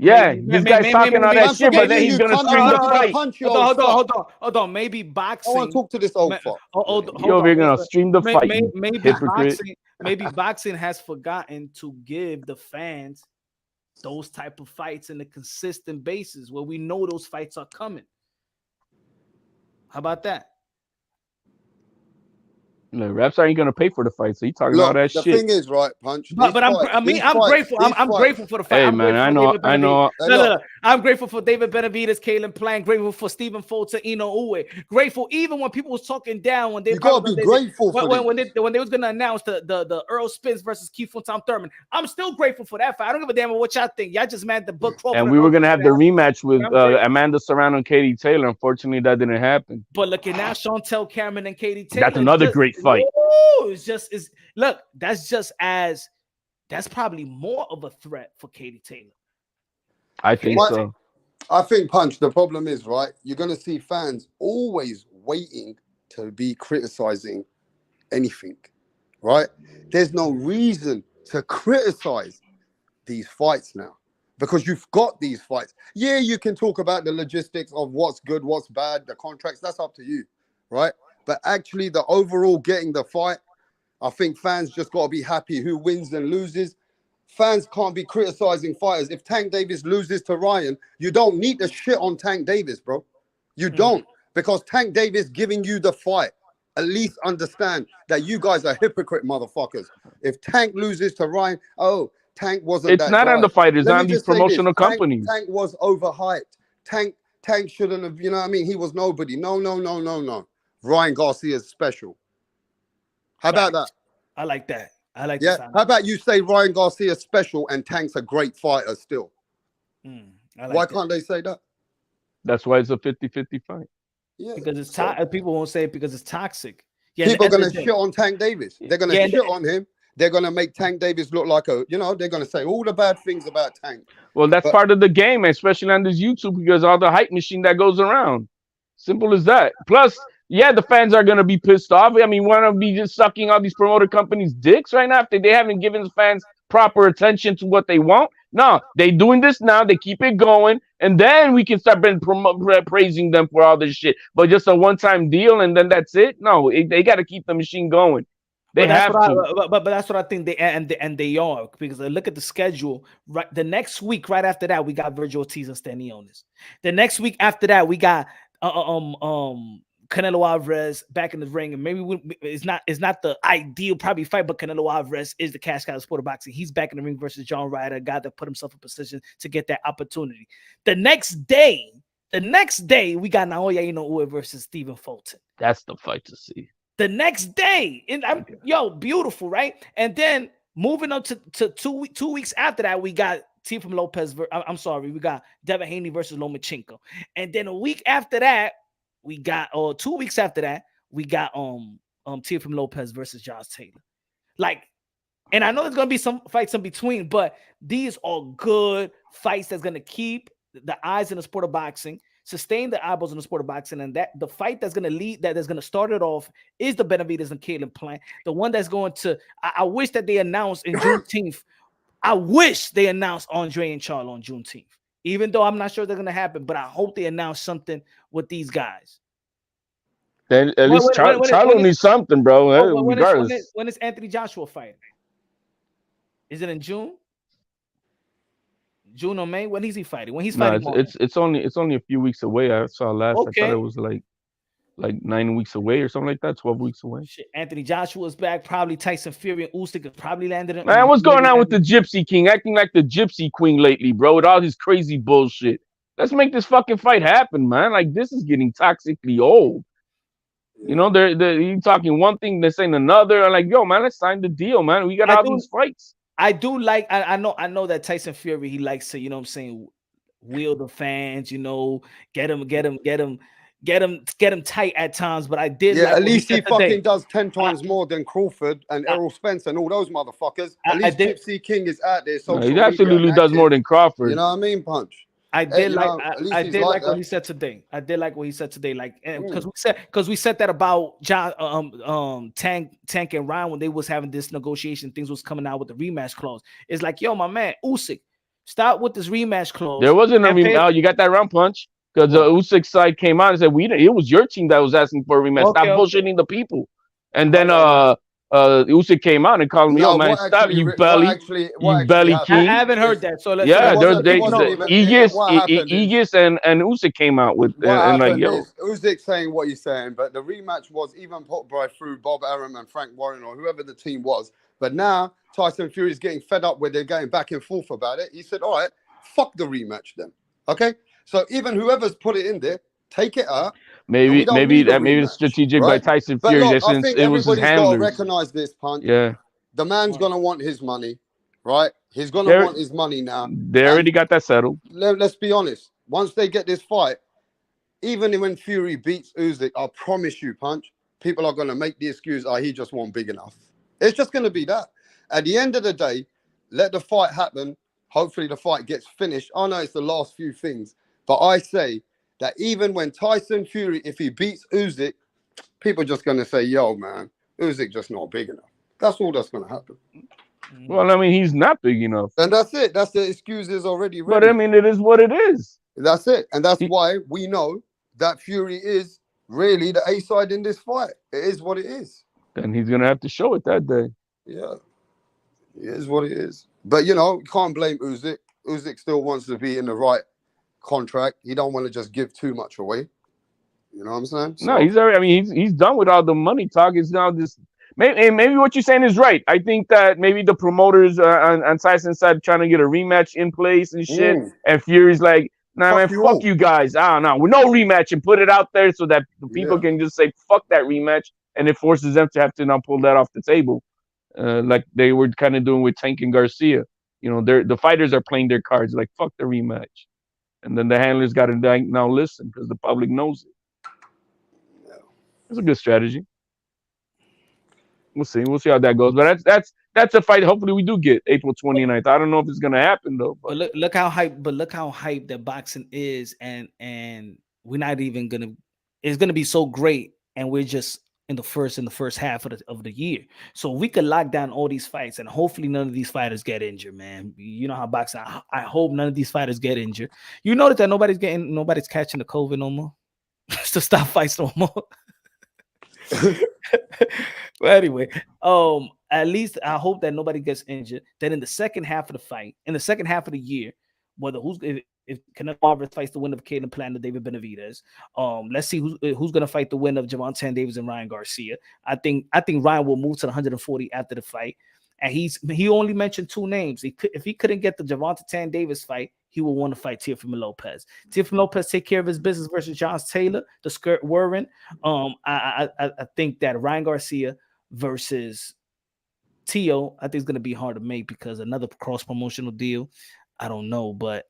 Yeah, this guy's talking all that shit, but then he's gonna stream the fight. Hold on. Maybe boxing. I want to talk to this old fuck. You over here gonna stream the fight, maybe boxing has forgotten to give the fans those type of fights in a consistent basis where we know those fights are coming. How about that? No, reps ain't gonna pay for the fight, so you talking all that the shit. The thing is, right, Punch. But I'm grateful. I'm grateful for the fight. Hey, man, I know. I'm grateful for David Benavidez, Kalen Plant. Grateful for Stephen Fulton, Ino Uwe. Grateful even when people was talking down when they grateful when they was gonna announce the Earl Spence versus Keith from Tom Thurman. I'm still grateful for that fight. I don't give a damn what y'all think. Y'all just mad the book. And we were gonna have the rematch with Amanda Serrano and Katie Taylor. Unfortunately, that didn't happen. But look at now, Chantel Cameron and Katie Taylor. That's another great fight. Look, that's probably more of a threat for Katie Taylor. I think so. I think, Punch, the problem is, right, you're going to see fans always waiting to be criticizing anything, right? There's no reason to criticize these fights now because you've got these fights. Yeah, you can talk about the logistics of what's good, what's bad, the contracts, that's up to you, right? But actually, the overall getting the fight, I think fans just got to be happy who wins and loses. Fans can't be criticizing fighters. If Tank Davis loses to Ryan, you don't need to shit on Tank Davis, bro. You don't, because Tank Davis giving you the fight. At least understand that you guys are hypocrite motherfuckers. If Tank loses to Ryan, Tank wasn't. It's not on the fighters, on these promotional companies. Tank was overhyped. Tank shouldn't have. You know what I mean? He was nobody. No. Ryan Garcia is special. How about that? I like that. Yeah. How about you say Ryan Garcia is special and Tank's a great fighter still? Why can't they say that? That's why it's a 50-50 fight. Yeah, because it's people won't say it because it's toxic. Yeah, people are going to shit on Tank Davis. They're going to shit on him. They're going to make Tank Davis look like they're going to say all the bad things about Tank. Well, that's part of the game, especially on this YouTube, because all the hype machine that goes around. Simple as that. Plus, yeah, the fans are going to be pissed off. I mean, want to be just sucking all these promoter companies' dicks right now if they haven't given the fans proper attention to what they want? No, they doing this now. They keep it going, and then we can start praising them for all this shit. But just a one-time deal, and then that's it? No, they got to keep the machine going. They have to. But that's what I think they are, because look at the schedule. Right, the next week, right after that, we got Virgil Ortiz and Stanionis. The next week after that, we got Canelo Alvarez back in the ring, and maybe it's not the ideal probably fight, but Canelo Alvarez is the cash cow of sport of boxing. He's back in the ring versus John Ryder, a guy that put himself in position to get that opportunity. The next day, we got Naoya Inoue versus Stephen Fulton. That's the fight to see. The next day, beautiful, right? And then moving on to 2 weeks after that, we got Teofimo Lopez. We got Devin Haney versus Lomachenko, and then a week after that. We got 2 weeks after that, we got Teofimo Lopez versus Josh Taylor. And I know there's gonna be some fights in between, but these are good fights that's gonna keep the eyes in the sport of boxing, sustain the eyeballs in the sport of boxing, and that the fight that's gonna start it off is the Benavidez and Kalen Plant. The one that's going to I wish that they announced in Juneteenth. I wish they announced Andre and Charlo on Juneteenth. Even though I'm not sure they're going to happen, but I hope they announce something with these guys. Then at least Charlo needs something, bro. When is Anthony Joshua fighting? Is it in June? June or May? When is he fighting? When he's fighting? It's only a few weeks away. I saw last. Okay. I thought it was like 9 weeks away or something like that. 12 weeks away. Shit, Anthony Joshua's back. Probably Tyson Fury and Usyk has probably landed. Man, what's going on with the Gypsy King? Acting like the Gypsy Queen lately, bro, with all his crazy bullshit. Let's make this fucking fight happen, man. Like, this is getting toxically old. You know, they're talking one thing, they're saying another. I'm like, yo, man, let's sign the deal, man. We got all these fights. I do like. I know that Tyson Fury, he likes to, you know what I'm saying, wheel the fans. You know, get him tight at times, but I did. Yeah, at least he fucking does 10 times more than Crawford and Errol Spence and all those motherfuckers. At least Gypsy King is out there. He absolutely does more than Crawford. You know what I mean, Punch? I did You like know, at least I he's did like like what that. he said today. I did like what he said today. Like because we said that about John Tank and Ryan when they was having this negotiation, things was coming out with the rematch clause. It's like, yo, my man, Usyk, stop with this rematch clause. There wasn't a rematch. Oh, you got that round punch because the Usyk side came out and said it was your team that was asking for a rematch. Stop bullshitting the people. And then Usyk came out and called me, "Yo, man, stop! You belly I king." haven't heard that. So let's Yeah, so there's what happened is, Aegis and Usyk came out with what and like, happened yo, is Usyk saying what he's saying, but the rematch was even put by through Bob Arum and Frank Warren or whoever the team was. But now Tyson Fury is getting fed up where they're going back and forth about it. He said, "All right, fuck the rematch then." Okay, so even whoever's put it in there, take it out. maybe it's strategic by Tyson But Fury look, just I since think it was his everybody's got to handlers. recognize this, Punch. Yeah, the man's gonna want his money, right? He's gonna want his money now. They already got that settled. Let's be honest. Once they get this fight, even when Fury beats Usyk, I promise you, Punch, people are gonna make the excuse, he just wasn't big enough. It's just gonna be that. At the end of the day, let the fight happen. Hopefully the fight gets finished. I know it's the last few things, but I say that even when Tyson Fury, if he beats Usyk, people are just gonna say, yo, man, Usyk just not big enough. That's all that's gonna happen. Well, I mean, he's not big enough. And that's it. That's the excuses already ready. But I mean, it is what it is. That's it. And that's why we know that Fury is really the A side in this fight. It is what it is. Then he's gonna have to show it that day. Yeah. It is what it is. But you know, you can't blame Usyk. Usyk still wants to be in the right contract. He don't want to just give too much away. You know what I'm saying? So, no, he's already. I mean, he's done with all the money talk. It's now this. Maybe what you're saying is right. I think that maybe the promoters on Tyson's side trying to get a rematch in place and shit, and Fury's like, nah, man, fuck you guys. I don't know. With no rematch and put it out there so that the people can just say fuck that rematch, and it forces them to have to now pull that off the table, like they were kind of doing with Tank and Garcia. You know, the fighters are playing their cards like fuck the rematch, and then the handlers got to now listen because the public knows it. It's a good strategy. We'll see. We'll see how that goes. But that's a fight. Hopefully, we do get April 29th. I don't know if it's gonna happen though. But look how hype. But look how hype that boxing is, and we're not even gonna. It's gonna be so great, and we're just in the first half of the year. So we could lock down all these fights, and hopefully none of these fighters get injured, man. You know how boxing. I hope none of these fighters get injured. You notice that nobody's catching the COVID no more. To stop fights no more. Well, anyway, at least I hope that nobody gets injured. Then in the second half of the fight, in the second half of the year, whether if Canelo Alvarez fights the winner of Caden Plan David Benavidez, let's see who's gonna fight the winner of Gervonta Davis and Ryan Garcia. I think Ryan will move to the 140 after the fight. And he only mentioned two names. If he couldn't get the Gervonta Davis fight, he will want to fight Teofimo Lopez. Teofimo Lopez take care of his business versus John Taylor, the skirt wearing. I think that Ryan Garcia versus Teo, I think it's gonna be hard to make because another cross promotional deal. I don't know, but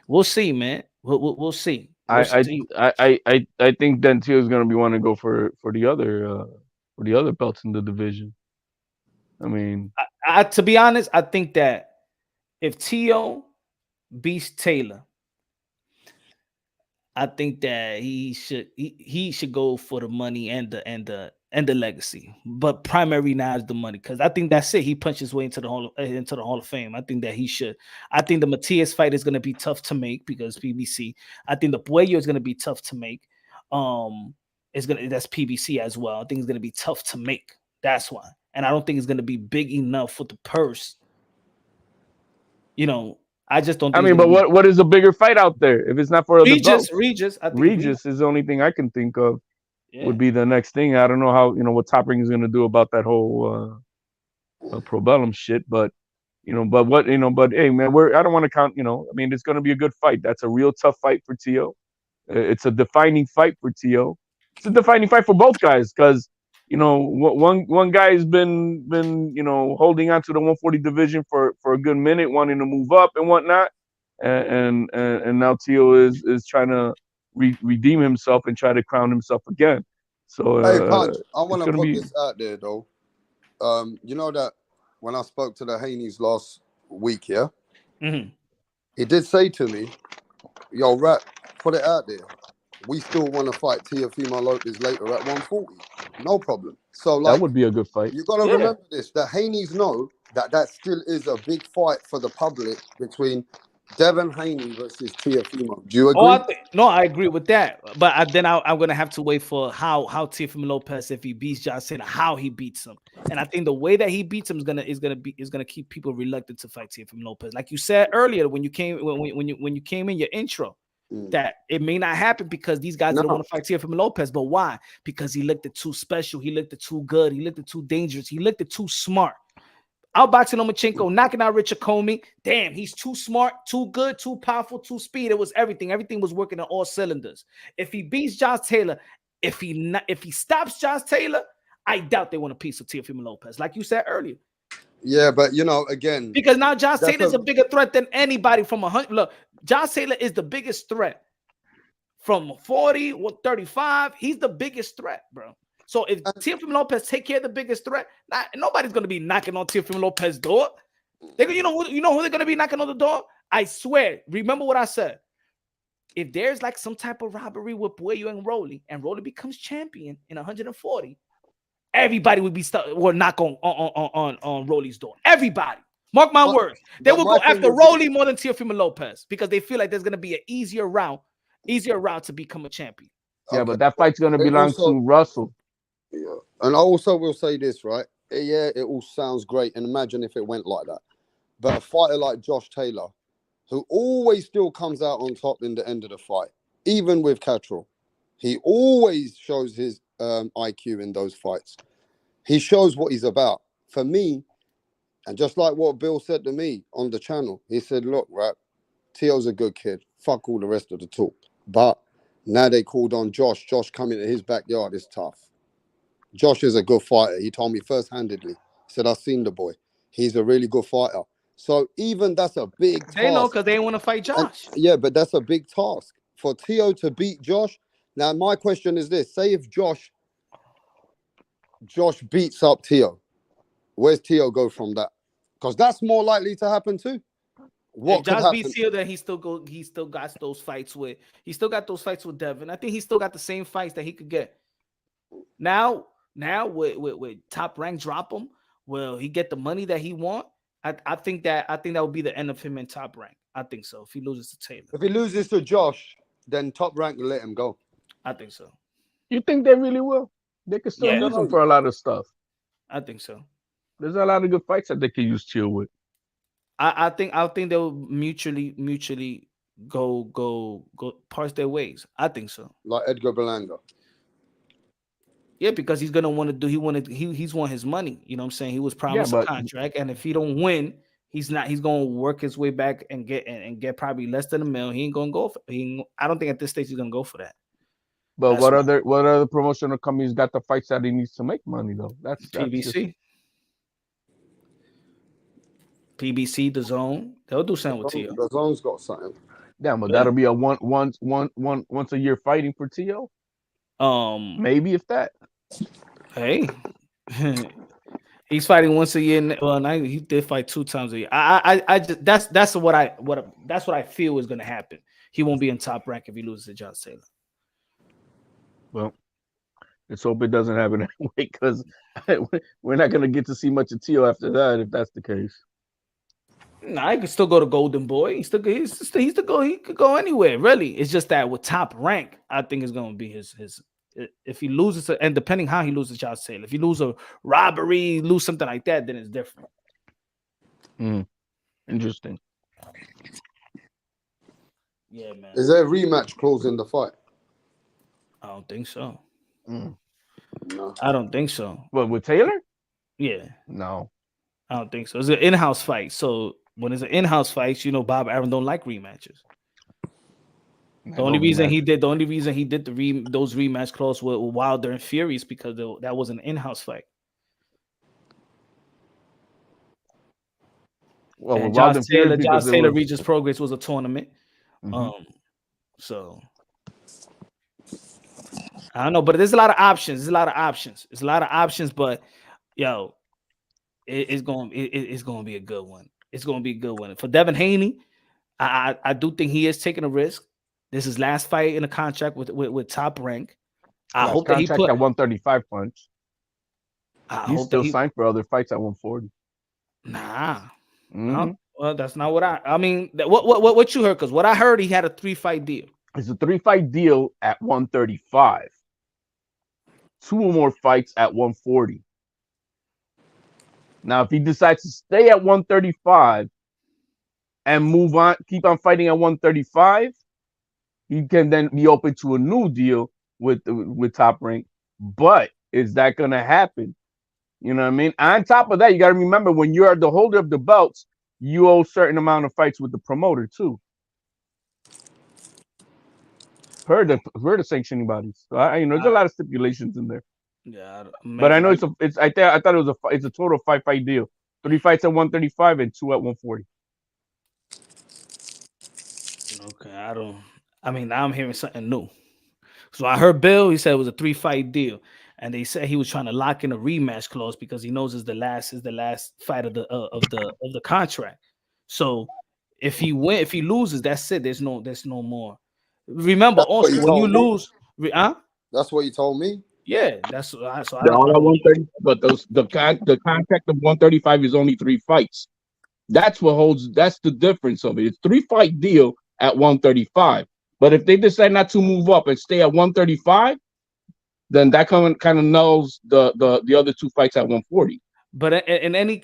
we'll see, man. We'll see. I think then Teo is gonna be wanting to go for the other belts in the division. I mean, to be honest, I think that if Teo beats Taylor, I think that he should go for the money and the legacy, but primary now is the money because I think that's it. He punched his way into the Hall of Fame. I think that he should. I think the Matias fight is going to be tough to make because PBC. I think the Puello is going to be tough to make. That's PBC as well. I think it's going to be tough to make. That's why. And I don't think it's going to be big enough for the purse. You know, I just don't think. I mean, but what is a bigger fight out there if it's not for the belts? Regis. I think Regis is the only thing I can think of would be the next thing. I don't know how what Top Ring is going to do about that whole Probellum shit, but hey man, I don't want to count. I mean, it's going to be a good fight. That's a real tough fight for Teo. It's a defining fight for Teo. It's a defining fight for both guys because. One guy has been holding on to the 140 division for a good minute, wanting to move up and whatnot, and now Teo is trying to redeem himself and try to crown himself again. So hey, Punch, I want to put this out there though. You know that when I spoke to the Haneys last week, He did say to me, "Yo, rap, put it out there. We still want to fight Teofimo Lopez later at 140. No problem." So, That like, would be a good fight. you got to Yeah. remember this: that Haney's know that still is a big fight for the public between Devin Haney versus Teofimo. Do you Oh, agree? no, I agree with that. But I'm gonna have to wait for how Teofimo Lopez, if he beats Josh Taylor, how he beats him. And I think the way that he beats him is gonna keep people reluctant to fight Teofimo Lopez. Like you said earlier when you came when you came in your intro, that it may not happen because these guys didn't No. want to fight Teofimo Lopez. But why? Because he looked too special, he looked too good, he looked too dangerous, he looked too smart. Outboxing Lomachenko, knocking out Richard Comey. Damn, he's too smart, too good, too powerful, too speed. It was everything. Everything was working on all cylinders. If he beats Josh Taylor, if he stops Josh Taylor, I doubt they want a piece of Teofimo Lopez, like you said earlier. Yeah, but you know, again, Because now Josh that's Taylor is a bigger threat than anybody from 100. Look, Josh Taylor is the biggest threat from 40 or 35. He's the biggest threat, bro. So if Teofimo Lopez take care of the biggest threat, nobody's gonna be knocking on Teofimo Lopez's door. You know who they're gonna be knocking on the door? I swear. Remember what I said. If there's like some type of robbery with Puello and Rolly becomes champion in 140, everybody would be knock on Rolly's door. Everybody. Mark my words. They will go after Rolly more than Teofimo Lopez because they feel like there's gonna be an easier route to become a champion. Yeah, but that fight's gonna belong to Russell. Yeah. And I also will say this, right? Yeah, it all sounds great. And imagine if it went like that. But a fighter like Josh Taylor, who always still comes out on top in the end of the fight, even with Cattrall, he always shows his IQ in those fights. He shows what he's about. For me, and just like what Bill said to me on the channel, he said, look, right, Teo's a good kid. Fuck all the rest of the talk. But now they called on Josh. Josh coming to his backyard is tough. Josh is a good fighter. He told me first-handedly. He said, I've seen the boy. He's a really good fighter. So even that's a big task. They know because they didn't want to fight Josh. Yeah, but that's a big task. For Teo to beat Josh. Now, my question is this. Say if Josh beats up Teo, where's Teo go from that? Because that's more likely to happen too. If Josh beats Teo, then he still got those fights with Devin. I think he still got the same fights that he could get. Now with Top Rank drop him, will he get the money that he want? I think that would be the end of him in Top Rank. I think so. If he loses to Taylor, if he loses to Josh, then Top Rank will let him go. I think so. You think they really will? They could still use him for a lot of stuff. I think so. There's a lot of good fights that they could use Teo with. I think they'll mutually go parse their ways. I think so. Like Edgar Berlanga. Yeah, because he's gonna want to do. He's want his money. You know what I'm saying? He was promised a contract, and if he don't win, he's gonna work his way back and get probably less than $1 million. He ain't gonna go for. I don't think at this stage he's gonna go for that. But what other promotional companies got the fights that he needs to make money though? That's PBC. PBC, The Zone, they'll do something with Teo. The Zone's got something. Damn, but that'll be a once a year fighting for Teo. Maybe if that. Hey, he's fighting once a year. Well, he did fight 2 times a year. I just that's what I feel is gonna happen. He won't be in Top Rank if he loses to Josh Taylor. Well, let's hope it doesn't happen anyway, because we're not gonna get to see much of Teo after that if that's the case. Nah, he could still go to Golden Boy. He could go anywhere. Really, it's just that with Top Rank, I think it's gonna be his. If he loses, and depending how he loses Josh Taylor, if he lose a robbery, lose something like that, then it's different. Interesting. Yeah, man. Is there a rematch clause in the fight? I don't think so. No. I don't think so. What, with Taylor? Yeah. No. I don't think so. It's an in-house fight. So when it's an in-house fight, Bob Arum don't like rematches. The only reason he did those rematch clause with Wilder and Fury is because that was an in-house fight. Well, and Josh Taylor Regis Progress was a tournament. So I don't know, but there's a lot of options. It's a lot of options, but it's going to be a good one. It's going to be a good one for Devin Haney. I do think he is taking a risk. This is his last fight in a contract with Top Rank. I hope that he contract put at 135 punch. I He's hope still that he signed for other fights at 140. nah. Mhm. Well, that's not what I mean. What you heard? Because what I heard, he had a 3-fight deal. It's a 3-fight deal at 135. 2 more fights at 140. Now, if he decides to stay at 135 and move on, keep on fighting at 135, he can then be open to a new deal with Top Rank. But is that going to happen? You know what I mean? On top of that, you got to remember, when you are the holder of the belts, you owe a certain amount of fights with the promoter too. Per the sanctioning bodies. So there's a lot of stipulations in there. Yeah, But I know it's I thought it was it's a total 5-fight deal. 3 fights at 135 and 2 at 140. Okay, now I'm hearing something new. So I heard Bill, he said it was a 3-fight deal. And they said he was trying to lock in a rematch clause because he knows it's the last fight of the contract. So if he loses, that's it. There's no more. Remember, That's also when you lose, That's what you told me. Yeah, that's so I all at 130, but the contract of 135 is only 3 fights. That's the difference of it. It's 3-fight deal at 135. But if they decide not to move up and stay at 135, then that kind of nulls the other 2 fights at 140. But in any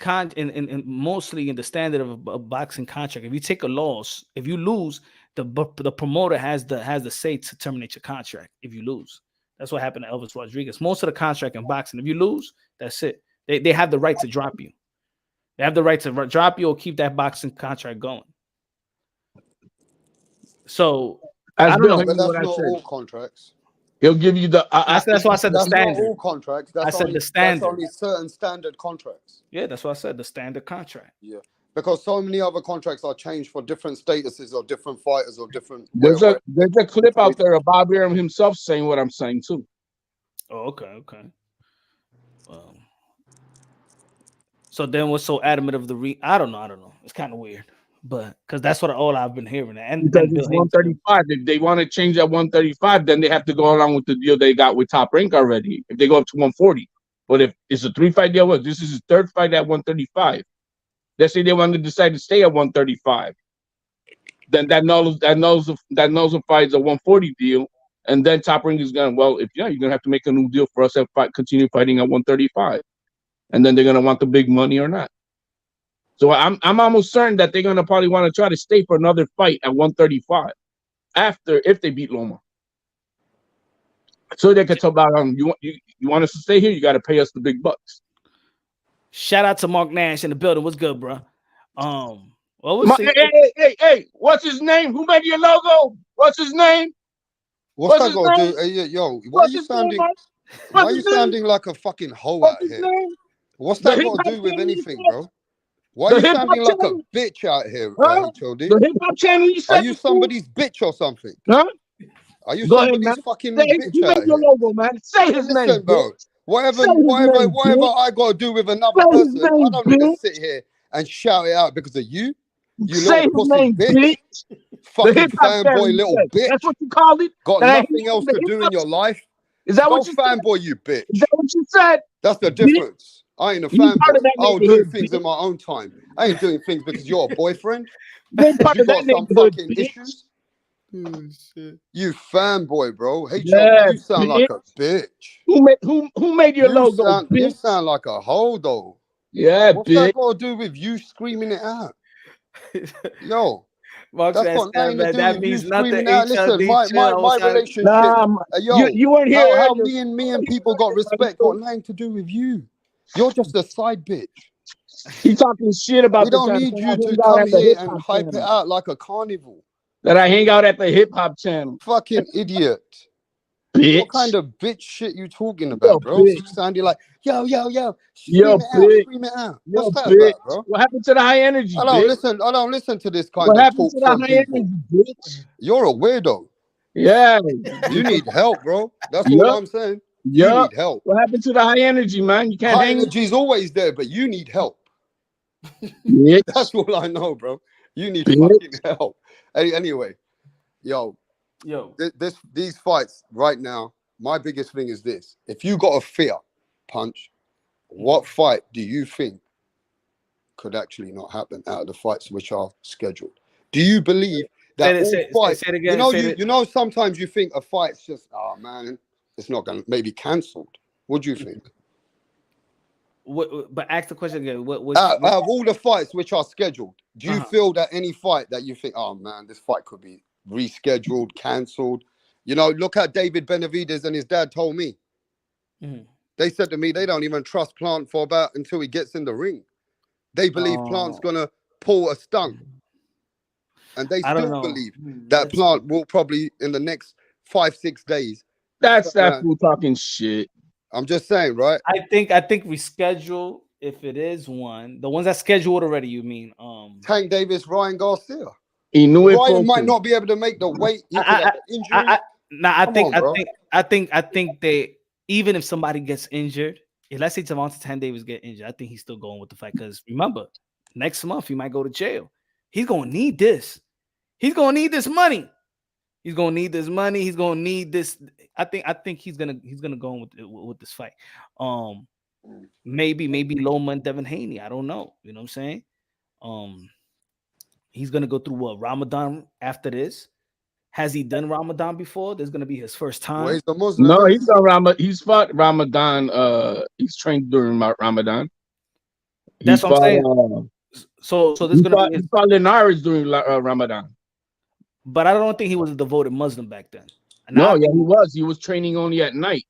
mostly in the standard of a boxing contract, if you take a loss, if you lose, the promoter has the say to terminate your contract if you lose. That's what happened to Elvis Rodriguez. Most of the contract in boxing, if you lose, that's it. They have the right to drop you. They have the right to drop you or keep that boxing contract going. So that's not all contracts. He'll give you the. That's why I said the standard. Not all contracts. I said the standard. That's only certain standard contracts. Yeah, that's what I said. The standard contract. Yeah, because so many other contracts are changed for different statuses or different fighters or different. There's a clip out there of Bob Arum himself saying what I'm saying too. Oh, okay. So then what's so adamant of the I don't know. It's kind of weird. But because that's all I've been hearing. And because it's 135. If they want to change at 135, then they have to go along with the deal they got with Top Rank already. If they go up to 140. But if it's a 3-fight deal, this is his 3rd fight at 135. Let's say they want to decide to stay at 135. Then that nullifies a 140 deal. And then Top Rank is going, you're going to have to make a new deal for us to continue fighting at 135. And then they're going to want the big money or not. So I'm almost certain that they're gonna probably want to try to stay for another fight at 135 if they beat Loma. So they can talk about you want us to stay here, you got to pay us the big bucks. Shout out to Mark Nash in the building. What's good, bro? Hey, what's his name? Who made your logo? What's his name? What's that gonna do? Hey, yo, why are you sounding like a fucking hoe out here? What's that got to do with anything, bro? Why are you sounding like a bitch out here, HOD? The hip-hop channel you said. Are you somebody's bitch or something? Huh? Are you somebody's fucking bitch out here? Logo, man. Say his name, bro. Whatever I got to do with another person, I don't need to sit here and shout it out because of you. You little pussy bitch. Fucking fanboy little bitch. That's what you call it? Got nothing else to do in your life? Is that what you fanboy, you bitch? Is that what you said? That's the difference. I ain't a fanboy. I'll do things in my own time. I ain't doing things because you're a boyfriend. You got some fucking issues. You fanboy, bro. Hey, you sound like a bitch. Who made your logo? You sound like a hoe, though. Yeah, what's that got to do with you screaming it out? Yo. Mark, that's got nothing to do that with means you nothing. Screaming out. Listen, my relationship. You weren't here. How me and people got respect got nothing to do with you. You're just a side bitch. He talking shit about. We don't need you to come here and hype it out like a carnival. That I hang out at the hip hop channel. Fucking idiot. Bitch. What kind of bitch shit you talking about, bro? You sounding like yo. Scream it out. What's that about, bro? What happened to the high energy? I don't listen to this kind of talk from people. Bitch? You're a weirdo. Yeah. You need help, bro. That's what I'm saying. You need help. What happened to the high energy, man? You can't hang. High energy's always there, but you need help. That's all I know, bro. You need fucking help. Anyway, yo, Yo, these fights right now, my biggest thing is this. If you got a fear, Punch, what fight do you think could actually not happen out of the fights which are scheduled? Do you believe that all fights, say it again, you know, sometimes you think a fight's just, oh man, it's not going to maybe cancelled. What do you think? But ask the question again. Out of all the fights which are scheduled, do you feel that any fight that you think, oh man, this fight could be rescheduled, cancelled? You know, look at David Benavidez and his dad told me. They said to me they don't even trust Plant for about until he gets in the ring. They believe Plant's gonna pull a stunt, and they still believe that Plant will probably in the next 5-6 days. That's that fool talking shit. I'm just saying, right? I think reschedule if it is one. The ones that scheduled already, you mean? Tank Davis, Ryan Garcia. He knew it. Ryan might not be able to make the weight. He could have an injury. I think they, even if somebody gets injured, if let's say Gervonta Davis get injured, I think he's still going with the fight. Because remember, next month he might go to jail. He's gonna need this. He's gonna need this money. He's gonna need this money. He's gonna need this. I think he's gonna go with this fight. Maybe Loma and Devin Haney. I don't know. You know what I'm saying? He's gonna go through a Ramadan after this. Has he done Ramadan before? This is gonna be his first time. Well, he's a Muslim. No, he's done Ramadan. He's fought Ramadan. He's trained during Ramadan. That's what I'm saying. So there's gonna be. He fought Linares during Ramadan. But I don't think he was a devoted Muslim back then. No, yeah, he was. He was training only at night.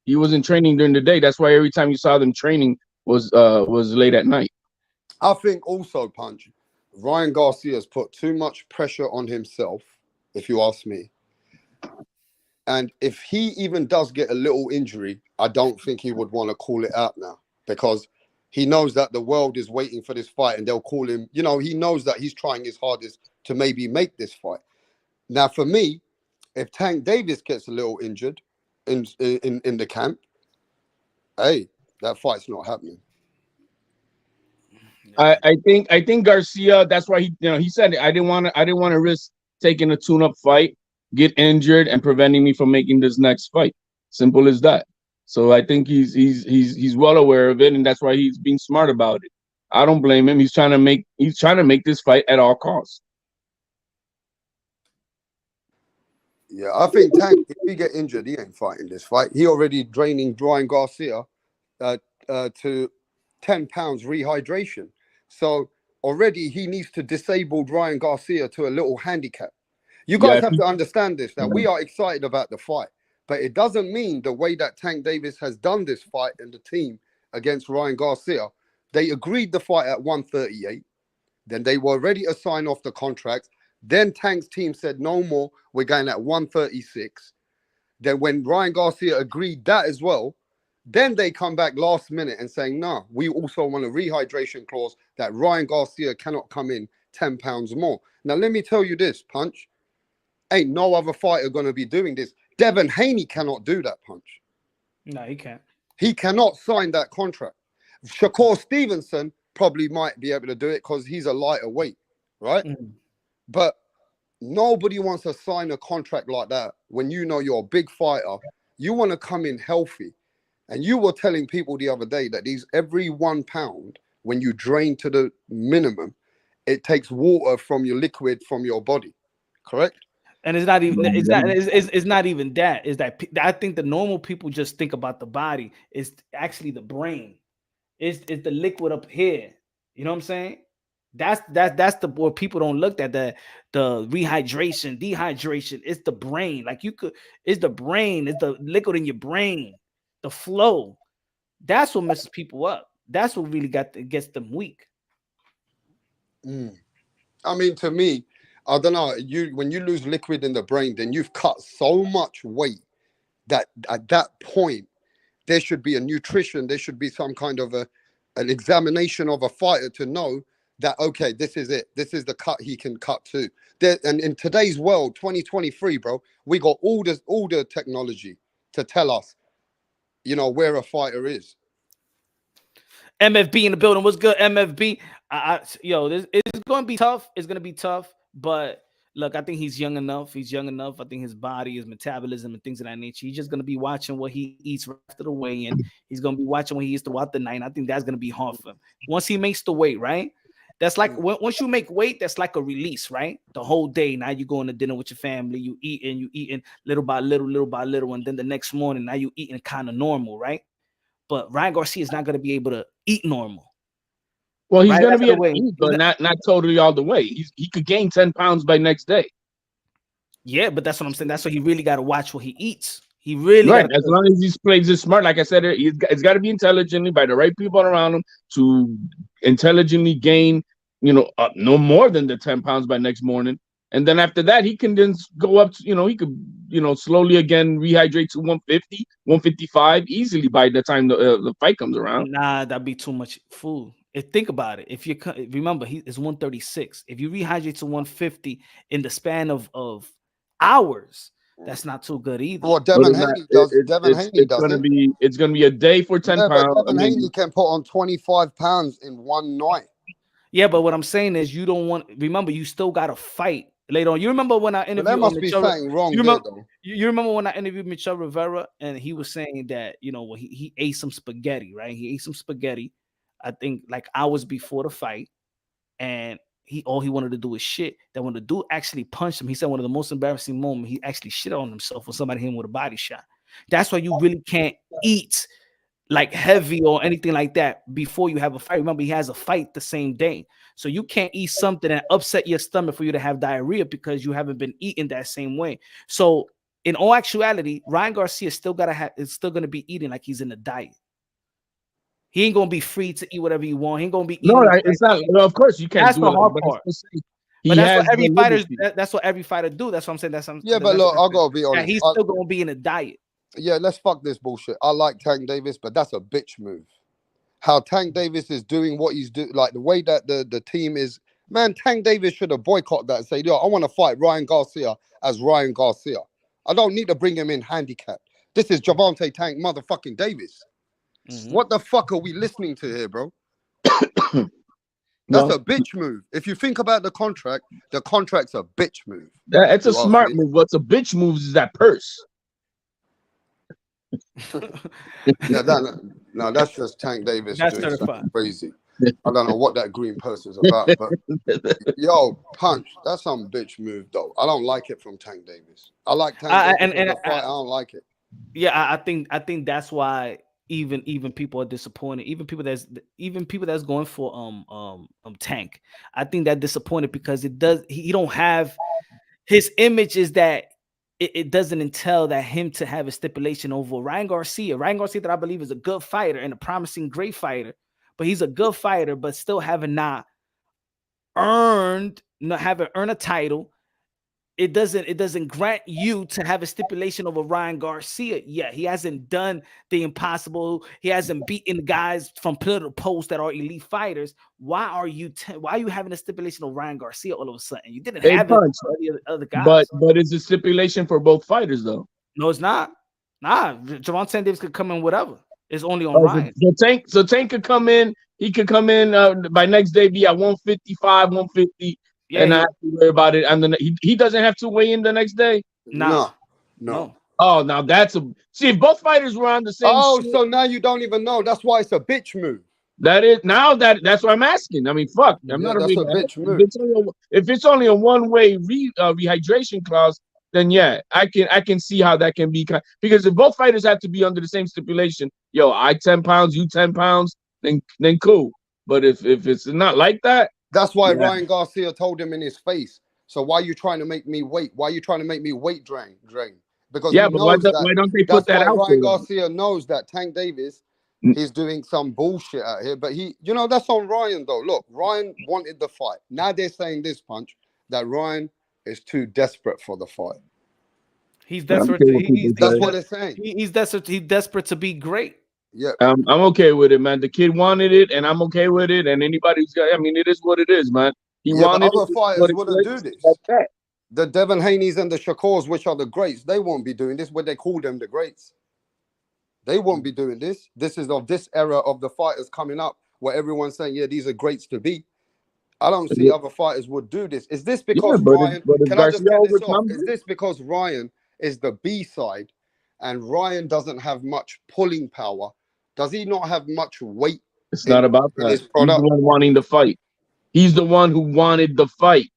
He wasn't training during the day. That's why every time you saw them training was late at night. I think also, Punch, Ryan Garcia has put too much pressure on himself, if you ask me. And if he even does get a little injury, I don't think he would want to call it out now, because he knows that the world is waiting for this fight and they'll call him. You know, he knows that he's trying his hardest to maybe make this fight. Now, for me, if Tank Davis gets a little injured in the camp, hey, that fight's not happening. I think Garcia. That's why he said it. I didn't want to risk taking a tune-up fight, get injured, and preventing me from making this next fight. Simple as that. So I think he's well aware of it, and that's why he's being smart about it. I don't blame him. He's trying to make this fight at all costs. Yeah, I think Tank, if he get injured, he ain't fighting this fight. He already draining Ryan Garcia to 10 pounds rehydration. So already he needs to disable Ryan Garcia to a little handicap. You guys have to understand this, that we are excited about the fight, but it doesn't mean the way that Tank Davis has done this fight in the team against Ryan Garcia. They agreed the fight at 138. Then they were ready to sign off the contract. Then Tank's team said, no more, we're going at 136. Then when Ryan Garcia agreed that as well, then they come back last minute and saying, no, we also want a rehydration clause that Ryan Garcia cannot come in 10 pounds more. Now, let me tell you this, Punch. Ain't no other fighter going to be doing this. Devin Haney cannot do that, Punch. No, he can't. He cannot sign that contract. Shakur Stevenson probably might be able to do it because he's a lighter weight, right? But nobody wants to sign a contract like that when you know you're a big fighter. You want to come in healthy. And you were telling people the other day that every 1 pound, when you drain to the minimum, it takes water from your liquid from your body. Correct? And it's not even it's not even that. Is that I think the normal people just think about the body. It's actually the brain. It's the liquid up here. You know what I'm saying? That's the where people don't look at the rehydration, dehydration. It's the brain. It's the brain. It's the liquid in your brain. The flow. That's what messes people up. That's what really gets them weak. I mean, to me, I don't know. When you lose liquid in the brain, then you've cut so much weight that at that point there should be a nutrition. There should be some kind of an examination of a fighter to know that, okay, this is it. This is the cut he can cut to. And in today's world, 2023, bro, we got all the technology to tell us, you know, where a fighter is. MFB in the building. What's good, MFB? This is going to be tough. It's going to be tough. But look, I think he's young enough. He's young enough. I think his body, his metabolism, and things of that nature. He's just going to be watching what he eats right after the weigh-in. He's going to be watching what he eats throughout the night. I think that's going to be hard for him. Once he makes the weight, right? That's like once you make weight, that's like a release, right? The whole day. Now you going to dinner with your family. You eating little by little, and then the next morning, now you eating kind of normal, right? But Ryan Garcia is not going to be able to eat normal. Well, he's going to be able to eat, but not totally all the way. He could gain 10 pounds by next day. Yeah, but that's what I'm saying. That's why he really got to watch what he eats. He really right. As long as he plays it smart, like I said, it's got to be intelligently by the right people around him to intelligently gain, no more than the 10 pounds by next morning. And then after that, he can then go up to, he could, slowly again rehydrate to 150, 155 easily by the time the fight comes around. Nah, that'd be too much food. Think about it. If you remember, he is 136. If you rehydrate to 150 in the span of hours, that's not too good either. What Devin Haney does, it's gonna be a day for 10 pounds. But Devin Haney can put on 25 pounds in one night. Yeah, but what I'm saying is you don't want. Remember, you still got to fight later on. You remember when I interviewed? There must be something wrong. You remember when I interviewed Michel Rivera and he was saying that he ate some spaghetti, right? He ate some spaghetti, I think like hours before the fight, and all he wanted to do was shit. That when the dude actually punched him, he said one of the most embarrassing moments, he actually shit on himself when somebody hit him with a body shot. That's why you really can't eat like heavy or anything like that before you have a fight. Remember, he has a fight the same day. So you can't eat something that upset your stomach for you to have diarrhea because you haven't been eating that same way. So in all actuality, Ryan Garcia is still going to be eating like he's in a diet. He ain't gonna be free to eat whatever you want. He ain't gonna be eating. No, it's not. Well, of course you can't. That's the hard part. But that's what every fighter. That's what every fighter do. That's what I'm saying. But look, I gotta be honest. He's still gonna be in a diet. Yeah, let's fuck this bullshit. I like Tank Davis, but that's a bitch move. How Tank Davis is doing what he's doing, like the way that the team is. Man, Tank Davis should have boycotted that and said, "Yo, I want to fight Ryan Garcia as Ryan Garcia. I don't need to bring him in handicapped. This is Gervonta Tank motherfucking Davis." Mm-hmm. What the fuck are we listening to here, bro? That's a bitch move. If you think about the contract's a bitch move. It's a smart move. What's a bitch move is that purse. No, that's just Tank Davis. That's doing something crazy. I don't know what that green purse is about, but yo, punch. That's some bitch move, though. I don't like it from Tank Davis. I like Tank Davis in the fight. I don't like it. Yeah, I think that's why. Even people are disappointed. Even people that's going for Tank. I think they're disappointed because he don't have his image is that it doesn't entail that him to have a stipulation over Ryan Garcia. Ryan Garcia that I believe is a good fighter and a promising great fighter, but he's a good fighter, but still haven't earned a title. It doesn't grant you to have a stipulation over Ryan Garcia yet. He hasn't done the impossible. He hasn't beaten guys from pillar to post that are elite fighters. Why are you having a stipulation of Ryan Garcia all of a sudden? You didn't have it for the other guys. But it's a stipulation for both fighters though. No, it's not. Nah, Gervonta Davis could come in whatever. It's only on Ryan. So Tank could come in. He could come in by next day be at 155, 150. Yeah, and I have to worry about it. And then he doesn't have to weigh in the next day. No. Oh, now that's see if both fighters were on the same. Oh, so now you don't even know. That's why it's a bitch move. That's what I'm asking. I mean, fuck. I'm not a bitch move. If it's only a one-way rehydration clause, then yeah, I can see how that can be. Because if both fighters have to be under the same stipulation, yo, I 10 pounds, you 10 pounds, then cool. But if it's not like that. That's why Ryan Garcia told him in his face. So why are you trying to make me wait? Why are you trying to make me weight drain? Because but why don't they put that out? Ryan Garcia knows that Tank Davis is doing some bullshit out here. But that's on Ryan though. Look, Ryan wanted the fight. Now they're saying this punch that Ryan is too desperate for the fight. He's desperate. That's what they're saying. He's desperate. He's desperate to be great. Yeah, I'm okay with it, man. The kid wanted it, and I'm okay with it. And anybody's got, I mean, it is what it is, man. He wanted other fighters wouldn't do this. Like that. The Devin Haneys and the Shakors, which are the greats, they won't be doing this. Where they call them the greats, they won't be doing this. This is of this era of the fighters coming up, where everyone's saying, yeah, these are greats to be. I don't see other fighters would do this. Is this because but Ryan? if Can I just Garcia get this off? overcomes Is it, this because Ryan is the B side, and Ryan doesn't have much pulling power? Does he not have much weight? it's not about in that. his He's the product? one wanting the fight. He's the one who wanted the fight.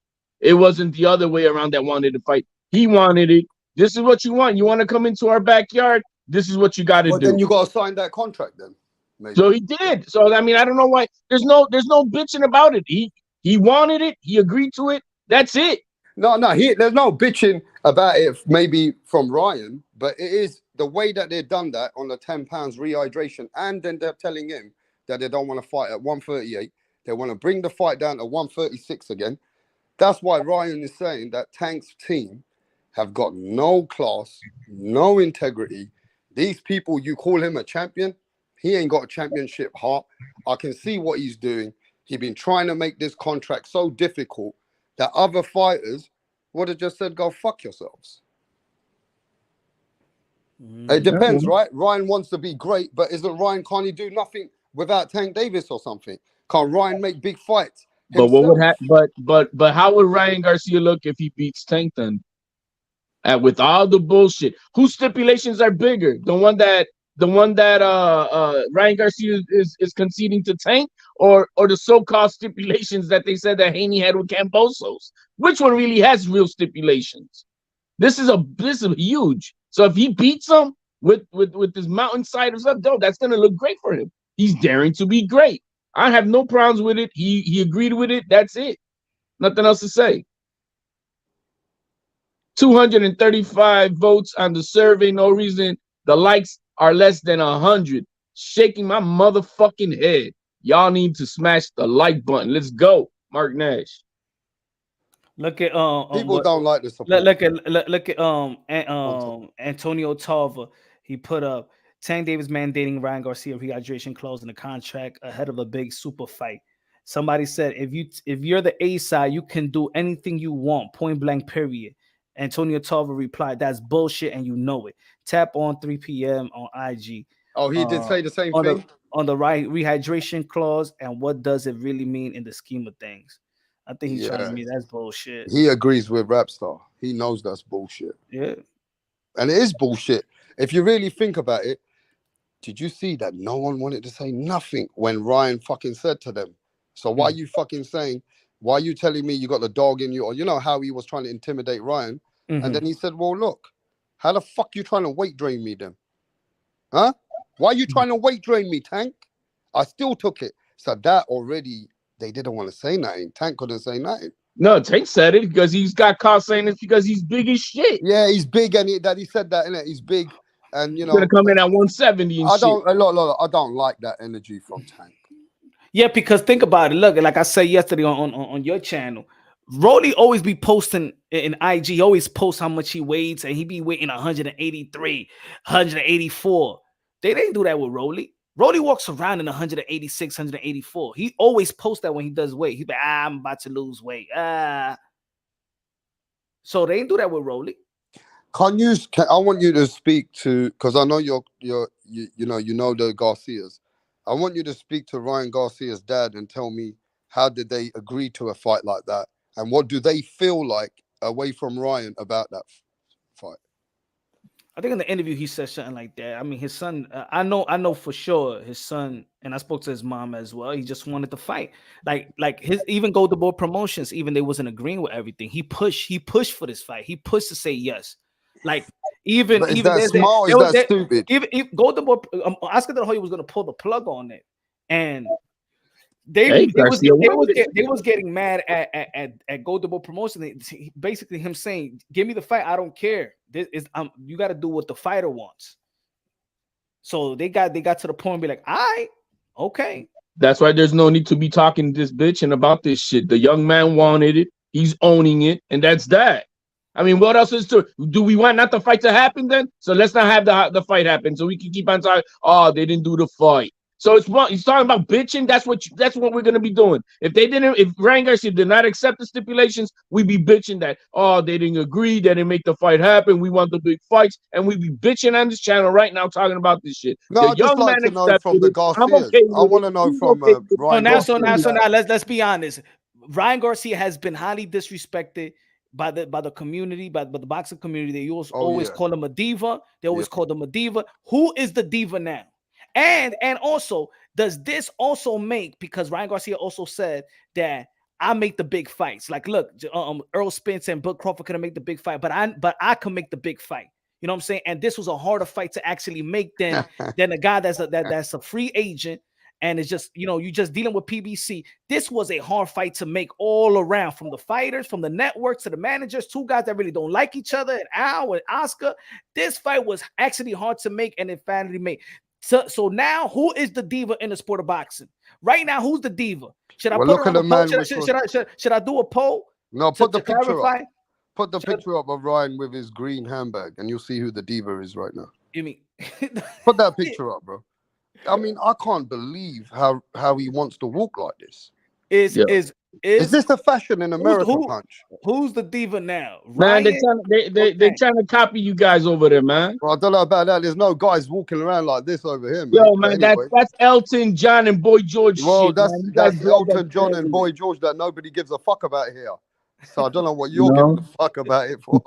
It wasn't the other way around that wanted the fight. He wanted it. This is what you want. You want to come into our backyard? This is what you got to Well, do. then you got to sign that contract then. Maybe. So he did. So I mean, I don't know why. There's no bitching about it. He wanted it. He agreed to it. That's it. No, there's no bitching about it maybe from Ryan, but it is the way that they've done that on the 10 pounds rehydration, and then they're telling him that they don't want to fight at 138. They want to bring the fight down to 136 again. That's why Ryan is saying that Tank's team have got no class, no integrity. These people, you call him a champion, he ain't got a championship heart. I can see what he's doing. He's been trying to make this contract so difficult that other fighters would have just said, go fuck yourselves. It depends, right? Ryan wants to be great, but isn't Ryan, can't he do nothing without Tank Davis or something? Can't Ryan make big fights himself? But what would happen? But how would Ryan Garcia look if he beats Tank then? With all the bullshit, whose stipulations are bigger? The one that Ryan Garcia is conceding to Tank, or the so-called stipulations that they said that Haney had with Cambosos? Which one really has real stipulations? This is huge. So if he beats him with this mountainside of stuff, that's gonna look great for him. He's daring to be great. I have no problems with it. He agreed with it. That's it. Nothing else to say. 235 votes on the survey. No reason the likes are less than 100. Shaking my motherfucking head. Y'all need to smash the like button. Let's go, Mark Nash. Look at people don't like this. Look at Antonio Tarver. He put up Tank Davis mandating Ryan Garcia rehydration clause in the contract ahead of a big super fight. Somebody said if you're the A side, you can do anything you want. Point blank. Period. Antonio Tarver replied, "That's bullshit, and you know it." Tap on 3 p.m. on IG. Oh, he did say the same thing on the right rehydration clause, and what does it really mean in the scheme of things? I think he's trying to mean that's bullshit. He agrees with Rapstar. He knows that's bullshit. Yeah, and it is bullshit. If you really think about it, did you see that no one wanted to say nothing when Ryan fucking said to them? So why are you fucking saying? Why are you telling me you got the dog in you? Or you know how he was trying to intimidate Ryan? And then he said, well, look, how the fuck you trying to weight drain me then? Huh? Why are you trying to weight drain me, Tank? I still took it. So that already, they didn't want to say nothing. Tank couldn't say nothing. No, Tank said it because he's got caught saying it's because he's big as shit. Yeah, he's big, and he said that, innit? He's big, and you know, he's gonna come in at 170 and I don't like that energy from Tank. Yeah, because think about it. Look, like I said yesterday on your channel, Rolly always be posting in IG. He always posts how much he weighs, and he be weighing 183, 184. They didn't do that with Rolly. Rolly walks around in 186, 184. He always posts that when he does weight. He's like, I'm about to lose weight. So they didn't do that with Rolly. I want you to speak to, because I know you know the Garcias. I want you to speak to Ryan Garcia's dad and tell me how did they agree to a fight like that, and what do they feel like away from Ryan about that fight? I think in the interview he said something like that. I mean, his son, I know for sure his son, and I spoke to his mom as well. He just wanted to fight. Like his even Golden Boy Promotions, even they wasn't agreeing with everything. He pushed for this fight. He pushed to say yes. Like even is even that small? Is that stupid? Even Golden Boy, Oscar De La Hoya was going to pull the plug on it, and they was getting mad at Golden Boy Promotion. Basically, him saying, "Give me the fight. I don't care. This is you got to do what the fighter wants." So they got to the point and be like, "All right, okay." That's why there's no need to be talking to this bitch and about this shit. The young man wanted it. He's owning it, and that's that. I mean, what else is to do? We want not the fight to happen then? So let's not have the fight happen. So we can keep on talking. Oh, they didn't do the fight. So he's talking about bitching. That's what we're gonna be doing. If Ryan Garcia did not accept the stipulations, we'd be bitching that they didn't agree, they didn't make the fight happen. We want the big fights, and we'd be bitching on this channel right now talking about this shit. No, I'd just like to know from the Garcias. I want to know from Ryan. So now, let's be honest. Ryan Garcia has been highly disrespected by the community, by the boxing community. They always call him a diva. They always call him a diva. Who is the diva now? And also, does this also make, because Ryan Garcia also said that I make the big fights. Like, look, Earl Spence and Bill Crawford couldn't make the big fight, but I can make the big fight. You know what I'm saying? And this was a harder fight to actually make than a guy that's a free agent. And it's just, you know, you just dealing with PBC. This was a hard fight to make all around, from the fighters, from the networks to the managers, two guys that really don't like each other, and Al and Oscar. This fight was actually hard to make, and it finally made. So now, who is the diva in the sport of boxing? Right now, who's the diva? Should I put her on a poll? Should I do a poll? No, put the picture up. Put the picture up of Ryan with his green handbag, and you'll see who the diva is right now. You mean? Put that picture up, bro. I mean, I can't believe how he wants to walk like this. Is this the fashion in America, Punch? Who's the diva now? Man, they're trying to copy you guys over there, man. Well, I don't know about that. There's no guys walking around like this over here, man. Yo, man, anyway. that's Elton John and Boy George. Well, shit, that's Elton John and Boy George that nobody gives a fuck about here. So I don't know what you're giving a fuck about it for.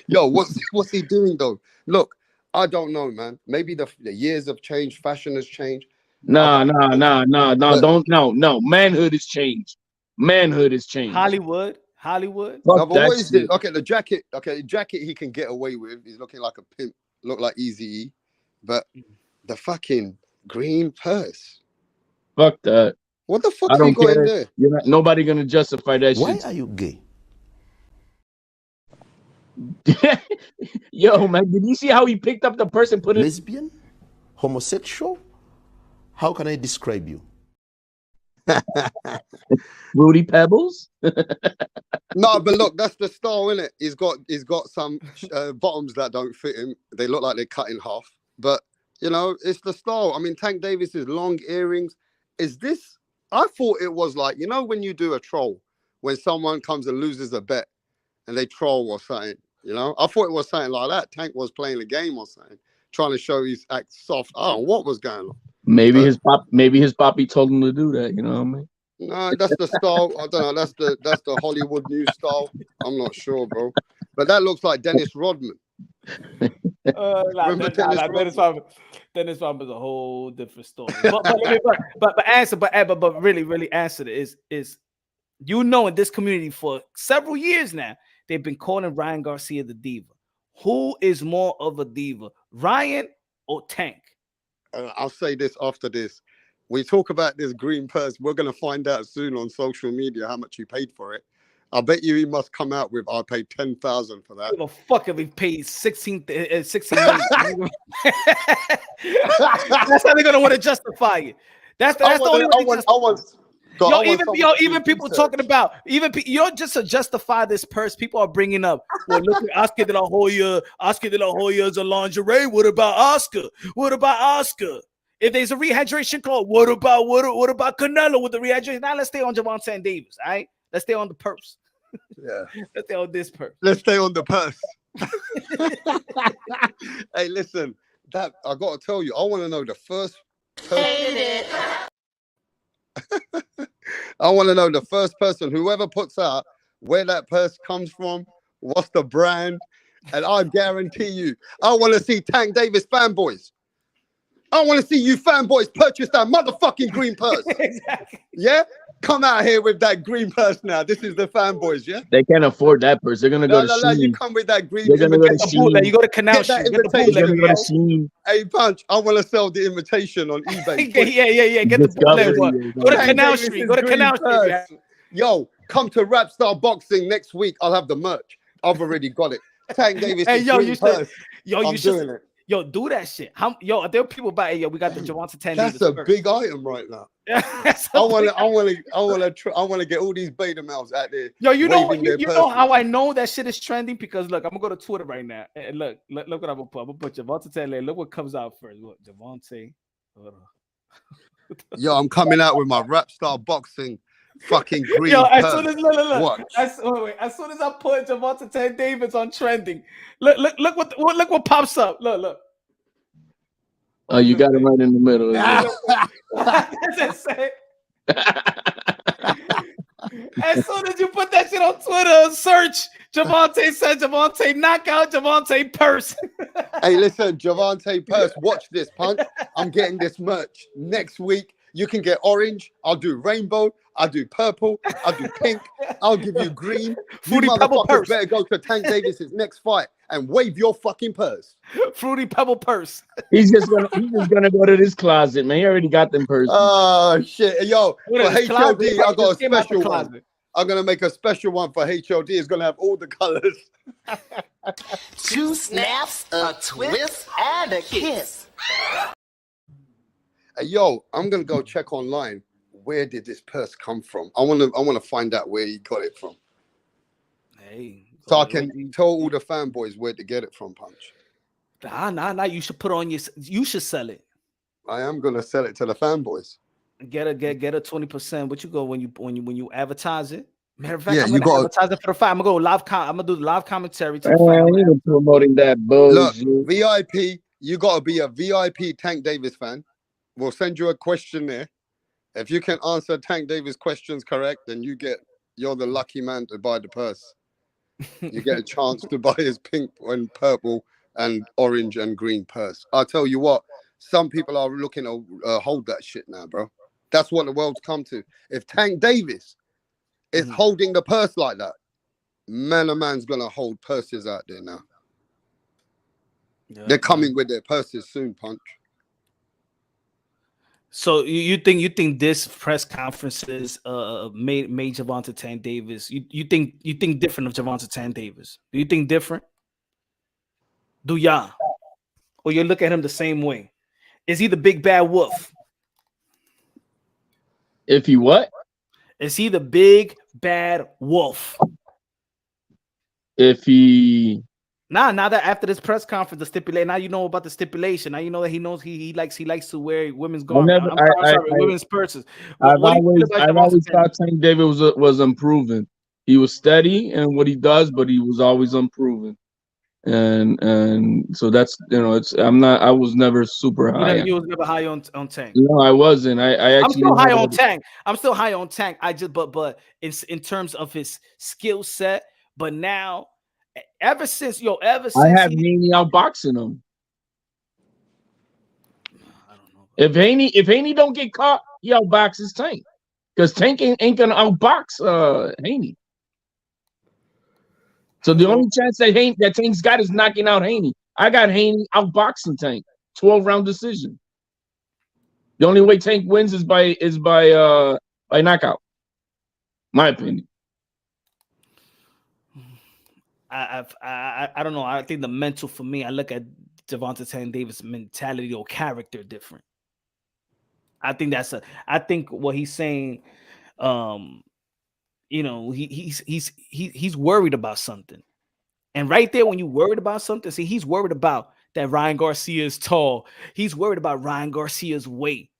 Yo, what's he doing though? Look, I don't know, man. Maybe the years have changed, fashion has changed. No. Manhood has changed. Manhood has changed. Hollywood. No, but what is it? Okay, the jacket. Okay, the jacket he can get away with. He's looking like a pimp. Look like Eazy-E. But the fucking green purse. Fuck that. What the fuck are you going there? Nobody gonna justify that Why shit. Why are you gay? Yo, man, did you see how he picked up the person, put it? Lesbian? Homosexual? How can I describe you? Rudy Pebbles? No, but look, that's the style, innit? He's got some bottoms that don't fit him. They look like they're cut in half. But, you know, it's the style. I mean, Tank Davis's long earrings. Is this... I thought it was like, you know, when you do a troll, when someone comes and loses a bet and they troll or something, you know? I thought it was something like that. Tank was playing a game or something, trying to show he's act soft. I don't know what was going on. Maybe his poppy told him to do that, you know what I mean? No, that's the style. I don't know. That's the Hollywood new style. I'm not sure, bro. But that looks like Dennis Rodman. Dennis Rodman is a whole different story. But really answer it is you know, in this community for several years now, they've been calling Ryan Garcia the diva. Who is more of a diva, Ryan or Tank? I'll say this after this. We talk about this green purse. We're going to find out soon on social media how much he paid for it. I bet you he must come out with, I paid 10,000 for that. Give a fuck if he paid 16 million. That's how they're going to want to justify it. That's the only way. Even people talking about, just to justify this purse, people are bringing up, well, look at Oscar de la Hoya. Oscar de la Hoya is a lingerie. What about Oscar? If there's a rehydration call, what about Canelo with the rehydration? Now let's stay on Gervonta and Davis, all right? Let's stay on the purse. Yeah. Let's stay on this purse. Let's stay on the purse. Hey, listen, that I got to tell you, I want to know the first person. I want to know the first person, whoever puts out where that purse comes from, what's the brand, and I guarantee you, I want to see Tank Davis fanboys. I want to see you fanboys purchase that motherfucking green purse. Exactly. Yeah? Come out here with that green purse now. This is the fanboys, yeah? They can't afford that purse. They're going to go to Sheen. You come with that green. They're going to go to Sheen. You go to Canal Street. They're going to go to Sheen. Hey, Punch, I want to sell the invitation on eBay. Yeah. Get the bootleg one. Go to Canal Street. Go to Canal Street. Yo, come to Rap Star Boxing next week. I'll have the merch. I've already got it. Tank Davis. Hey, yo, you should. I'm doing it. Yo, do that shit. There are people buying. Yo, we got the Gervonta 10. That's a big item right now. I want to get all these beta males out there. Yo, you know how I know that shit is trending? Because look, I'm gonna go to Twitter right now and look what I'm gonna put. I'm gonna put Gervonta 10. Look what comes out first. Look, Gervonta. Yo, I'm coming out with my Rap Star Boxing fucking green. Yo, as soon as as soon as I put Gervonta 10 Davis on trending, look what pops up. Look. Oh, you got it right in the middle. That's insane. As soon as you put that shit on Twitter, search Gervonta said Gervonta knockout, Gervonta purse. Hey, listen, Gervonta Purse, watch this, Punch. I'm getting this merch next week. You can get orange. I'll do rainbow. I'll do purple. I'll do pink. I'll give you green. Fruity you Pebble motherfuckers purse. better go to Tank Davis's next fight and wave your fucking purse. Fruity Pebble purse. He's just gonna go to this closet, man. He already got them purses. Oh shit. Yo, for HOD, Closet. I got a Just came out the special one. closet. I'm gonna make a special one for HOD. It's gonna have all the colors. 2 snaps, a twist, and a kiss. Hey, yo, I'm gonna go check online. Where did this purse come from? I wanna find out where he got it from. Hey, So I can tell all the fanboys where to get it from, Punch. Nah. You should put on your. You should sell it. I am gonna sell it to the fanboys. Get a 20%. What you go when you advertise it? Matter of fact, Yeah, I'm you gonna got advertise it for the fight. I'm gonna go live. I'm gonna do live commentary to the Man, fight. we ain't promoting that look bullshit. VIP. You gotta be a VIP Tank Davis fan. We'll send you a questionnaire. If you can answer Tank Davis questions correct, then you're the lucky man to buy the purse. You get a chance to buy his pink and purple and orange and green purse. I'll tell you what, some people are looking to hold that shit now, bro. That's what the world's come to. If Tank Davis is holding the purse like that, man, a man's gonna hold purses out there now. Yeah, they're coming with their purses soon, Punch. So you think this press conferences made Gervonta Tank Davis? You think different of Gervonta Tank Davis? Do you think different? Do y'all? Or you look at him the same way? Is he the big bad wolf? If he what? Is he the big bad wolf? If he now that after this press conference, the stipulation. Now you know about the stipulation. Now you know that he knows he likes to wear women's garments. Women's purses. I've always thought Tank Davis was unproven. He was steady in what he does, but he was always unproven. And so that's I was never super high. You was never high on Tank. No, I wasn't. I'm still high on Tank. I'm still high on Tank. I just but in terms of his skill set, but now ever since I have Haney outboxing him. I don't know. If Haney don't get caught, he outboxes Tank. Because Tank ain't gonna outbox Haney. So the only chance that Tank's got is knocking out Haney. I got Haney outboxing Tank. 12-round decision. The only way Tank wins is by knockout. My opinion. I don't know. I think the mental for me, I look at Gervonta Tank Davis' mentality or character different. I think what he's saying, he's worried about something. And right there, when you're worried about something, see, he's worried about that Ryan Garcia is tall. He's worried about Ryan Garcia's weight.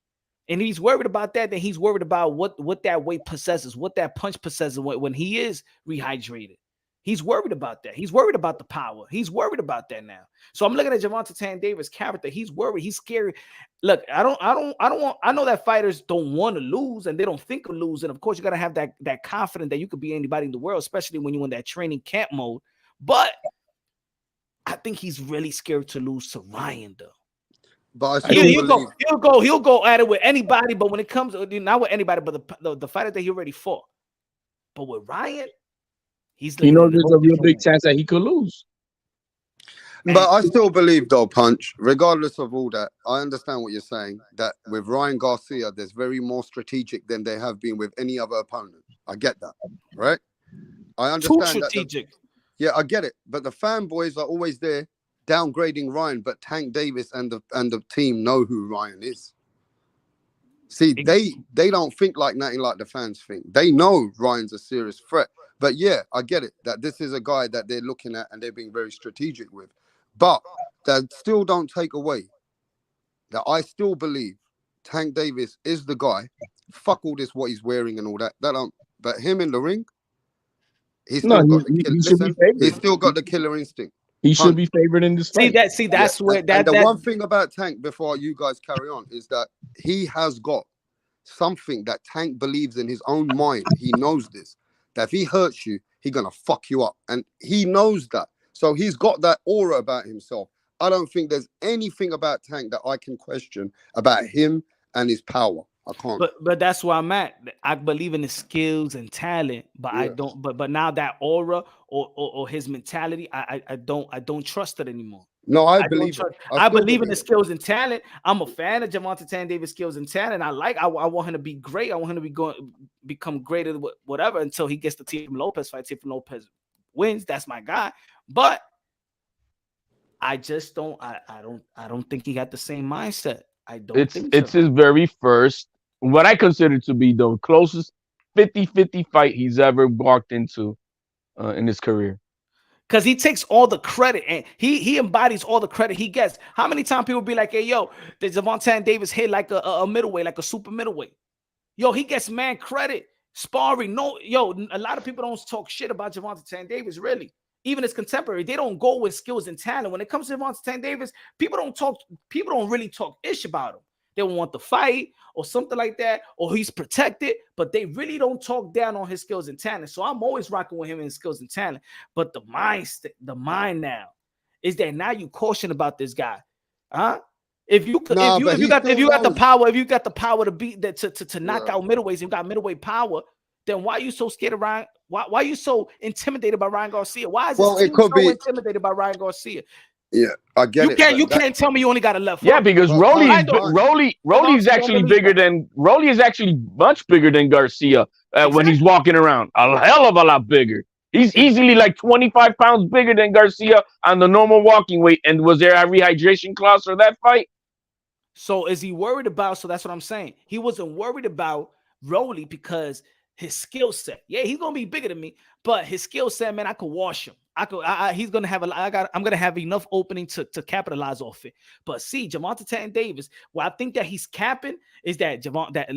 And he's worried about that. Then he's worried about what that weight possesses, what that punch possesses when he is rehydrated. He's worried about that. He's worried about the power. He's worried about that now. So I'm looking at Gervonta Tank Davis' character. He's worried. He's scary. Look, I know that fighters don't want to lose and they don't think of losing. Of course, you got to have that confidence that you could be anybody in the world, especially when you're in that training camp mode. But I think he's really scared to lose to Ryan, though. But he'll go at it with anybody. But when it comes to not with anybody, but the fighter that he already fought. But with Ryan, there's a real big chance that he could lose. But I still believe, though, Punch, regardless of all that, I understand what you're saying, that with Ryan Garcia, there's very more strategic than they have been with any other opponent. I get that, right? I understand too strategic. Yeah, I get it. But the fanboys are always there downgrading Ryan, but Tank Davis and the team know who Ryan is. See, they don't think like nothing like the fans think. They know Ryan's a serious threat. But yeah, I get it, that this is a guy that they're looking at and they're being very strategic with. But that still don't take away that I still believe Tank Davis is the guy. Fuck all this, what he's wearing and all that. But him in the ring, he's still got the killer instinct. He should be favored in this fight. That's where and the one thing about Tank, before you guys carry on, is that he has got something that Tank believes in his own mind. He knows this, that if he hurts you, he's gonna fuck you up, and he knows that. So he's got that aura about himself. I don't think there's anything about Tank that I can question about him and his power. I can't. But that's where I'm at. I believe in his skills and talent, but I don't. But now that aura or his mentality, I don't trust it anymore. No, I believe in his skills and talent. I'm a fan of Gervonta Davis' skills and talent. I want him to be great. I want him to become greater, whatever, until he gets the Teofimo Lopez fight. Teofimo Lopez wins. That's my guy. But I just don't. I don't think he got the same mindset. I don't think so. It's his very first, what I consider to be the closest 50-50 fight he's ever walked into in his career. Because he takes all the credit and he embodies all the credit he gets. How many times people be like, hey, yo, the Gervonta Davis hit like a middleweight, like a super middleweight. Yo, he gets man credit. Sparring. No, yo, a lot of people don't talk shit about Gervonta Davis, really. Even his contemporary, they don't go with skills and talent. When it comes to Gervonta Davis, people don't really talk ish about him. They don't want the fight or something like that, or he's protected, but they really don't talk down on his skills and talent. So I'm always rocking with him in skills and talent. But the mind now is that now you caution about this guy, huh? If you got the power to beat that to knock out middleweights, you got middleweight power, then why are you so scared of Ryan? Why are you so intimidated by Ryan Garcia? Why is this team so intimidated by Ryan Garcia? Yeah, I get it. You can't tell me you only got a left hook. Yeah, because Rolly is actually Rolly is actually much bigger than Garcia when he's walking around. A hell of a lot bigger. He's easily like 25 pounds bigger than Garcia on the normal walking weight. And was there a rehydration clause for that fight? So is he worried about? So that's what I'm saying. He wasn't worried about Rolly because his skill set. Yeah, he's gonna be bigger than me, but his skill set, man, I could wash him. He's gonna have I'm gonna have enough opening to capitalize off it. But see, Gervonta Davis, what I think that he's capping is that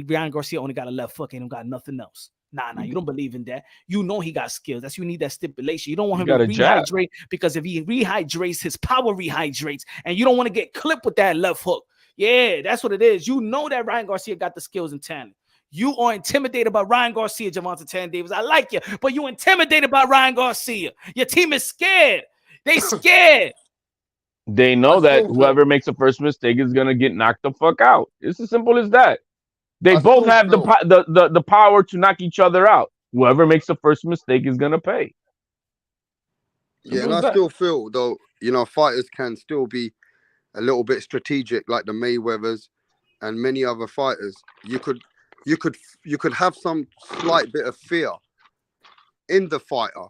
Ryan Garcia only got a left hook and he got nothing else. Nah, you don't believe in that. You know he got skills. That's you need that stipulation. You don't want him to rehydrate because if he rehydrates, his power rehydrates, and you don't want to get clipped with that left hook. Yeah, that's what it is. You know that Ryan Garcia got the skills and talent. You are intimidated by Ryan Garcia, Gervonta Davis. I like you, but you intimidated by Ryan Garcia. Your team is scared. They scared. They know that whoever makes the first mistake is gonna get knocked the fuck out. It's as simple as that. They both have the power to knock each other out. Whoever makes the first mistake is gonna pay. Yeah, and I still feel though, fighters can still be a little bit strategic, like the Mayweathers and many other fighters. You could have some slight bit of fear in the fighter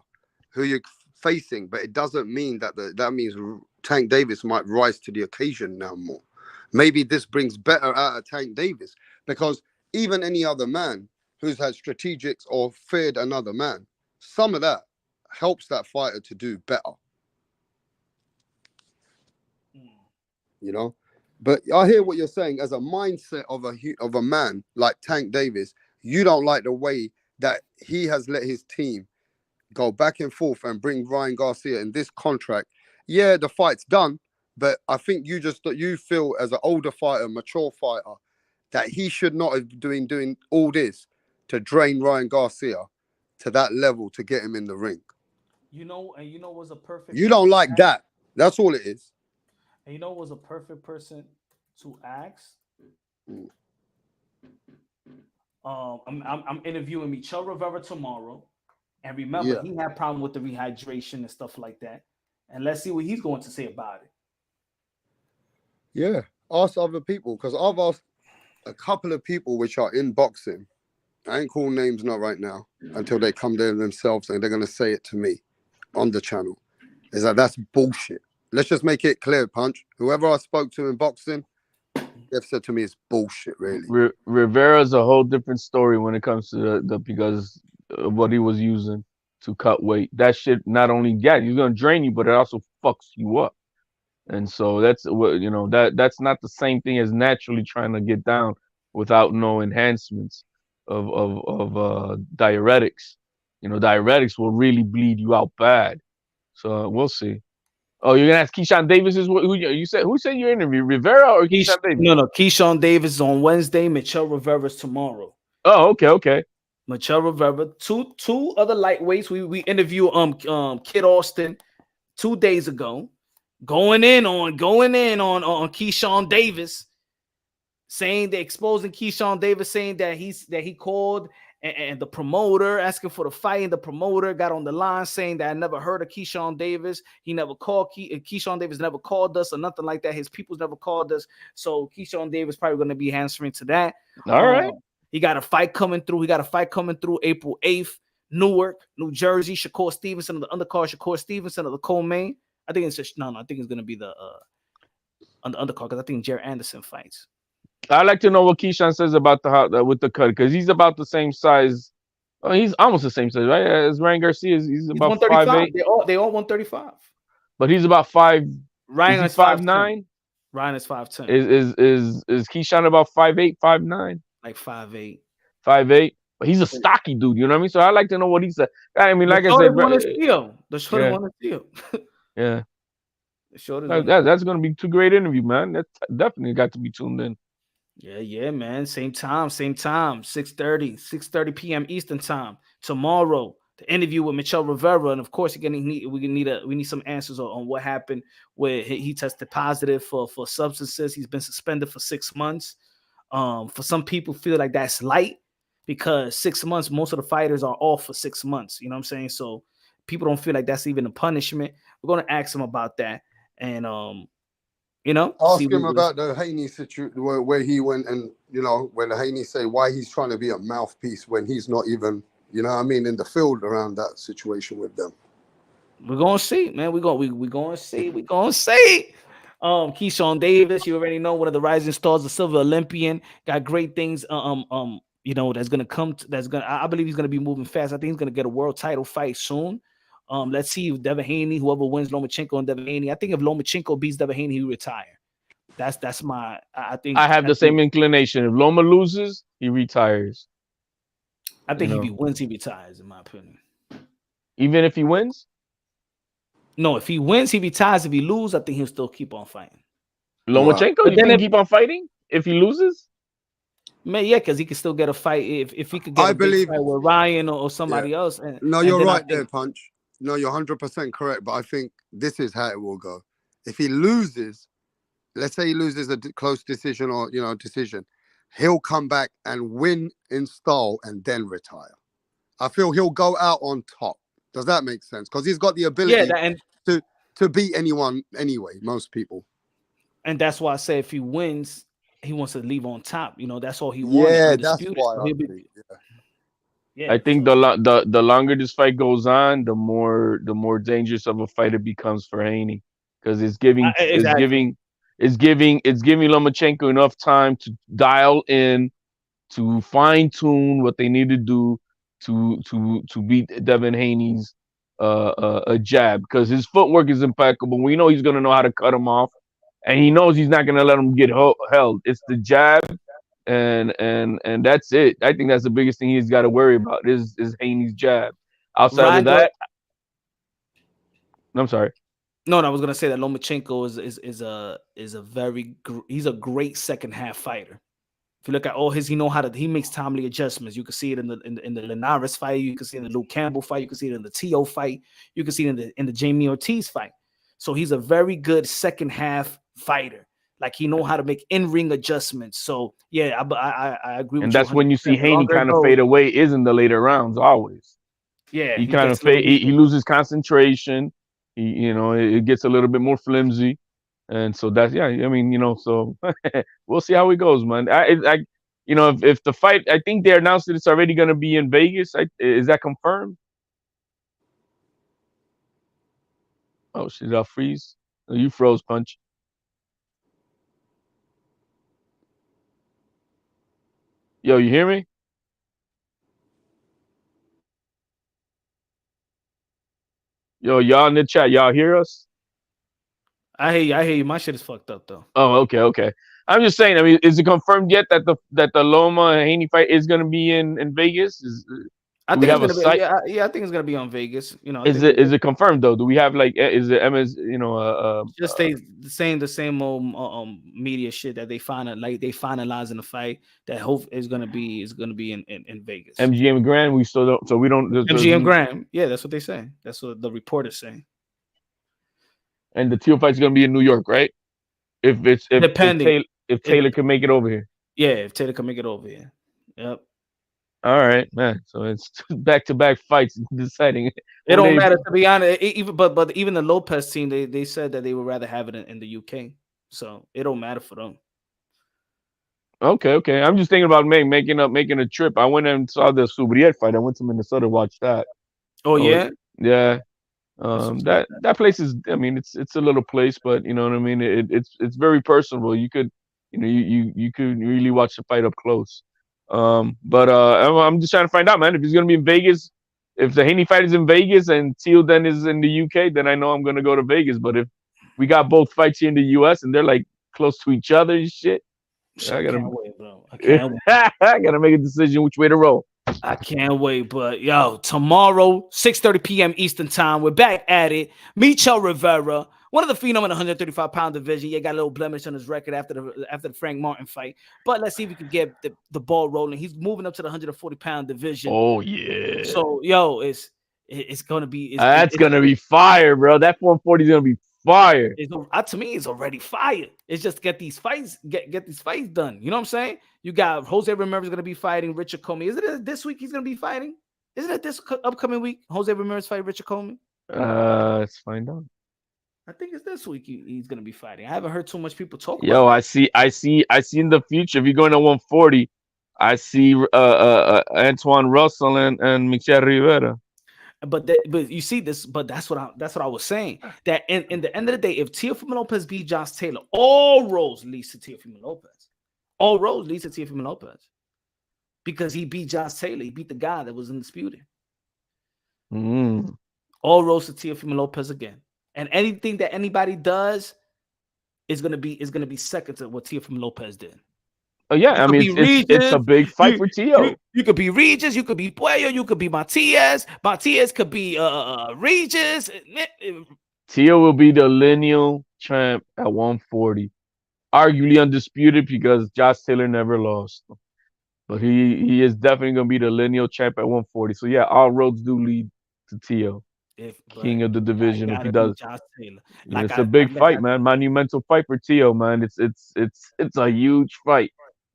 who you're facing, but it doesn't mean that means Tank Davis might rise to the occasion now more. Maybe this brings better out of Tank Davis, because even any other man who's had strategics or feared another man, some of that helps that fighter to do better. But I hear what you're saying. As a mindset of a man like Tank Davis, you don't like the way that he has let his team go back and forth and bring Ryan Garcia in this contract. Yeah, the fight's done, but I think you feel as an older fighter, mature fighter, that he should not have been doing all this to drain Ryan Garcia to that level to get him in the ring. Was a perfect. You don't like that. That's all it is. And was a perfect person to ask. I'm interviewing Michel Rivera tomorrow, and remember he had a problem with the rehydration and stuff like that. And let's see what he's going to say about it. Yeah, ask other people, because I've asked a couple of people which are in boxing. I ain't calling names not right now until they come there themselves and they're gonna say it to me on the channel. Is that's bullshit. Let's just make it clear, Punch. Whoever I spoke to in boxing, they've said to me it's bullshit, really. Rivera's a whole different story when it comes to because of what he was using to cut weight. That shit not only he's gonna drain you, but it also fucks you up. And so that's what that's not the same thing as naturally trying to get down without no enhancements of diuretics. Diuretics will really bleed you out bad. So we'll see. Oh, you're gonna ask Keyshawn Davis is who you said? Who said you interviewed? Rivera or Keyshawn Davis? No, Keyshawn Davis is on Wednesday. Michelle Rivera's tomorrow. Oh, okay. Michelle Rivera. Two other lightweights. We interviewed Kid Austin 2 days ago, going in on Keyshawn Davis, saying that exposing Keyshawn Davis, saying that he called and the promoter asking for the fight, and the promoter got on the line saying that I never heard of Keyshawn Davis. He never called Keyshawn Davis never called us or nothing like that. His people's never called us. So Keyshawn Davis probably going to be answering to that. All right. He got a fight coming through. April 8th, Newark, New Jersey. Shakur Stevenson of the undercard. Shakur Stevenson of the co-main. I think it's just I think it's going to be the on the undercard because I think Jared Anderson fights. I'd like to know what Keyshawn says about with the cut, because he's about the same size. Oh, he's almost the same size, right? As Ryan Garcia. He's about 5'8". They all 135. But he's about 5. Ryan is 5'9". Ryan is 5'10. Is Keyshawn about 5'8", 5'9"? Like 5'8". 5'8". But he's a stocky dude, you know what I mean? So I'd like to know what he said. I mean, like I said, the shorter one is steal. Yeah. The shorter that's going to be 2 great interviews, man. That definitely got to be tuned in. Yeah, man. Same time. 6:30 p.m. Eastern time. Tomorrow, the interview with Michelle Rivera, and of course, we need some answers on what happened where he tested positive for substances. He's been suspended for 6 months. For some people, feel like that's light because 6 months, most of the fighters are off for 6 months. You know what I'm saying? So people don't feel like that's even a punishment. We're gonna ask him about that, and ask him about the Haney situation where he went, and when the Haney say why he's trying to be a mouthpiece when he's not even, in the field around that situation with them. We're gonna see, man. We're gonna see. Keyshawn Davis, you already know, one of the rising stars, the Silver Olympian, got great things. That's gonna come. I believe he's gonna be moving fast. I think he's gonna get a world title fight soon. Let's see if Devin Haney, whoever wins Lomachenko and Devin Haney. I think if Lomachenko beats Devin Haney, he retire. That's my. I think I have the same inclination. If Loma loses, he retires. I think if he wins, he retires. In my opinion, even if he wins. No, if he wins, he retires. If he loses, I think he'll still keep on fighting. Lomachenko, you think he'll keep on fighting if he loses? Man, yeah, because he could still get a fight if he could get big fight with Ryan or somebody else. You're right there, Punch. No, you're 100% correct. But I think this is how it will go. If he loses, let's say he loses a close decision or decision, he'll come back and win in style and then retire. I feel he'll go out on top. Does that make sense? Because he's got the ability to beat anyone anyway, most people. And that's why I say if he wins, he wants to leave on top. That's all he wants. Yeah, that's why. I think the longer this fight goes on, the more dangerous of a fight it becomes for Haney, because it's giving Lomachenko enough time to dial in, to fine tune what they need to do to beat Devin Haney's a jab, because his footwork is impeccable. We know he's gonna know how to cut him off, and he knows he's not gonna let him get held. It's the jab. And that's it. I think that's the biggest thing he's got to worry about is Haney's jab. Outside of that, I'm sorry. No, I was gonna say that Lomachenko he's a great second half fighter. If you look at all he makes timely adjustments. You can see it in the Linares fight. You can see it in the Luke Campbell fight. You can see it in the Teo fight. You can see it in the Jamie Ortiz fight. So he's a very good second half fighter. Like he know how to make in-ring adjustments. So yeah, I agree with you. And that's when you see Haney kind of fade away, is in the later rounds always. Yeah, he kind of he loses concentration. It gets a little bit more flimsy, and so that's so we'll see how it goes, man. If the fight, I think they announced that it's already going to be in Vegas. Is that confirmed? Oh shit! I'll freeze. Oh, you froze, Punch. Yo, you hear me? Yo, y'all in the chat, y'all hear us? I hear you. My shit is fucked up though. Oh, okay. I'm just saying. I mean, is it confirmed yet that the Loma and Haney fight is going to be in Vegas? I Do think we it's have a gonna be. site? Yeah, I think it's gonna be on Vegas. You know, I Is think it confirmed though? Do we have like is it MS? just stay the same old media shit that they finalizing the fight that hope is gonna be in Vegas. MGM Grand? We still don't. So we don't. MGM Grand. Yeah, that's what they say. That's what the reporters say. And the Teal fight's gonna be in New York, right? If Depending. If Taylor can make it over here. Yeah, if Taylor can make it over here. Yep. All right, man. So it's back-to-back fights deciding. It don't matter, to be honest. But even the Lopez team, they said that they would rather have it in the UK. So it don't matter for them. Okay. I'm just thinking about making a trip. I went and saw the Subriel fight. I went to Minnesota to watch that. Oh yeah? Yeah. That place is, I mean, it's a little place, but you know what I mean? It's very personable. You could, you know, you could really watch the fight up close. But I'm just trying to find out, man, if he's gonna be in Vegas. If the Haney fight is in Vegas and Teal then is in the UK, then I know I'm gonna go to Vegas. But if we got both fights here in the US and they're like close to each other and shit, I can't wait, bro. I can't wait. I gotta make a decision which way to roll. I can't wait, but yo, tomorrow, 6:30 p.m. Eastern time, we're back at it. Michel Rivera, one of the phenom in the 135-pound division. Yeah, got a little blemish on his record after the Frank Martin fight, but let's see if we can get the ball rolling. He's moving up to the 140-pound division. Oh yeah. So yo, it's gonna be. That's gonna be fire, bro. That 140 is gonna be fire. To me, it's already fire. It's just get these fights done. You know what I'm saying? You got Jose Ramirez gonna be fighting Richard Comey. Isn't it this week he's gonna be fighting? Isn't it this upcoming week? Jose Ramirez fight Richard Comey? Let's find out. I think it's this week he's gonna be fighting. I haven't heard too much people talk about it. I see in the future, if you're going to 140, I see Antoine Russell and Michel Rivera. But you see this, but that's what I was saying. That in the end of the day, if Teofimo Lopez beat Josh Taylor, all roads leads to Teofimo Lopez. All roads leads to Teofimo Lopez. Because he beat Josh Taylor. He beat the guy that was undisputed. All roads to Teofimo Lopez again. And anything that anybody does is gonna be second to what Teofimo Lopez did. Oh yeah, I mean it's a big fight for Teo. You could be Regis, you could be Puello, you could be Matias. Matias could be Regis. Teo will be the lineal champ at 140, arguably undisputed because Josh Taylor never lost. But he is definitely gonna be the lineal champ at 140. So yeah, all roads do lead to Teo, king of the division. If he does, it's a big fight, man. Monumental fight for Teo, man. It's a huge fight.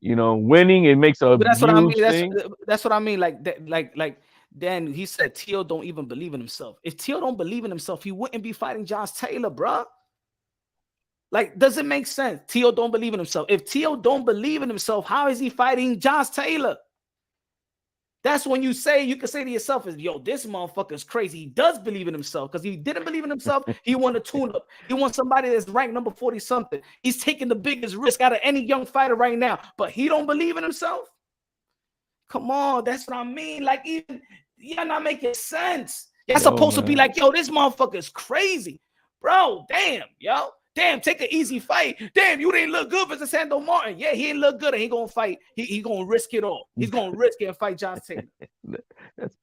You know, winning, it makes a that's huge what I mean. thing. That's what I mean. Like then he said Teo don't even believe in himself. If Teo don't believe in himself, he wouldn't be fighting Josh Taylor, bro. Like, does it make sense? Teo don't believe in himself. If Teo don't believe in himself, how is he fighting Josh Taylor? That's when you can say to yourself, yo, this motherfucker's crazy. He does believe in himself because he didn't believe in himself. He want a tune-up. He wants somebody that's ranked number 40-something. He's taking the biggest risk out of any young fighter right now, but he don't believe in himself. Come on, that's what I mean. Like, even you're not making sense. You're supposed to be like, yo, this motherfucker's crazy. Bro, damn, yo. Damn, take an easy fight. Damn, you didn't look good versus Sandor Martin. Yeah, he didn't look good and he gonna fight. He gonna risk it all. He's gonna risk it and fight Josh Taylor.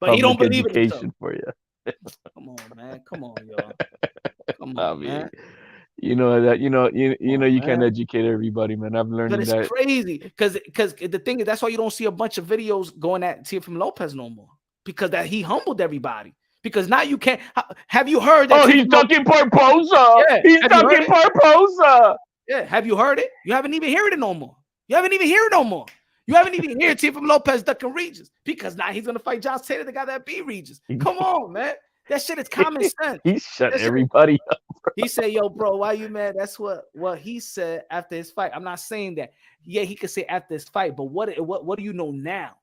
But he don't believe in himself. For you. Come on, man. Come on, y'all. Come on, man. You know that you can't educate everybody, man. I've learned that. It's crazy because the thing is that's why you don't see a bunch of videos going at Teofimo Lopez no more because that he humbled everybody. Because now you can't. Have you heard that? Oh, he's talking Barbosa. Yeah. He's talking Barbosa. Yeah. Have you heard it? You haven't even heard it no more. You haven't even heard Teofimo Lopez ducking Regis because now he's gonna fight Josh Taylor, the guy that beat Regis. Come on, man. That shit is common sense. He shut everybody up. Bro. He said, "Yo, bro, why you mad?" That's what he said after his fight. I'm not saying that. Yeah, he could say after his fight, but what do you know now?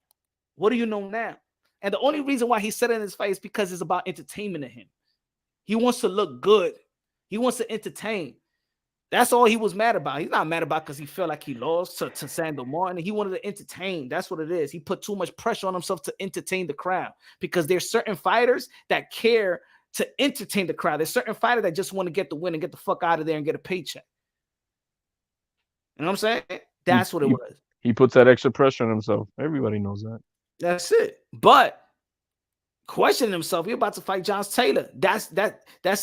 What do you know now? And the only reason why he said it in his fight is because it's about entertainment to him. He wants to look good. He wants to entertain. That's all he was mad about. He's not mad about because he felt like he lost to Sandor Martin. He wanted to entertain. That's what it is. He put too much pressure on himself to entertain the crowd because there's certain fighters that care to entertain the crowd. There's certain fighters that just want to get the win and get the fuck out of there and get a paycheck. You know what I'm saying? That's what it was. He puts that extra pressure on himself. Everybody knows that. That's it. But questioning himself. He about to fight John Taylor. That's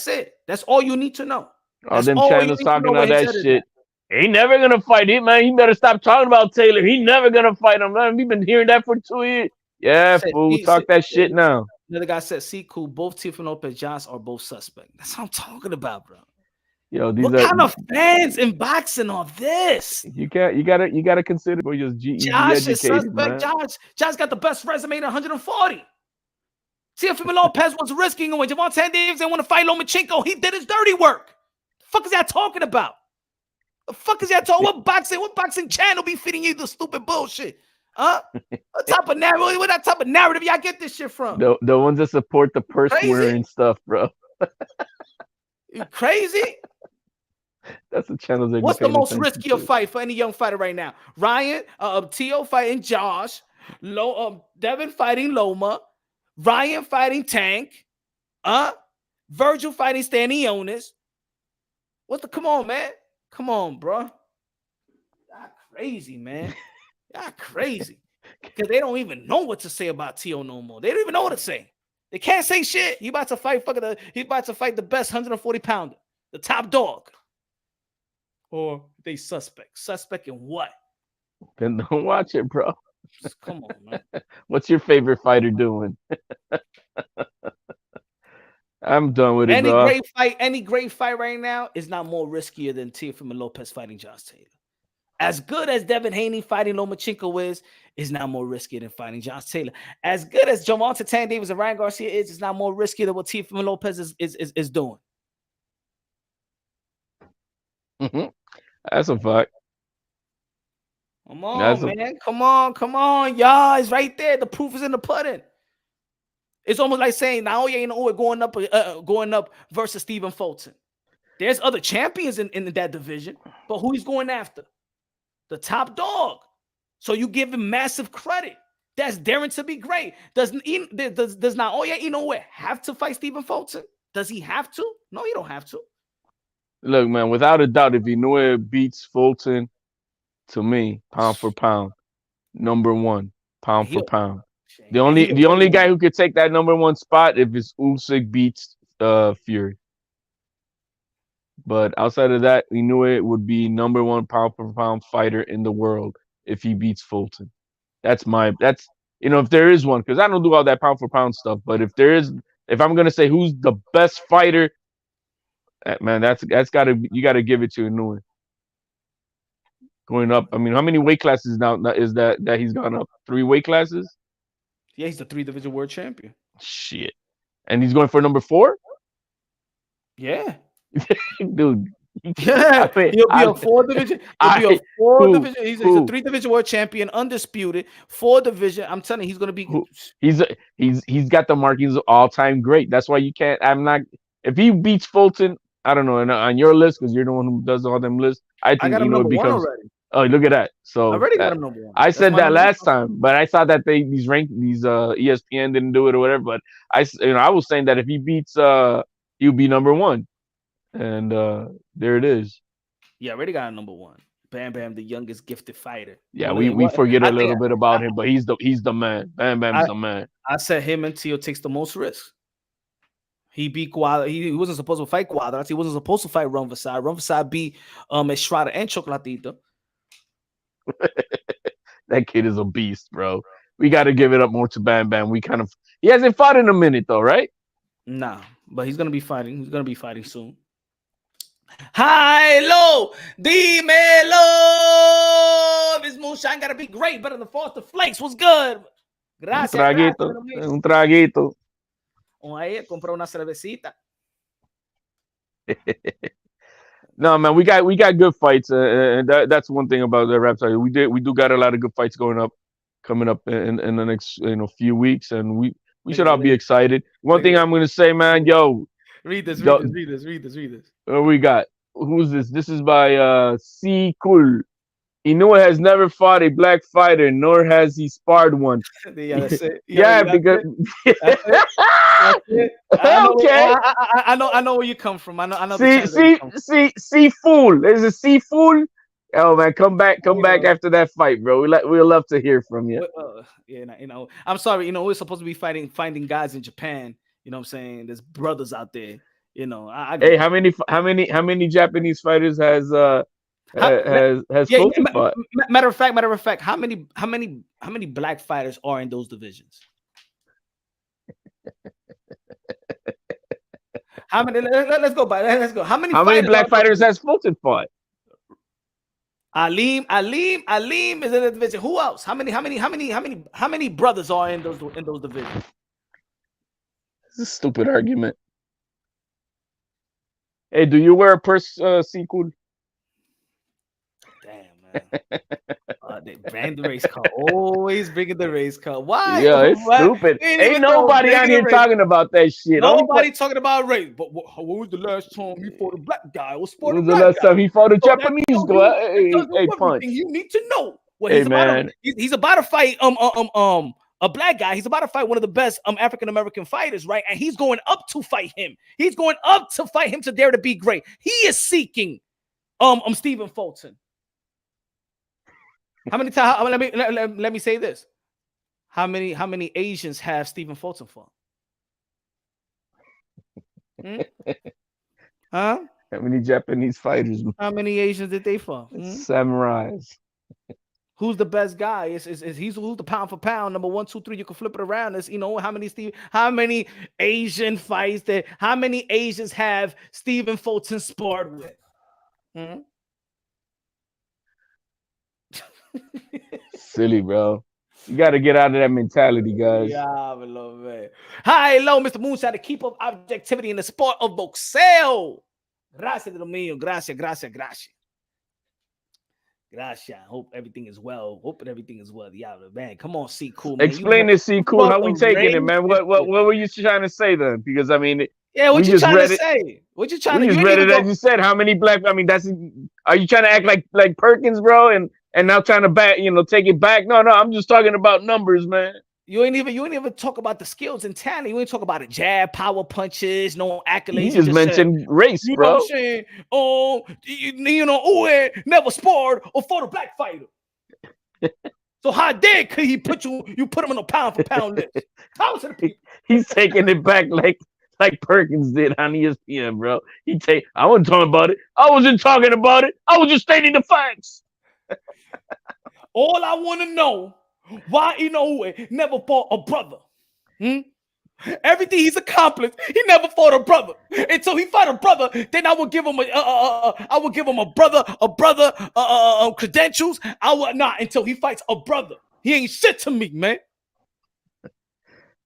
it. That's all you need to know. All That's them all you channels need to talking know all where his that head is shit. at. He never gonna fight him, man. He better stop talking about Taylor. He never gonna fight him, man. We've been hearing that for 2 years. Yeah, fool, talk that shit now. Another guy said, "See, cool. Both Teofimo Lopez Johnson are both suspect." That's what I'm talking about, bro. Yo, What kind of fans in boxing are this? You gotta consider we're just GED Josh is educated, suspect. man. Josh got the best resume at 140. Teofimo Lopez was risking it when Gervonta Davis didn't want to fight Lomachenko. He did his dirty work. The fuck is that talking about? The fuck is that talking? What boxing channel be feeding you the stupid bullshit? Huh? What type of narrative? What type of narrative y'all get this shit from? The ones that support the purse wearing stuff, bro. You crazy? That's the channels. What's the most riskier fight for any young fighter right now? Ryan, Teo fighting Josh, Devin fighting Loma, Ryan fighting Tank, Virgil fighting Stanionis. Come on, man. Come on, bro. Y'all crazy, man. Y'all crazy. Because they don't even know what to say about Teo no more. They don't even know what to say. They can't say shit. He about to fight the best 140 pounder, the top dog. Or they suspect. Suspect in what? Then don't watch it, bro. Come on, man. What's your favorite fighter doing? I'm done with it, bro. Any great fight right now is not more riskier than Teofimo Lopez fighting Josh Taylor. As good as Devin Haney fighting Lomachenko is not more riskier than fighting Josh Taylor. As good as Gervonta Davis and Ryan Garcia is not more riskier than what Teofimo Lopez is doing. Mm-hmm. That's a fact. Come on, man. Come on, y'all. It's right there. The proof is in the pudding. It's almost like saying Naoya Inoue going up versus Stephen Fulton. There's other champions in that division, but who he's going after? The top dog. So you give him massive credit. That's daring to be great. Does Naoya Inoue have to fight Stephen Fulton? Does he have to? No, he don't have to. Look, man, without a doubt, if Inoue beats Fulton, to me, pound for pound, number one, pound for pound. The only guy who could take that number one spot if it's Usyk beats Fury. But outside of that, Inoue would be number one pound for pound fighter in the world if he beats Fulton. If there is one, because I don't do all that pound for pound stuff. But if I'm gonna say who's the best fighter, man, you gotta give it to Inoue. Going up, I mean, how many weight classes now is that he's gone up? 3 weight classes? Yeah, he's the 3-division world champion. Shit. And he's going for number 4? Yeah. Dude. Yeah, he'll be a 4-division. He's a 3-division world champion, undisputed. 4-division. I'm telling you, he's gonna be. He's got the markings of all-time great. That's why you can't. If he beats Fulton, I don't know. On your list, because you're the one who does all them lists, I think Inoue becomes. Oh, look at that! So I already got him number 1. I said that last time, but I saw that these ESPN didn't do it or whatever. But I was saying that if he beats, he'll be number 1. And there it is. Yeah, I already got a number 1. Bam Bam, the youngest gifted fighter. Yeah, we forget a little bit about him, but he's the man. Bam Bam's the man. I said him and Teo takes the most risks. He beat Quadra. He wasn't supposed to fight Quadra. He wasn't supposed to fight Rumfasad. Rumfasad beat Estrada and Chocolatito. That kid is a beast, bro. We got to give it up more to Bam Bam. He hasn't fought in a minute though, right? Nah, but he's gonna be fighting. He's gonna be fighting soon. High, low, dímelo. This moonshine gotta be great, better than Foster Flakes. What's good? Gracias. Un traguito. Ahí compré una cervecita. No, man, we got good fights, and that's one thing about the rap side. We do got a lot of good fights coming up in the next few weeks, and we should all be excited. One thing I'm gonna say, man, yo, read this. What we got? Who's this? This is by C. Cool. Inoue has never fought a black fighter, nor has he sparred one. Yeah, that's it. Because that's it. Okay. I know where you come from. I know. See, fool. There's a C fool. Oh man, come back after that fight, bro. We'll love to hear from you. Yeah, I'm sorry. We're supposed to be finding guys in Japan. You know what I'm saying? There's brothers out there. Hey, how many Japanese fighters has Fulton fought? Matter of fact, how many black fighters are in those divisions? How many? Let's go. How many black fighters has Fulton fought? Aleem is in the division. Who else? How many brothers are in those divisions? It's a stupid argument. Hey, do you wear a purse, Sequel? Damn, man. They bring the race car. Always bringing the race car. Why? Yeah, it's stupid. Ain't nobody out here talking about that shit. Nobody talking about race. But what was the last time he fought a black guy? What was the last time he fought a Japanese guy? Hey, punch. You need to know. Well, he's about to fight a black guy. He's about to fight one of the best African American fighters, right? And he's going up to fight him. He's going up to fight him to dare to be great. He is seeking Stephen Fulton. How many times? Let me say this. How many Asians have Stephen Fulton fought? Huh? How many Japanese fighters? How many Asians did they fight? Samurais. Who's the best guy? Who's the pound for pound number 1, 2, 3? You can flip it around. It's, how many Asian fights how many Asians have Stephen Fulton sparred with? Silly, bro. You got to get out of that mentality, guys. Yeah, man. Hi, hello, Mr. Moonshine, the keeper of objectivity in the sport of boxeo. Gracias, mío. Gracias. Hope everything is well. Yeah, man. Come on, C Cool. Man. Explain this, C Cool. How we taking it, man? What were you trying to say then? Because I mean, what you trying to say? What you trying to? We just read it as you said. How many black? I mean, are you trying to act like Perkins, bro? And now trying to take it back? No. I'm just talking about numbers, man. You ain't even talk about the skills and talent. You ain't talk about the jab, power punches, no accolades. You just mentioned race, bro. You know what I'm saying? Never sparred or fought a black fighter. So how dare could he put him on a pound for pound list? How to the people? He's taking it back like Perkins did on ESPN, bro. I wasn't talking about it. I wasn't talking about it. I was just stating the facts. All I want to know. Why Inoue never fought a brother? Everything he's accomplished, he never fought a brother. Until he fought a brother, then I will give him a brother credentials. I will not until he fights a brother. He ain't shit to me, man.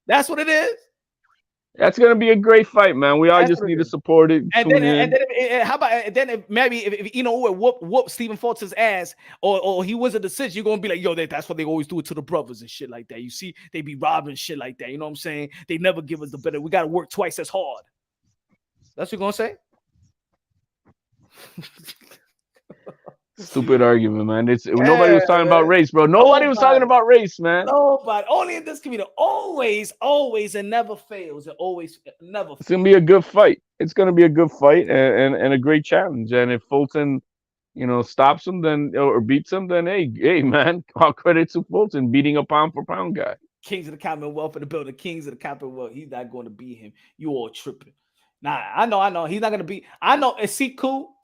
That's what it is. That's gonna be a great fight, man. We all just need to support it. And then maybe if whoop Stephen Fulton's ass or he wins a decision, you're gonna be like, yo, that's what they always do it to the brothers and shit like that. You see, they be robbing shit like that. You know what I'm saying? They never give us the better. We gotta work twice as hard. That's what you're gonna say? Stupid argument, man. Nobody was talking about race, bro. Nobody was talking about race, man. Nobody. Only in this community. Always, and never fails. Never. It's gonna be a good fight. It's gonna be a good fight and a great challenge. And if Fulton, stops him, then or beats him, then hey, man, all credit to Fulton beating a pound for pound guy. Kings of the Commonwealth in the building. Kings of the Commonwealth. He's not going to beat him. You all tripping. Nah, I know. He's not gonna beat. I know. See, cool.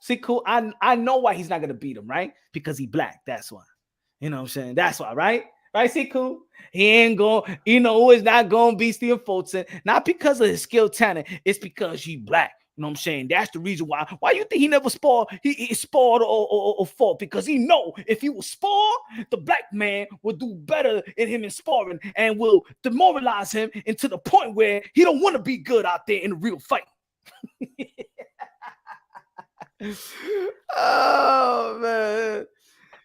I know why he's not gonna beat him, right? Because he black. That's why. You know what I'm saying? That's why, right? Right? See, cool. He ain't going. Is not gonna beat Stephen Fulton. Not because of his skill, talent. It's because he black. You know what I'm saying? That's the reason why. Why you think he never sparred? He sparred or fought because he know if he will spar, the black man will do better in him in sparring and will demoralize him into the point where he don't want to be good out there in a real fight. Oh man,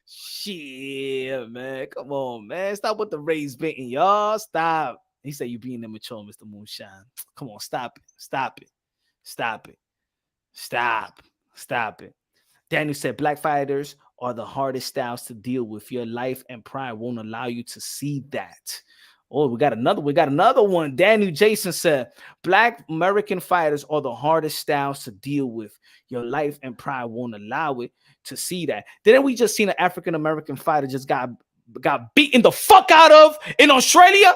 shit, man, come on, man, stop with the race baiting, y'all. Stop. He said you being immature, Mr. Moonshine. Come on, stop it. Daniel said black fighters are the hardest styles to deal with. Your life and pride won't allow you to see that. Oh, we got another one. Daniel Jason said, black American fighters are the hardest styles to deal with. Your life and pride won't allow it to see that. Didn't we just seen an African American fighter just got beaten the fuck out of in Australia?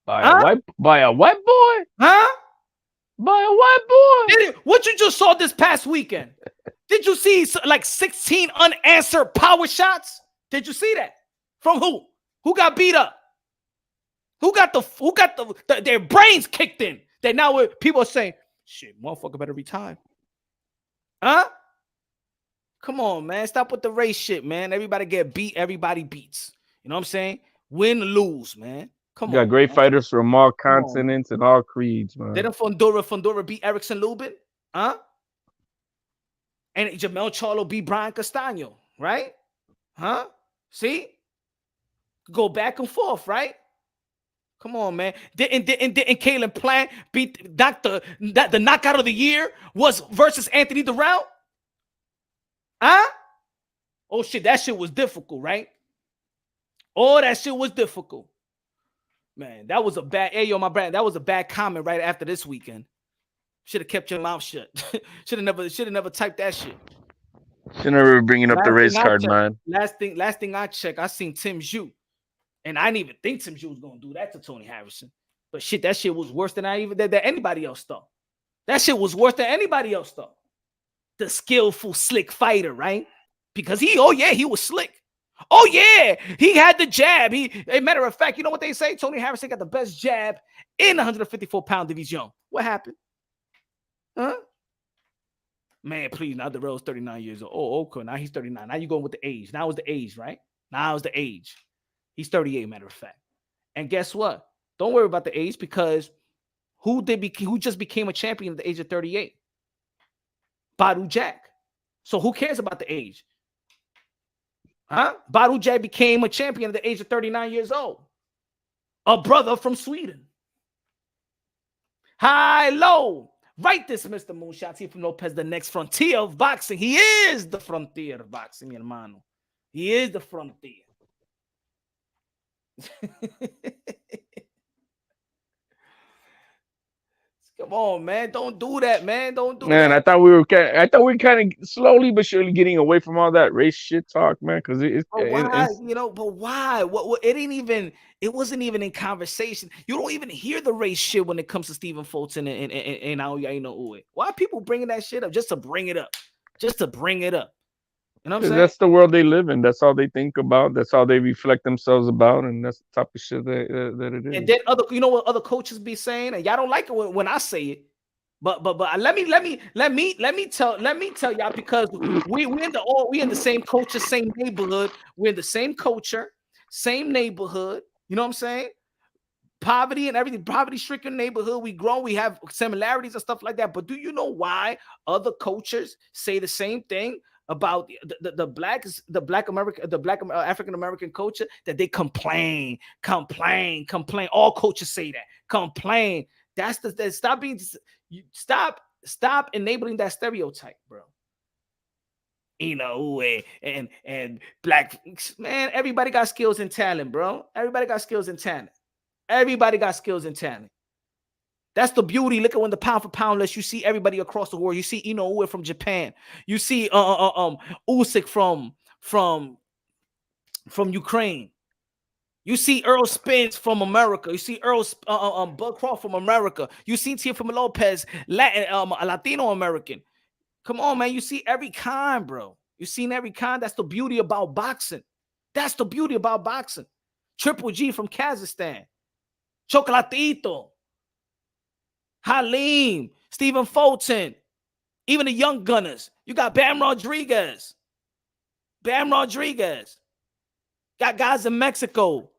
By a white boy? Huh? By a white boy? What you just saw this past weekend? Did you see like 16 unanswered power shots? Did you see that? From who? Who got beat up? Who got their brains kicked in? That now people are saying, shit, motherfucker better retire. Huh? Come on, man. Stop with the race shit, man. Everybody get beat. Everybody beats. You know what I'm saying? Win, lose, man. Come on. You got great fighters from all continents and all creeds, man. Didn't Fundora beat Erickson Lubin? Huh? And Jamel Charlo beat Brian Castaño, right? Huh? See? Go back and forth, right? Come on, man. Didn't Kalen Plant beat the knockout of the year was versus Anthony Durrell? Huh? Oh, shit, that shit was difficult, right? Oh, that shit was difficult. Man, that was a bad, hey, yo, my brand, that was a bad comment right after this weekend. Should have kept your mouth shut. Should have never typed that shit. Should never be bringing up the race card, man. Last thing I checked, I seen Tim Zhu. And I didn't even think Tim Zhu was going to do that to Tony Harrison. But shit, that shit was worse than that anybody else thought. That shit was worse than anybody else thought. The skillful, slick fighter, right? Because he was slick. Oh, yeah, he had the jab. A matter of fact, you know what they say? Tony Harrison got the best jab in the 154-pound division. What happened? Huh? Man, please, now Durrell's 39 years old. Oh, okay, now he's 39. Now you're going with the age. Now it's the age, right? Now it's the age. He's 38, matter of fact. And guess what? Don't worry about the age because who just became a champion at the age of 38? Badu Jack. So who cares about the age? Huh? Badu Jack became a champion at the age of 39 years old. A brother from Sweden. High, low. Write this, Mr. Moonshot. Teofimo Lopez, the next frontier of boxing. He is the frontier of boxing, mi hermano. He is the frontier. Come on, man. Don't do that, man. Don't do that. Man, I thought we were kind of slowly but surely getting away from all that race shit talk, man. Because but why? What it wasn't even in conversation. You don't even hear the race shit when it comes to Stephen Fulton and Aoyano Uwe. Why are people bringing that shit up just to bring it up? Just to bring it up. You know what I'm saying? That's the world they live in. That's all they think about. That's all they reflect themselves about, and that's the type of shit that it is. And then you know what other coaches be saying, and y'all don't like it when I say it, but let me tell y'all because we in the same culture, same neighborhood. We're in the same culture, same neighborhood. You know what I'm saying? Poverty and everything, poverty-stricken neighborhood. We grow, we have similarities and stuff like that. But do you know why other cultures say the same thing about the African American culture, that they complain. All coaches say that. Complain. Stop enabling that stereotype, bro. You know, and black man, everybody got skills and talent, bro. Everybody got skills and talent. That's the beauty. Look at when the pound for pound list, you see everybody across the world. You see Inoue from Japan. You see Usyk from Ukraine. You see Earl Spence from America. You see Bud Crawford from America. You see Teofimo Lopez, Latino American. Come on, man. You see every kind, bro. You seen every kind. That's the beauty about boxing. Triple G from Kazakhstan. Chocolatito. Halim, Stephen Fulton, even the young gunners. You got Bam Rodriguez. Got guys in Mexico.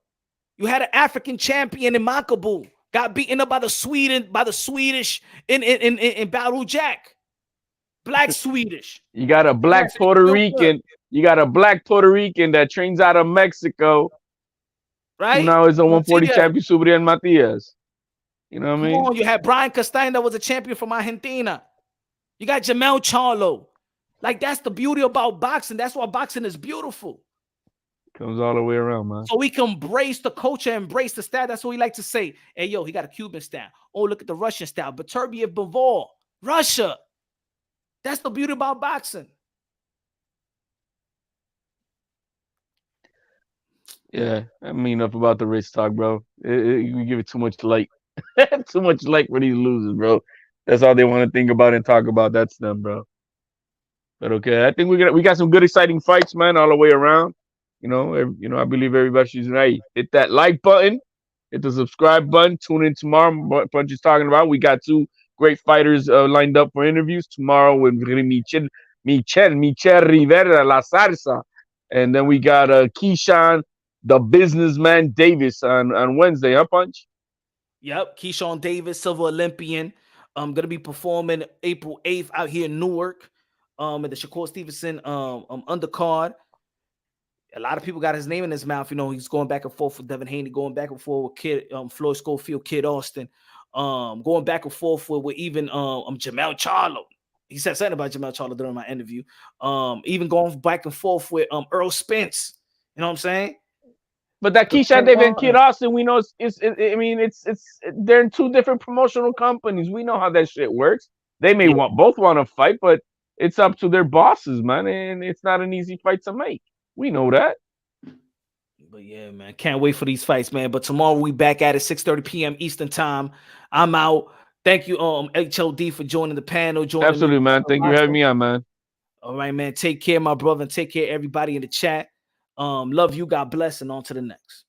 You had an African champion in Makabu. Got beaten up by the Swedish in Badu Jack. Black Swedish. You got a black Puerto Rican. You got a black Puerto Rican that trains out of Mexico. Right? Now he's a 140 champion, Subrian Matias. You know what I mean? You had Brian Castaño that was a champion from Argentina. You got Jamel Charlo. Like, that's the beauty about boxing. That's why boxing is beautiful. Comes all the way around, man. So we can embrace the culture, embrace the style. That's what we like to say. Hey, yo, he got a Cuban style. Oh, look at the Russian style. Beterbiev Bivol, Russia. That's the beauty about boxing. Yeah, I mean, enough about the race talk, bro. You give it too much light. Too much light for these losers, bro. That's all they want to think about and talk about. That's them, bro. But okay, I think we got some good, exciting fights, man, all the way around. I believe everybody should hit that like button, hit the subscribe button. Tune in tomorrow. What Punch is talking about. We got two great fighters lined up for interviews tomorrow with Michel Rivera La Salsa, and then we got Keyshawn, the businessman Davis on Wednesday, huh, Punch? Yep, Keyshawn Davis, Silver Olympian. Gonna be performing April 8th out here in Newark. At the Shakur Stevenson undercard. A lot of people got his name in his mouth. He's going back and forth with Devin Haney, going back and forth with Floyd Schofield, Kid Austin, going back and forth with even Jamel Charlo. He said something about Jamel Charlo during my interview. Even going back and forth with Earl Spence. You know what I'm saying? But that Keyshawn Davis and Kid Austin, we know it's they're in two different promotional companies. We know how that shit works. They may both want to fight, but it's up to their bosses, man, and it's not an easy fight to make. We know that. But yeah, man, can't wait for these fights, man. But tomorrow we back at it 6:30 p.m. Eastern time. I'm out. Thank you, HOD, for joining the panel. Absolutely, man. Thank you for having me on, man. All right, man. Take care, my brother, and take care everybody in the chat. Love you. God bless, and on to the next.